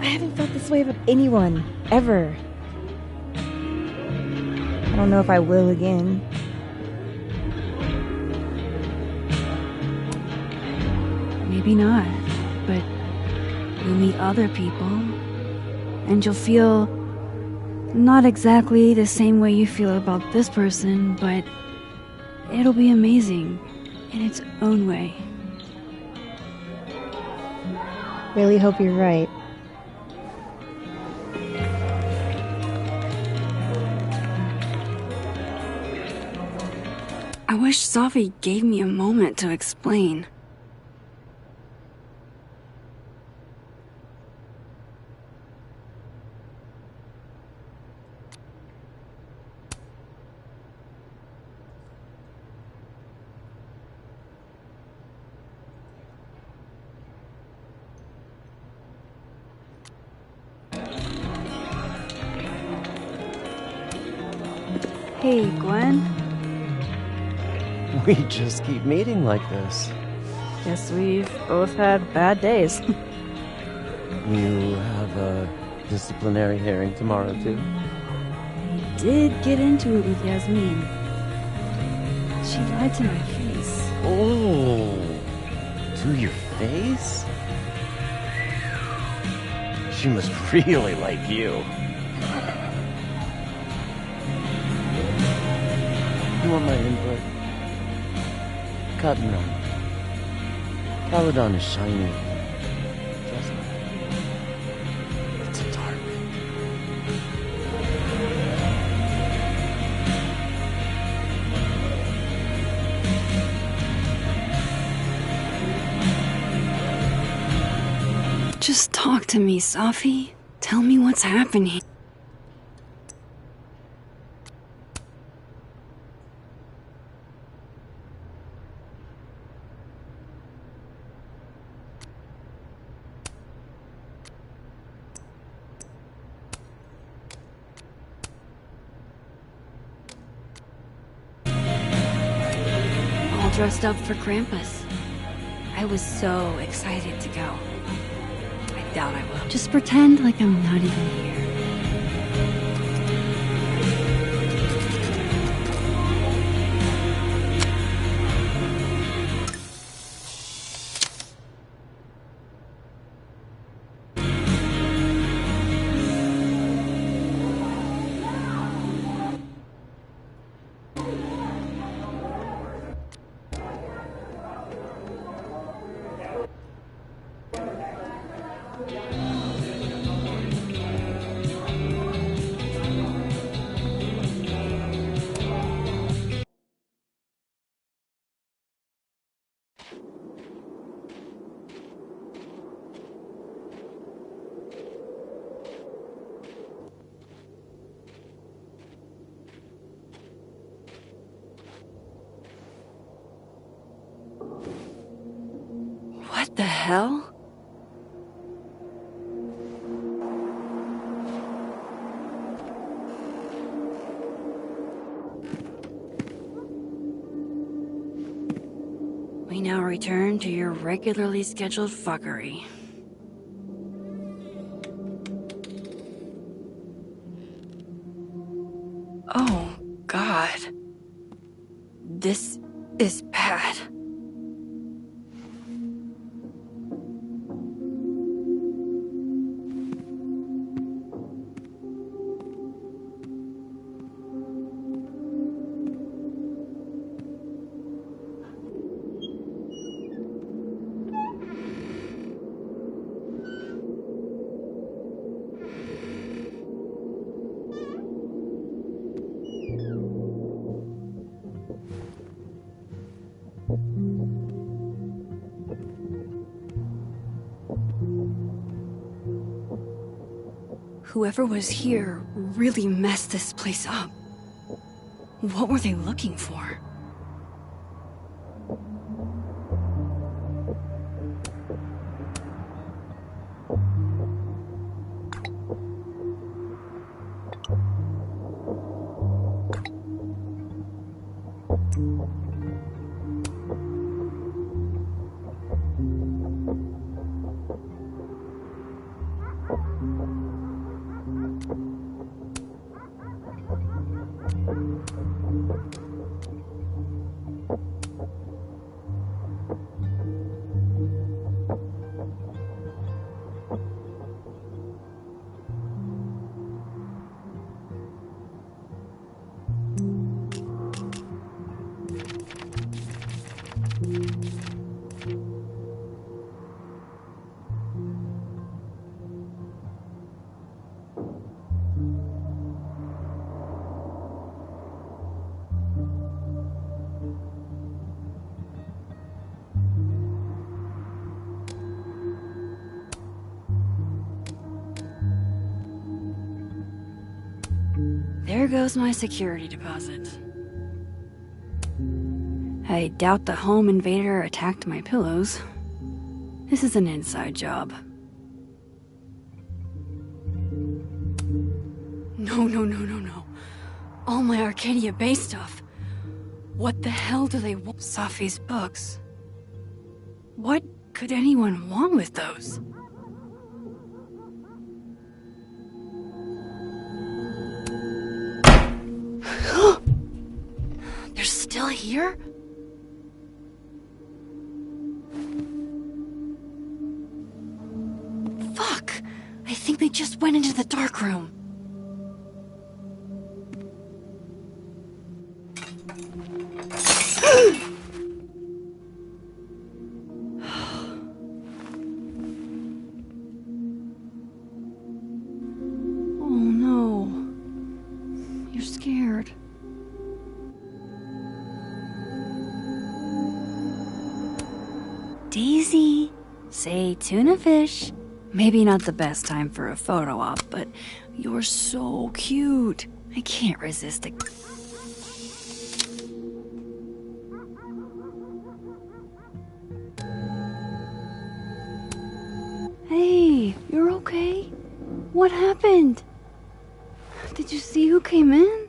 haven't felt this way about anyone, ever. I don't know if I will again. Maybe not, but you'll meet other people, and you'll feel not exactly the same way you feel about this person, but it'll be amazing in its own way. Really hope you're right. I wish Safi gave me a moment to explain. Hey, Gwen. We just keep meeting like this. Guess we've both had bad days. You have a disciplinary hearing tomorrow, too? I did get into it with Yasmin. She lied to my face. Oh, to your face? She must really like you. You want my input? cutting them. Caledon is shiny. Just it's dark. Just talk to me, Safi. Tell me what's happening. All dressed up for Krampus. I was so excited to go. I doubt I will. Just pretend like I'm not even here. What the hell? We now return to your regularly scheduled fuckery. Oh, God. This is bad. Whoever was here really messed this place up. What were they looking for? There goes my security deposit. I doubt the home invader attacked my pillows. This is an inside job. No. All my Arcadia Bay stuff. What the hell do they want? Safi's books. What could anyone want with those? They're still here? Fuck! I think they just went into the dark room. Daisy, say tuna fish. Maybe not the best time for a photo op, but you're so cute. I can't resist it. Hey, you're okay? What happened? Did you see who came in?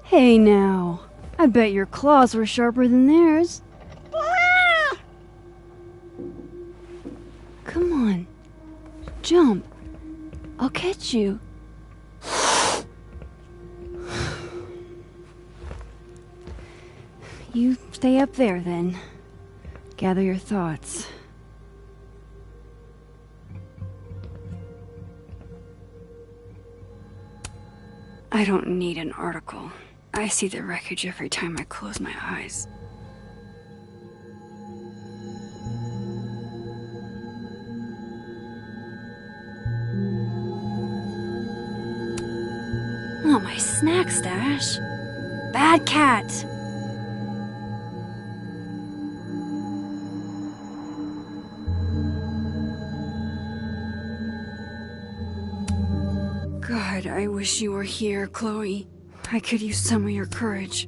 Hey now, I bet your claws were sharper than theirs. Come on, jump. I'll catch you. You stay up there then. Gather your thoughts. I don't need an article. I see the wreckage every time I close my eyes. Oh, my snack stash. Bad cat. God, I wish you were here, Chloe. I could use some of your courage.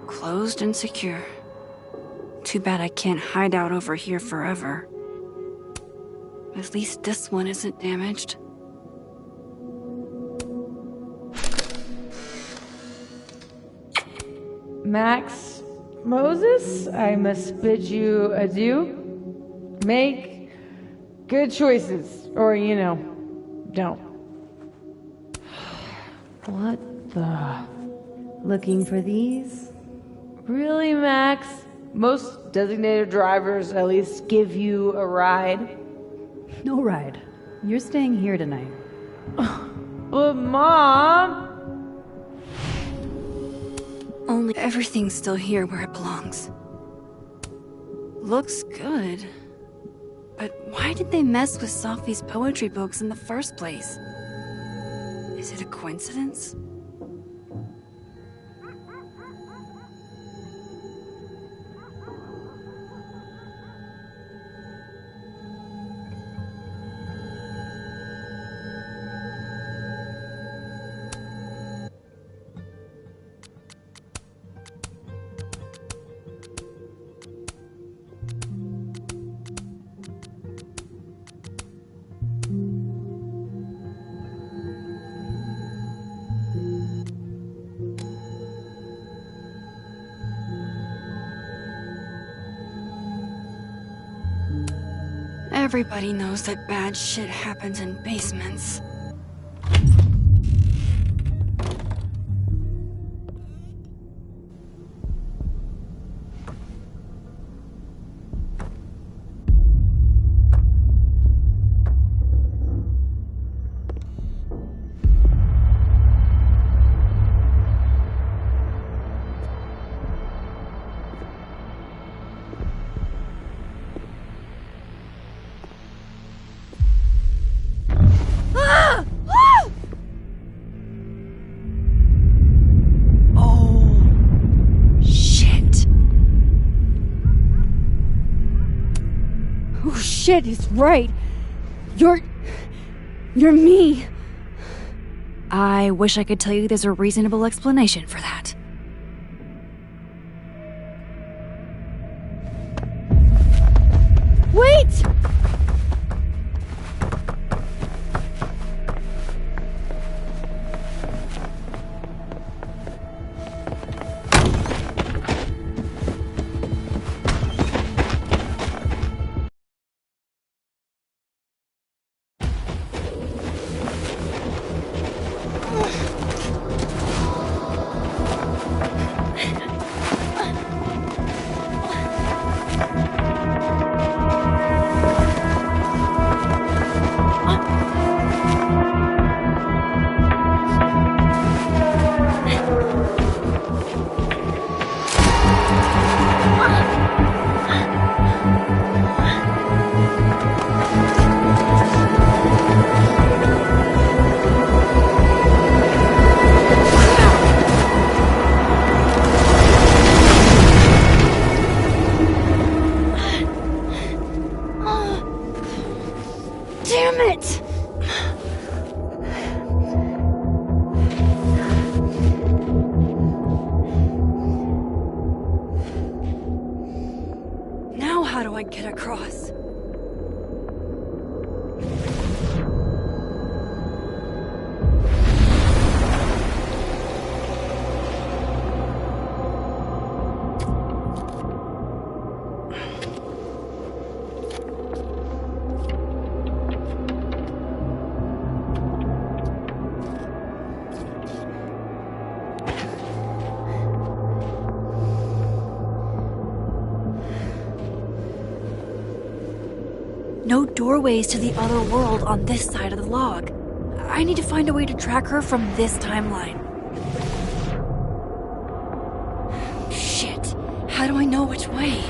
Closed and secure. Too bad I can't hide out over here forever. At least this one isn't damaged. Max, Moses, I must bid you adieu. Make good choices, or, don't. What the? Looking for these? Really, Max? Most designated drivers at least give you a ride. No ride. You're staying here tonight. But Mom! Only everything's still here where it belongs. Looks good. But why did they mess with Sophie's poetry books in the first place? Is it a coincidence? Everybody knows that bad shit happens in basements. Ah! shit is right. You're me. I wish I could tell you there's a reasonable explanation for that. Wait! Damn it! Now how do I get across? No doorways to the other world on this side of the log. I need to find a way to track her from this timeline. Shit. How do I know which way?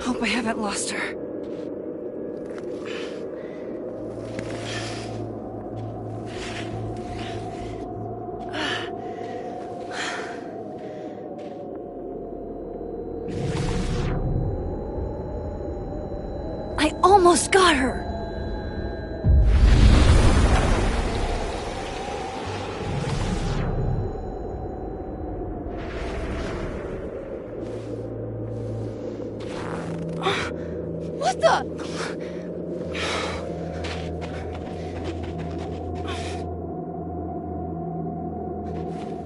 Hope I haven't lost her. I almost got her! What the?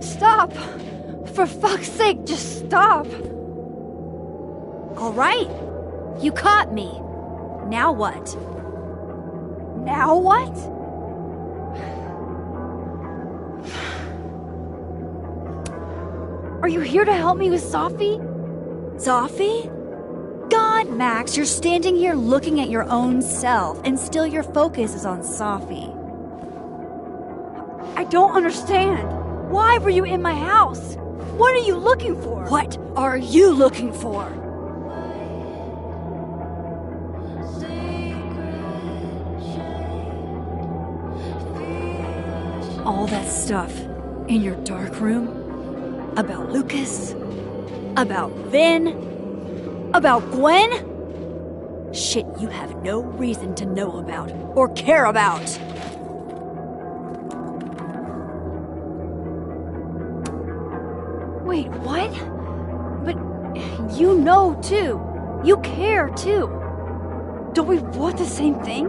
Stop! For fuck's sake, just stop! All right. You caught me. Now what? Now what? Are you here to help me with Sophie? Sophie? God, Max, you're standing here looking at your own self, and still your focus is on Sophie. I don't understand. Why were you in my house? What are you looking for? What are you looking for? All that stuff in your dark room about Lucas, about Vin, about Gwen? Shit you have no reason to know about or care about. Wait, what? But you know too. You care too. Don't we want the same thing?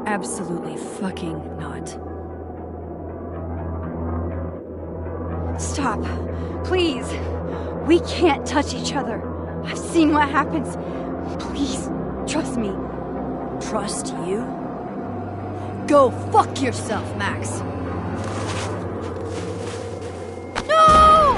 Absolutely fucking not. Stop. Please. We can't touch each other. I've seen what happens. Please, trust me. Trust you? Go fuck yourself, Max. No!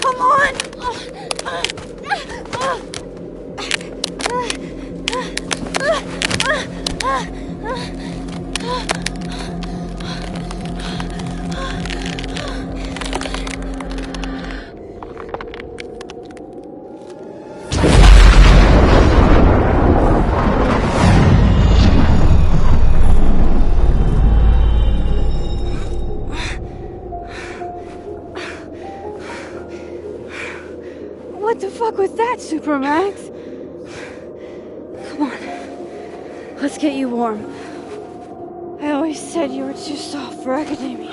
Come on! What the fuck was that, Supermax? Come on. Let's get you warm. I always said you were too soft for academia.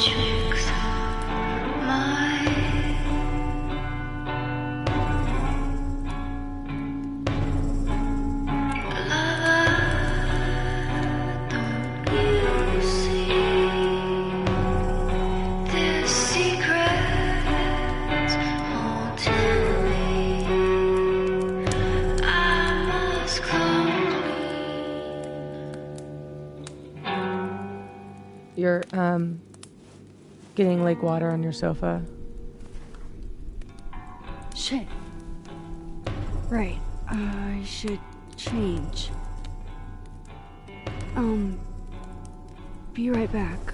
tricks of my You're, getting lake water on your sofa. Shit. Right. I should change. Be right back.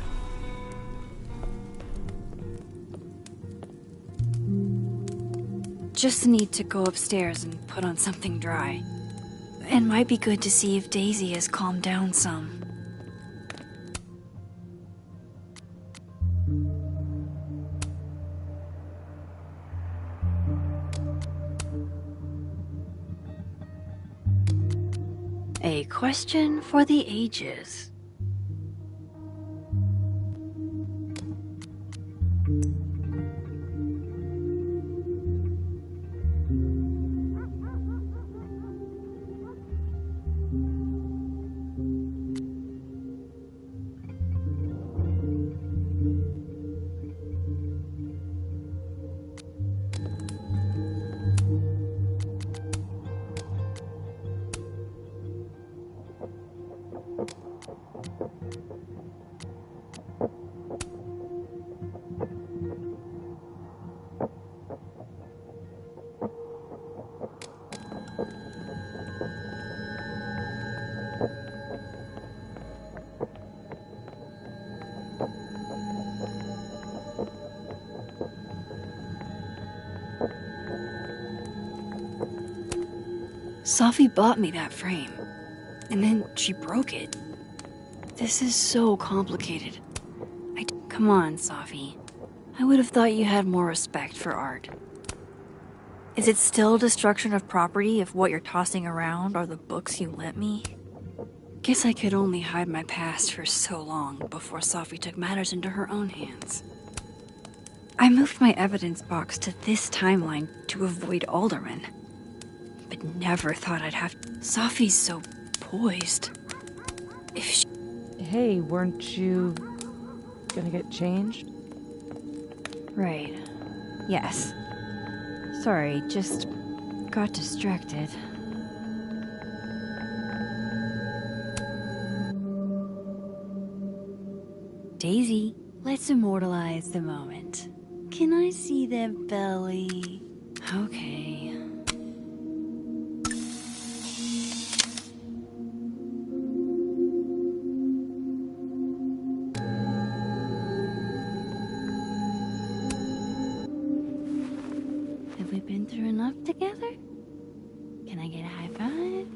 Just need to go upstairs and put on something dry. It might be good to see if Daisy has calmed down some. A question for the ages. Safi bought me that frame, and then she broke it. This is so complicated. Come on, Safi. I would have thought you had more respect for art. Is it still destruction of property if what you're tossing around are the books you lent me? Guess I could only hide my past for so long before Safi took matters into her own hands. I moved my evidence box to this timeline to avoid Alderman. But never thought I'd have... Safi's so poised. If she... Hey, weren't you gonna get changed? Right. Yes. Sorry, just got distracted. Daisy, let's immortalize the moment. Can I see that belly? Okay. Have we been through enough together? Can I get a high five?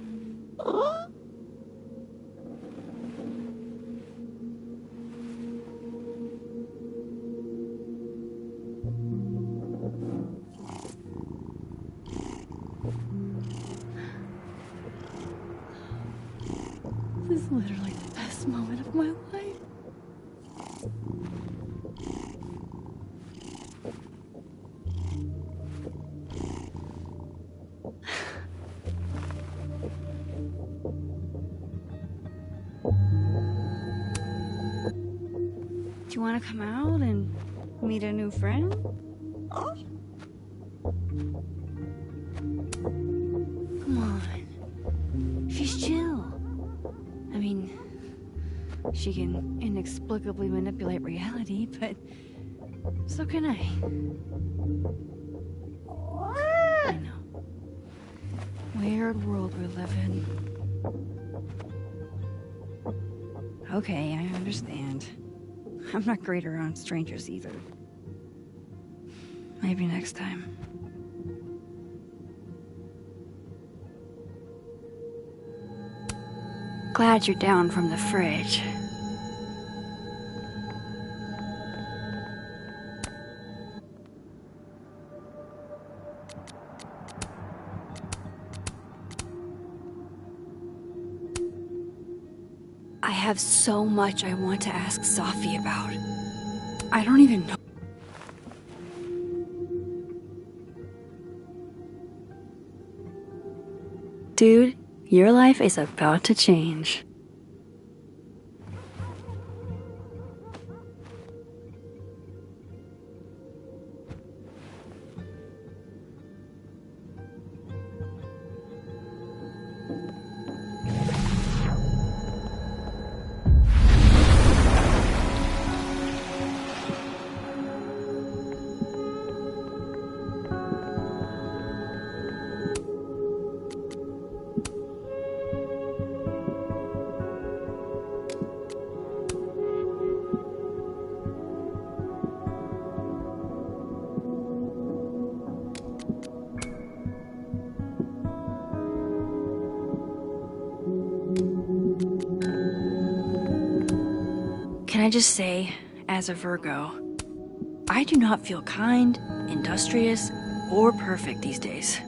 This is literally the best moment of my life. Do you want to come out and meet a new friend? Come on. She's chill. I mean, she can inexplicably manipulate reality, but so can I. I know. Weird world we live in. Okay, I understand. I'm not great around strangers either. Maybe next time. Glad you're down from the fridge. I have so much I want to ask Safi about. I don't even know. Dude, your life is about to change. Can I just say, as a Virgo, I do not feel kind, industrious, or perfect these days.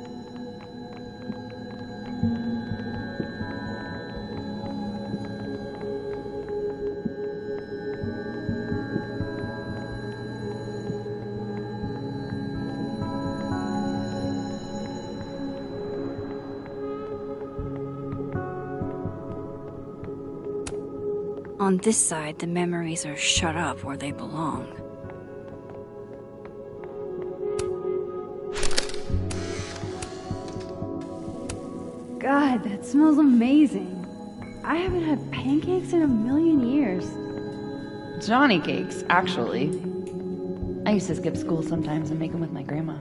On this side, the memories are shut up where they belong. God, that smells amazing. I haven't had pancakes in a million years. Johnny cakes, actually. I used to skip school sometimes and make them with my grandma.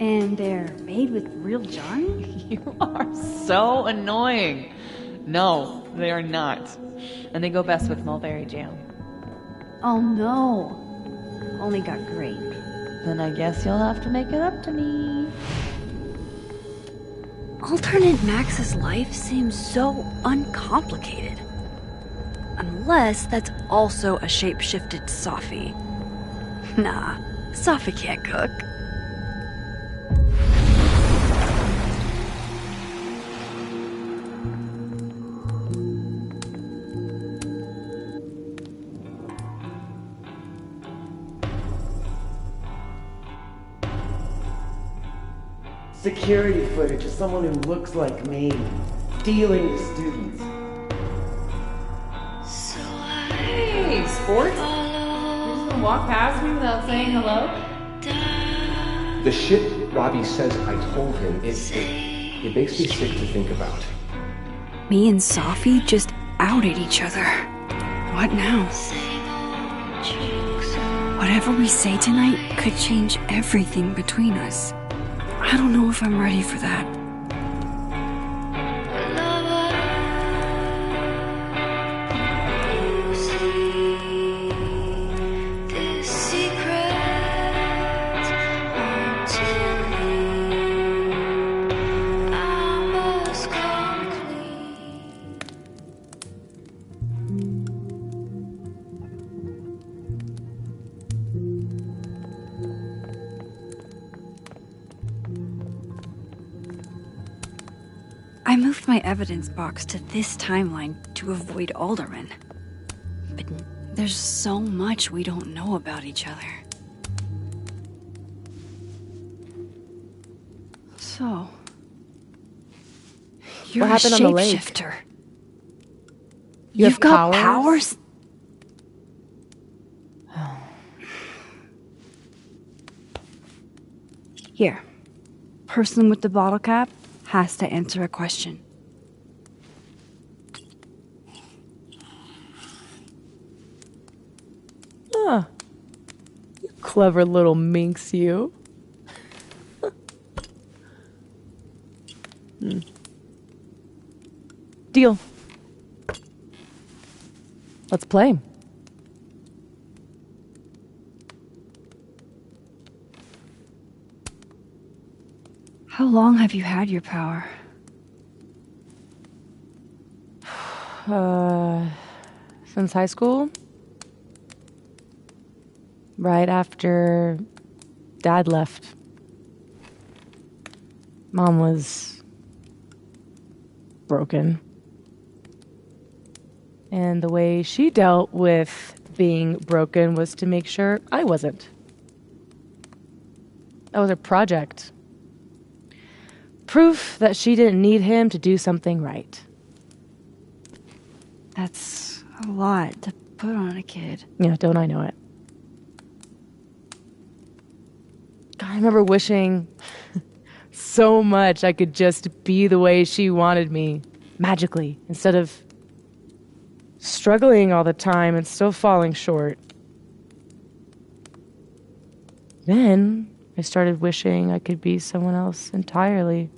And they're made with real Johnny? You are so annoying. No, they are not. And they go best with mulberry jam. Oh no. Only got grape. Then I guess you'll have to make it up to me. Alternate Max's life seems so uncomplicated. Unless that's also a shape-shifted Safi. Nah, Safi can't cook. Security footage of someone who looks like me, stealing the students. Hey, sports? You're just gonna walk past me without saying hello? The shit Robbie says I told him, it makes me sick to think about. Me and Safi just outed each other. What now? Whatever we say tonight could change everything between us. I don't know if I'm ready for that. I moved my evidence box to this timeline to avoid Alderman. But there's so much we don't know about each other. So, you're What happened a on the lake? shapeshifter. You've got powers? Here. Person with the bottle cap has to answer a question. Ah, you clever little minx, you. Deal. Let's play. How long have you had your power? Since high school? Right after Dad left. Mom was broken. And the way she dealt with being broken was to make sure I wasn't. That was a project. Proof that she didn't need him to do something right. That's a lot to put on a kid. Yeah, don't I know it? God, I remember wishing so much I could just be the way she wanted me, magically, instead of struggling all the time and still falling short. Then I started wishing I could be someone else entirely.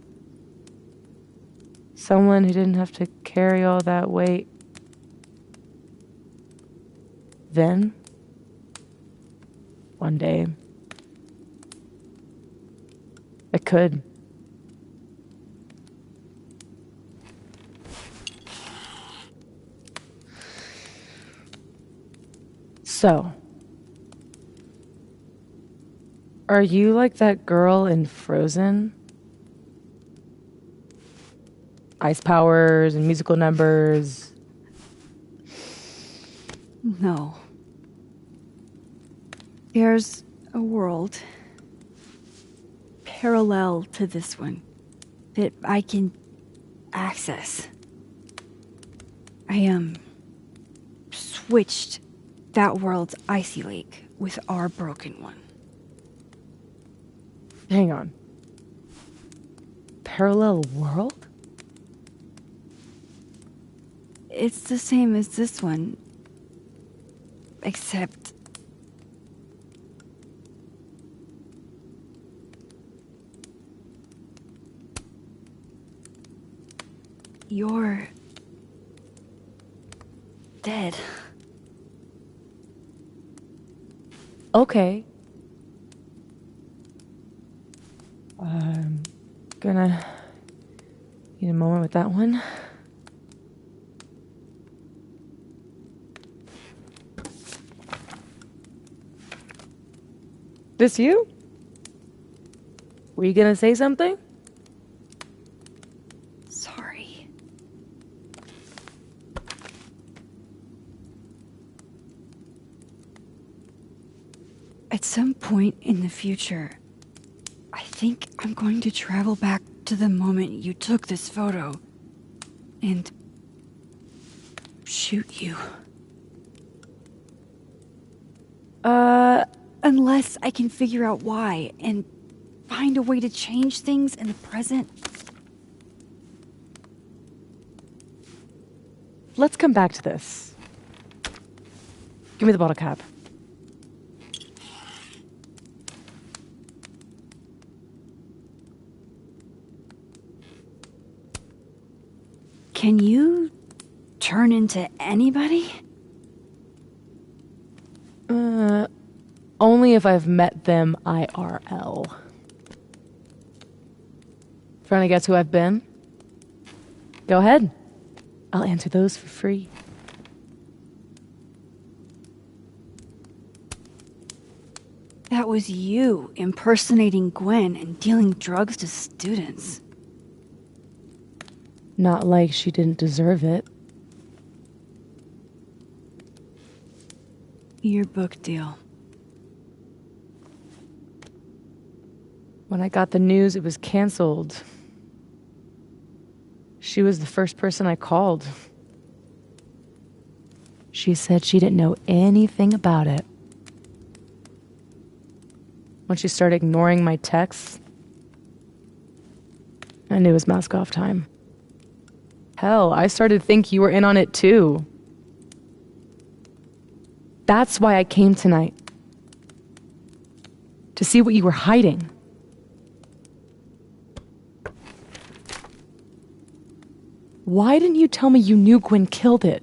Someone who didn't have to carry all that weight. Then, one day, I could. So, are you like that girl in Frozen? Ice powers and musical numbers. No. There's a world parallel to this one that I can access. I switched that world's icy lake with our broken one. Hang on. Parallel world? It's the same as this one, except you're dead. Okay. I'm gonna need a moment with that one. This you? Were you gonna say something? Sorry. At some point in the future, I think I'm going to travel back to the moment you took this photo and shoot you. Unless I can figure out why and find a way to change things in the present. Let's come back to this. Give me the bottle cap. Can you turn into anybody? Only if I've met them IRL. Trying to guess who I've been? Go ahead. I'll answer those for free. That was you impersonating Gwen and dealing drugs to students. Not like she didn't deserve it. Your book deal. When I got the news it was canceled, she was the first person I called. She said she didn't know anything about it. When she started ignoring my texts, I knew it was mask off time. Hell, I started to think you were in on it too. That's why I came tonight. To see what you were hiding. Why didn't you tell me you knew Gwen killed it?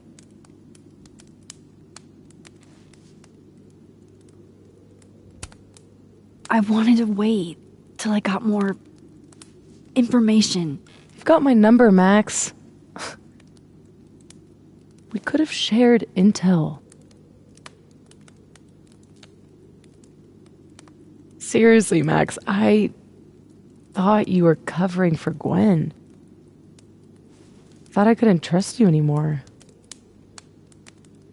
I wanted to wait till I got more information. You've got my number, Max. We could have shared intel. Seriously, Max, I thought you were covering for Gwen. Thought I couldn't trust you anymore.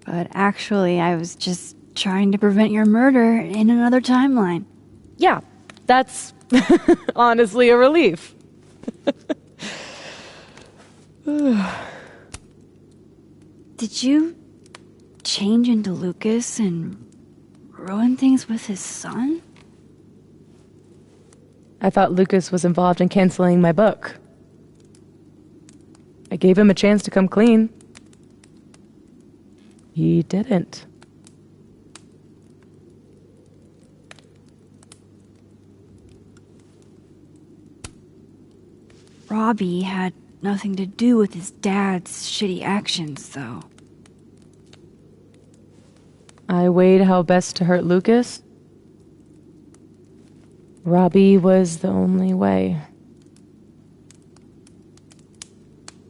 But actually, I was just trying to prevent your murder in another timeline. Yeah, that's honestly a relief. Did you change into Lucas and ruin things with his son? I thought Lucas was involved in canceling my book. I gave him a chance to come clean. He didn't. Robbie had nothing to do with his dad's shitty actions, though. I weighed how best to hurt Lucas. Robbie was the only way.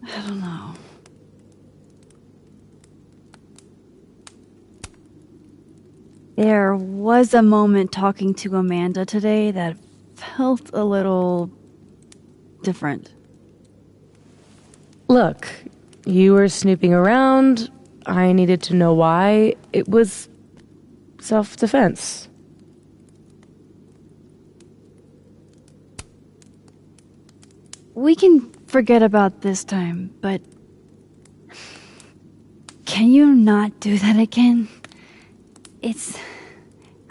I don't know. There was a moment talking to Amanda today that felt a little different. Look, you were snooping around. I needed to know why. It was self-defense. We can forget about this time, but can you not do that again? It's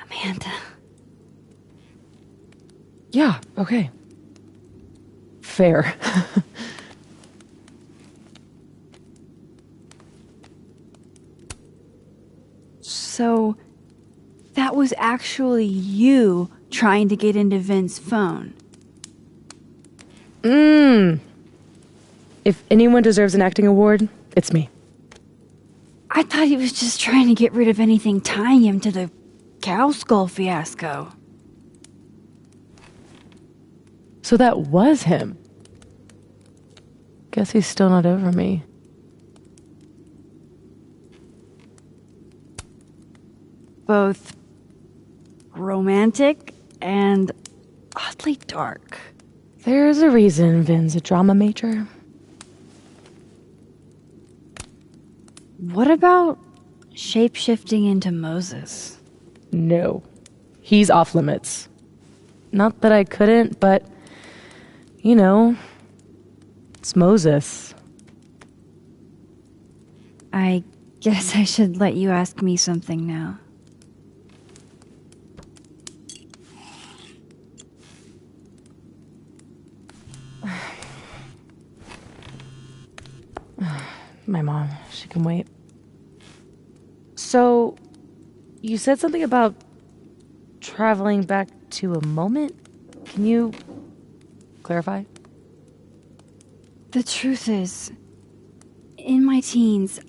Amanda. Yeah, okay. Fair. So, that was actually you trying to get into Vin's phone. If anyone deserves an acting award, it's me. I thought he was just trying to get rid of anything tying him to the cow skull fiasco. So that was him. Guess he's still not over me. Both romantic and oddly dark. There's a reason Vin's a drama major. What about shape-shifting into Moses? No. He's off limits. Not that I couldn't, but, you know, it's Moses. I guess I should let you ask me something now. My mom, she can wait. So, you said something about traveling back to a moment? Can you clarify? The truth is, in my teens,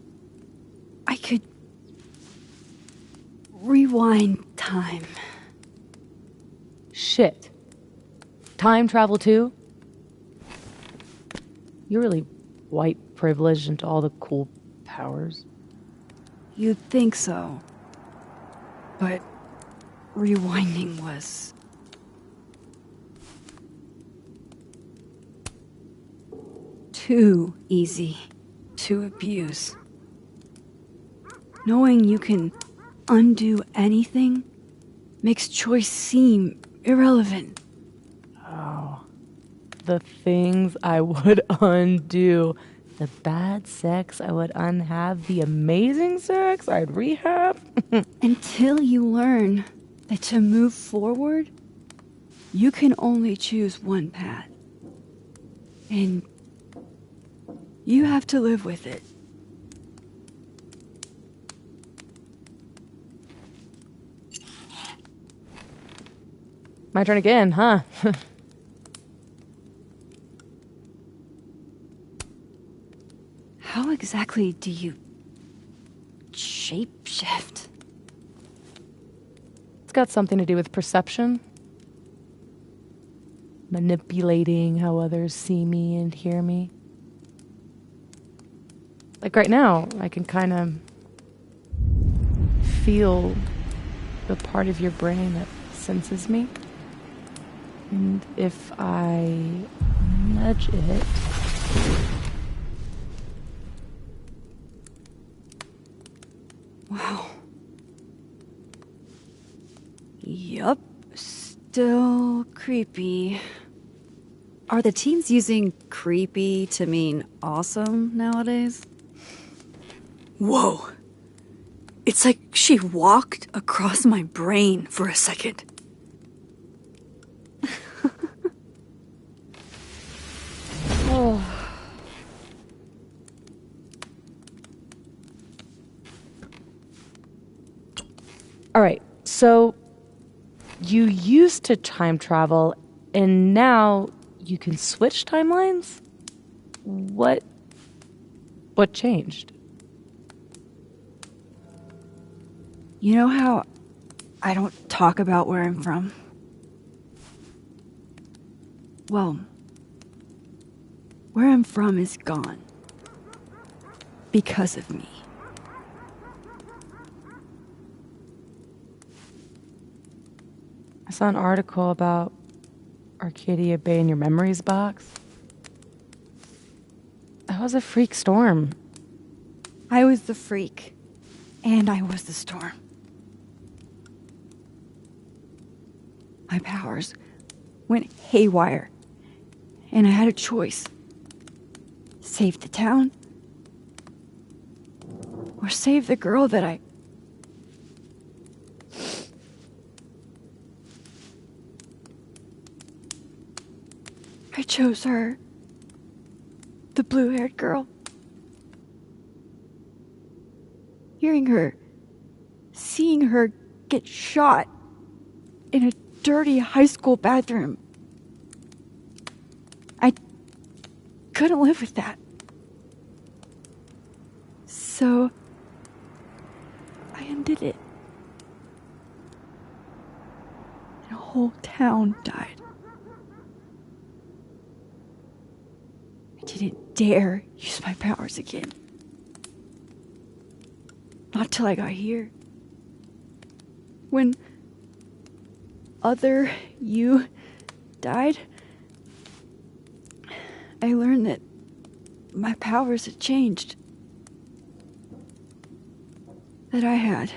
I could rewind time. Shit. Time travel too? You're really white privileged into all the cool powers. You'd think so. But rewinding was too easy to abuse. Knowing you can undo anything makes choice seem irrelevant. Oh. The things I would undo. The bad sex I would unhave. The amazing sex I'd rehab. Until you learn that to move forward, you can only choose one path. And you have to live with it. My turn again, huh? How exactly do you shapeshift? It's got something to do with perception. Manipulating how others see me and hear me. Like right now, I can kind of feel the part of your brain that senses me. And if I nudge it... Yup. Still creepy. Are the teens using creepy to mean awesome nowadays? Whoa. It's like she walked across my brain for a second. Oh. All right, so you used to time travel, and now you can switch timelines? What changed? You know how I don't talk about where I'm from? Well, where I'm from is gone. Because of me. I saw an article about Arcadia Bay in your memories box. That was a freak storm. I was the freak. And I was the storm. My powers went haywire. And I had a choice. Save the town. Or save the girl that I chose her. The blue-haired girl. Hearing her, seeing her get shot in a dirty high school bathroom. I couldn't live with that. So, I ended it. And a whole town died. I didn't dare use my powers again. Not till I got here. When other you died, I learned that my powers had changed. That I had.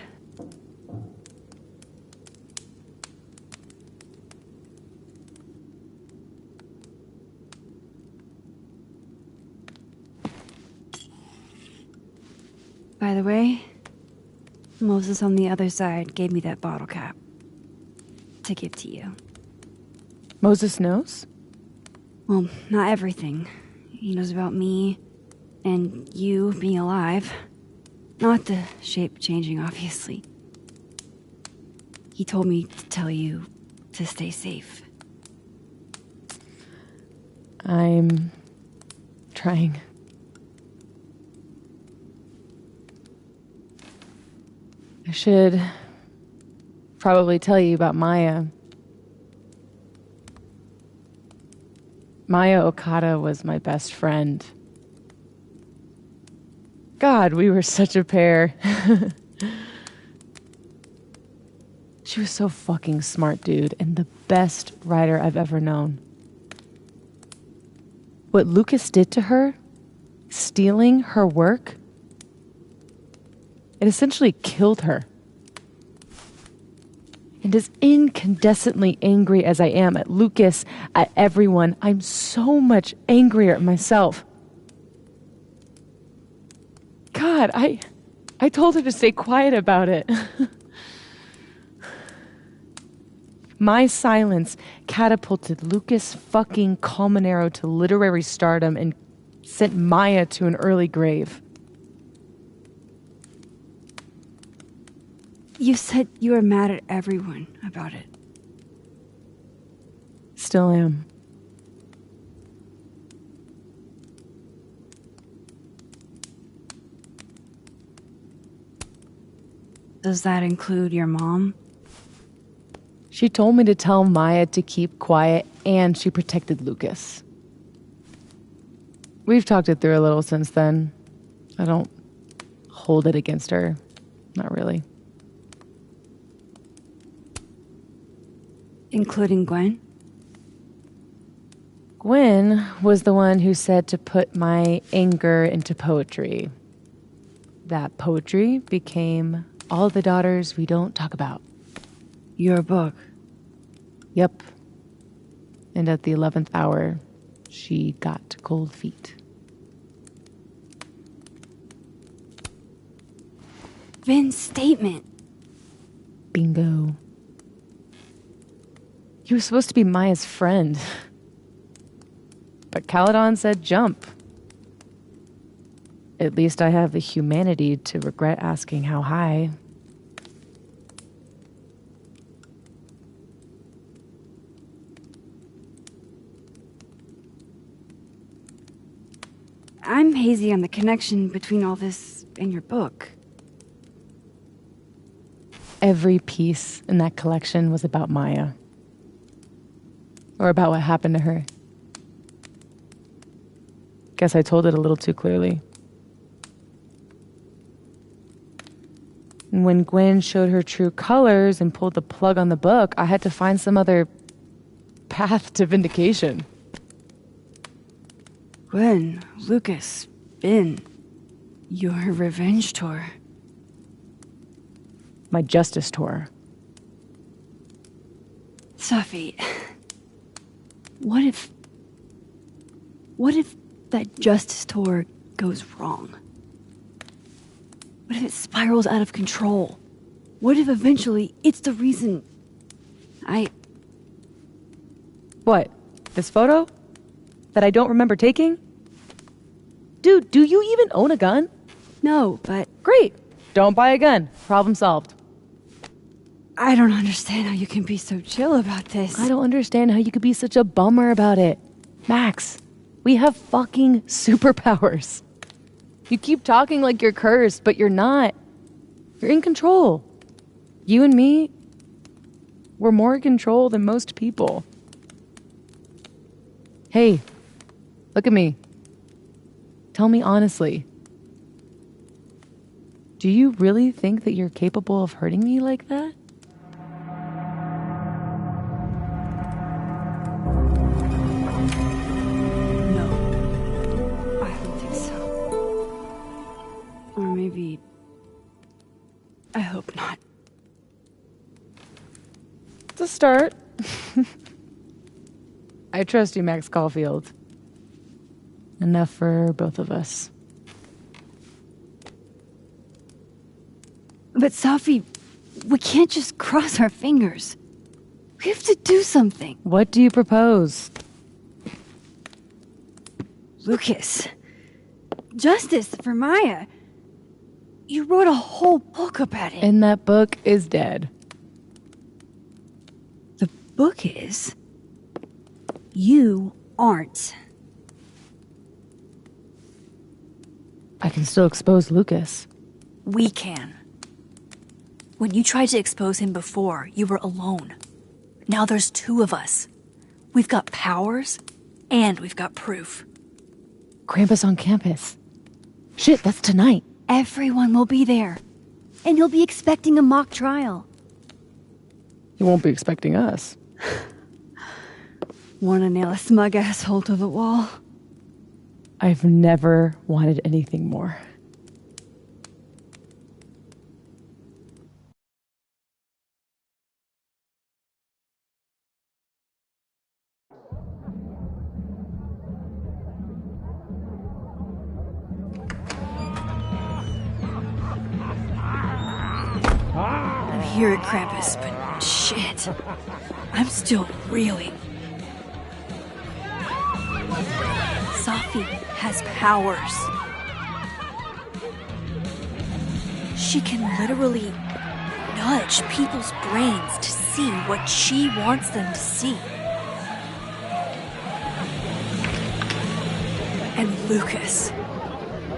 By the way, Moses on the other side gave me that bottle cap to give to you. Moses knows? Well, not everything. He knows about me and you being alive. Not the shape changing, obviously. He told me to tell you to stay safe. I'm trying. I should probably tell you about Maya. Maya Okada was my best friend. God, we were such a pair. She was so fucking smart, dude, and the best writer I've ever known. What Lucas did to her, stealing her work, it essentially killed her. And as incandescently angry as I am at Lucas, at everyone, I'm so much angrier at myself. God, I told her to stay quiet about it. My silence catapulted Lucas fucking Colmenero to literary stardom and sent Maya to an early grave. You said you were mad at everyone about it. Still am. Does that include your mom? She told me to tell Maya to keep quiet, and she protected Lucas. We've talked it through a little since then. I don't hold it against her. Not really. Including Gwen? Gwen was the one who said to put my anger into poetry. That poetry became All the Daughters We Don't Talk About. Your book. Yep. And at the 11th hour, she got cold feet. Vin's statement. Bingo. You were supposed to be Maya's friend. But Caledon said jump. At least I have the humanity to regret asking how high. I'm hazy on the connection between all this and your book. Every piece in that collection was about Maya. Or about what happened to her. Guess I told it a little too clearly. And when Gwen showed her true colors and pulled the plug on the book, I had to find some other path to vindication. Gwen, Lucas, Ben, your revenge tour. My justice tour. Sophie, what if that justice tour goes wrong? What if it spirals out of control? What if eventually it's the reason What? This photo? That I don't remember taking? Dude, do you even own a gun? No, but... Great. Don't buy a gun. Problem solved. I don't understand how you can be so chill about this. I don't understand how you could be such a bummer about it. Max, we have fucking superpowers. You keep talking like you're cursed, but you're not. You're in control. You and me, we're more in control than most people. Hey, look at me. Tell me honestly. Do you really think that you're capable of hurting me like that? No. I don't think so. Or maybe... I hope not. It's a start. I trust you, Max Caulfield. Enough for both of us. But Sophie, we can't just cross our fingers. We have to do something. What do you propose? Lucas, justice for Maya. You wrote a whole book about it. And that book is dead. The book is... You aren't. I can still expose Lucas. We can. When you tried to expose him before, you were alone. Now there's two of us. We've got powers, and we've got proof. Krampus on campus. Shit, that's tonight. Everyone will be there. And you'll be expecting a mock trial. You won't be expecting us. Wanna nail a smug asshole to the wall? I've never wanted anything more. I'm here at Krampus, but shit. I'm still reeling. Sophie has powers. She can literally nudge people's brains to see what she wants them to see. And Lucas,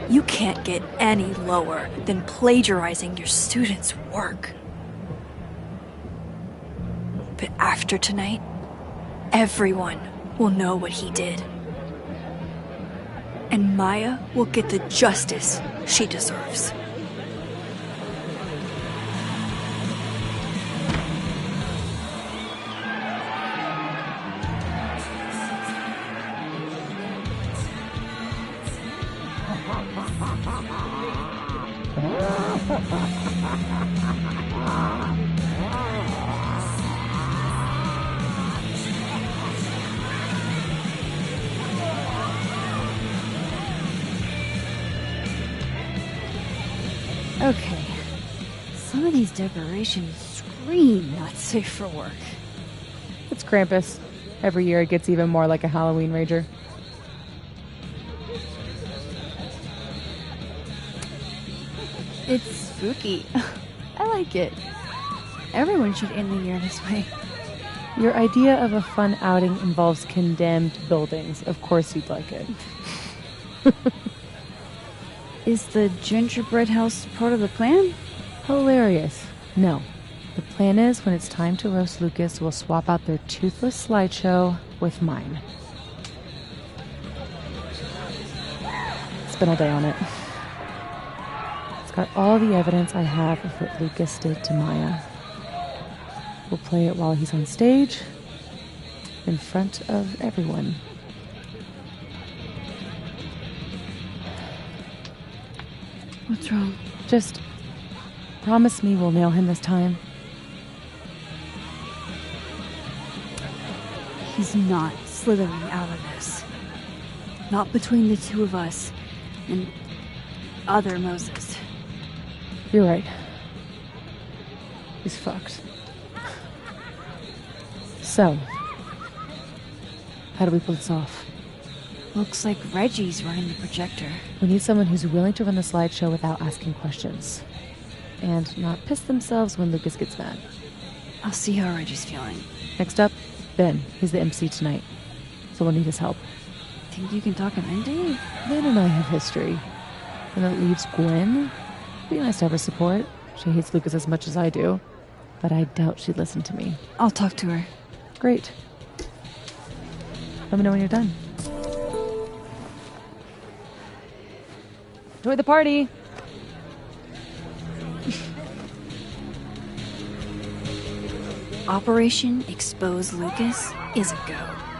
you can't get any lower than plagiarizing your students' work. But after tonight, everyone will know what he did. And Maya will get the justice she deserves. of these decorations scream not safe for work. It's Krampus. Every year it gets even more like a Halloween rager. It's spooky. I like it. Everyone should end the year this way. Your idea of a fun outing involves condemned buildings. Of course you'd like it. Is the gingerbread house part of the plan? Hilarious. No. The plan is when it's time to roast Lucas, we'll swap out their toothless slideshow with mine. Spent all day on it. It's got all the evidence I have of what Lucas did to Maya. We'll play it while he's on stage, in front of everyone. What's wrong? Just promise me we'll nail him this time. He's not slithering out of this. Not between the two of us and other Moses. You're right. He's fucked. So, how do we pull this off? Looks like Reggie's running the projector. We need someone who's willing to run the slideshow without asking questions. And not piss themselves when Lucas gets mad. I'll see how Reggie's feeling. Next up, Ben. He's the MC tonight. So we'll need his help. Think you can talk him into it? Ben and I have history. And it leaves Gwen. It'd be nice to have her support. She hates Lucas as much as I do. But I doubt she'd listen to me. I'll talk to her. Great. Let me know when you're done. Enjoy the party! Operation Expose Lucas is a go.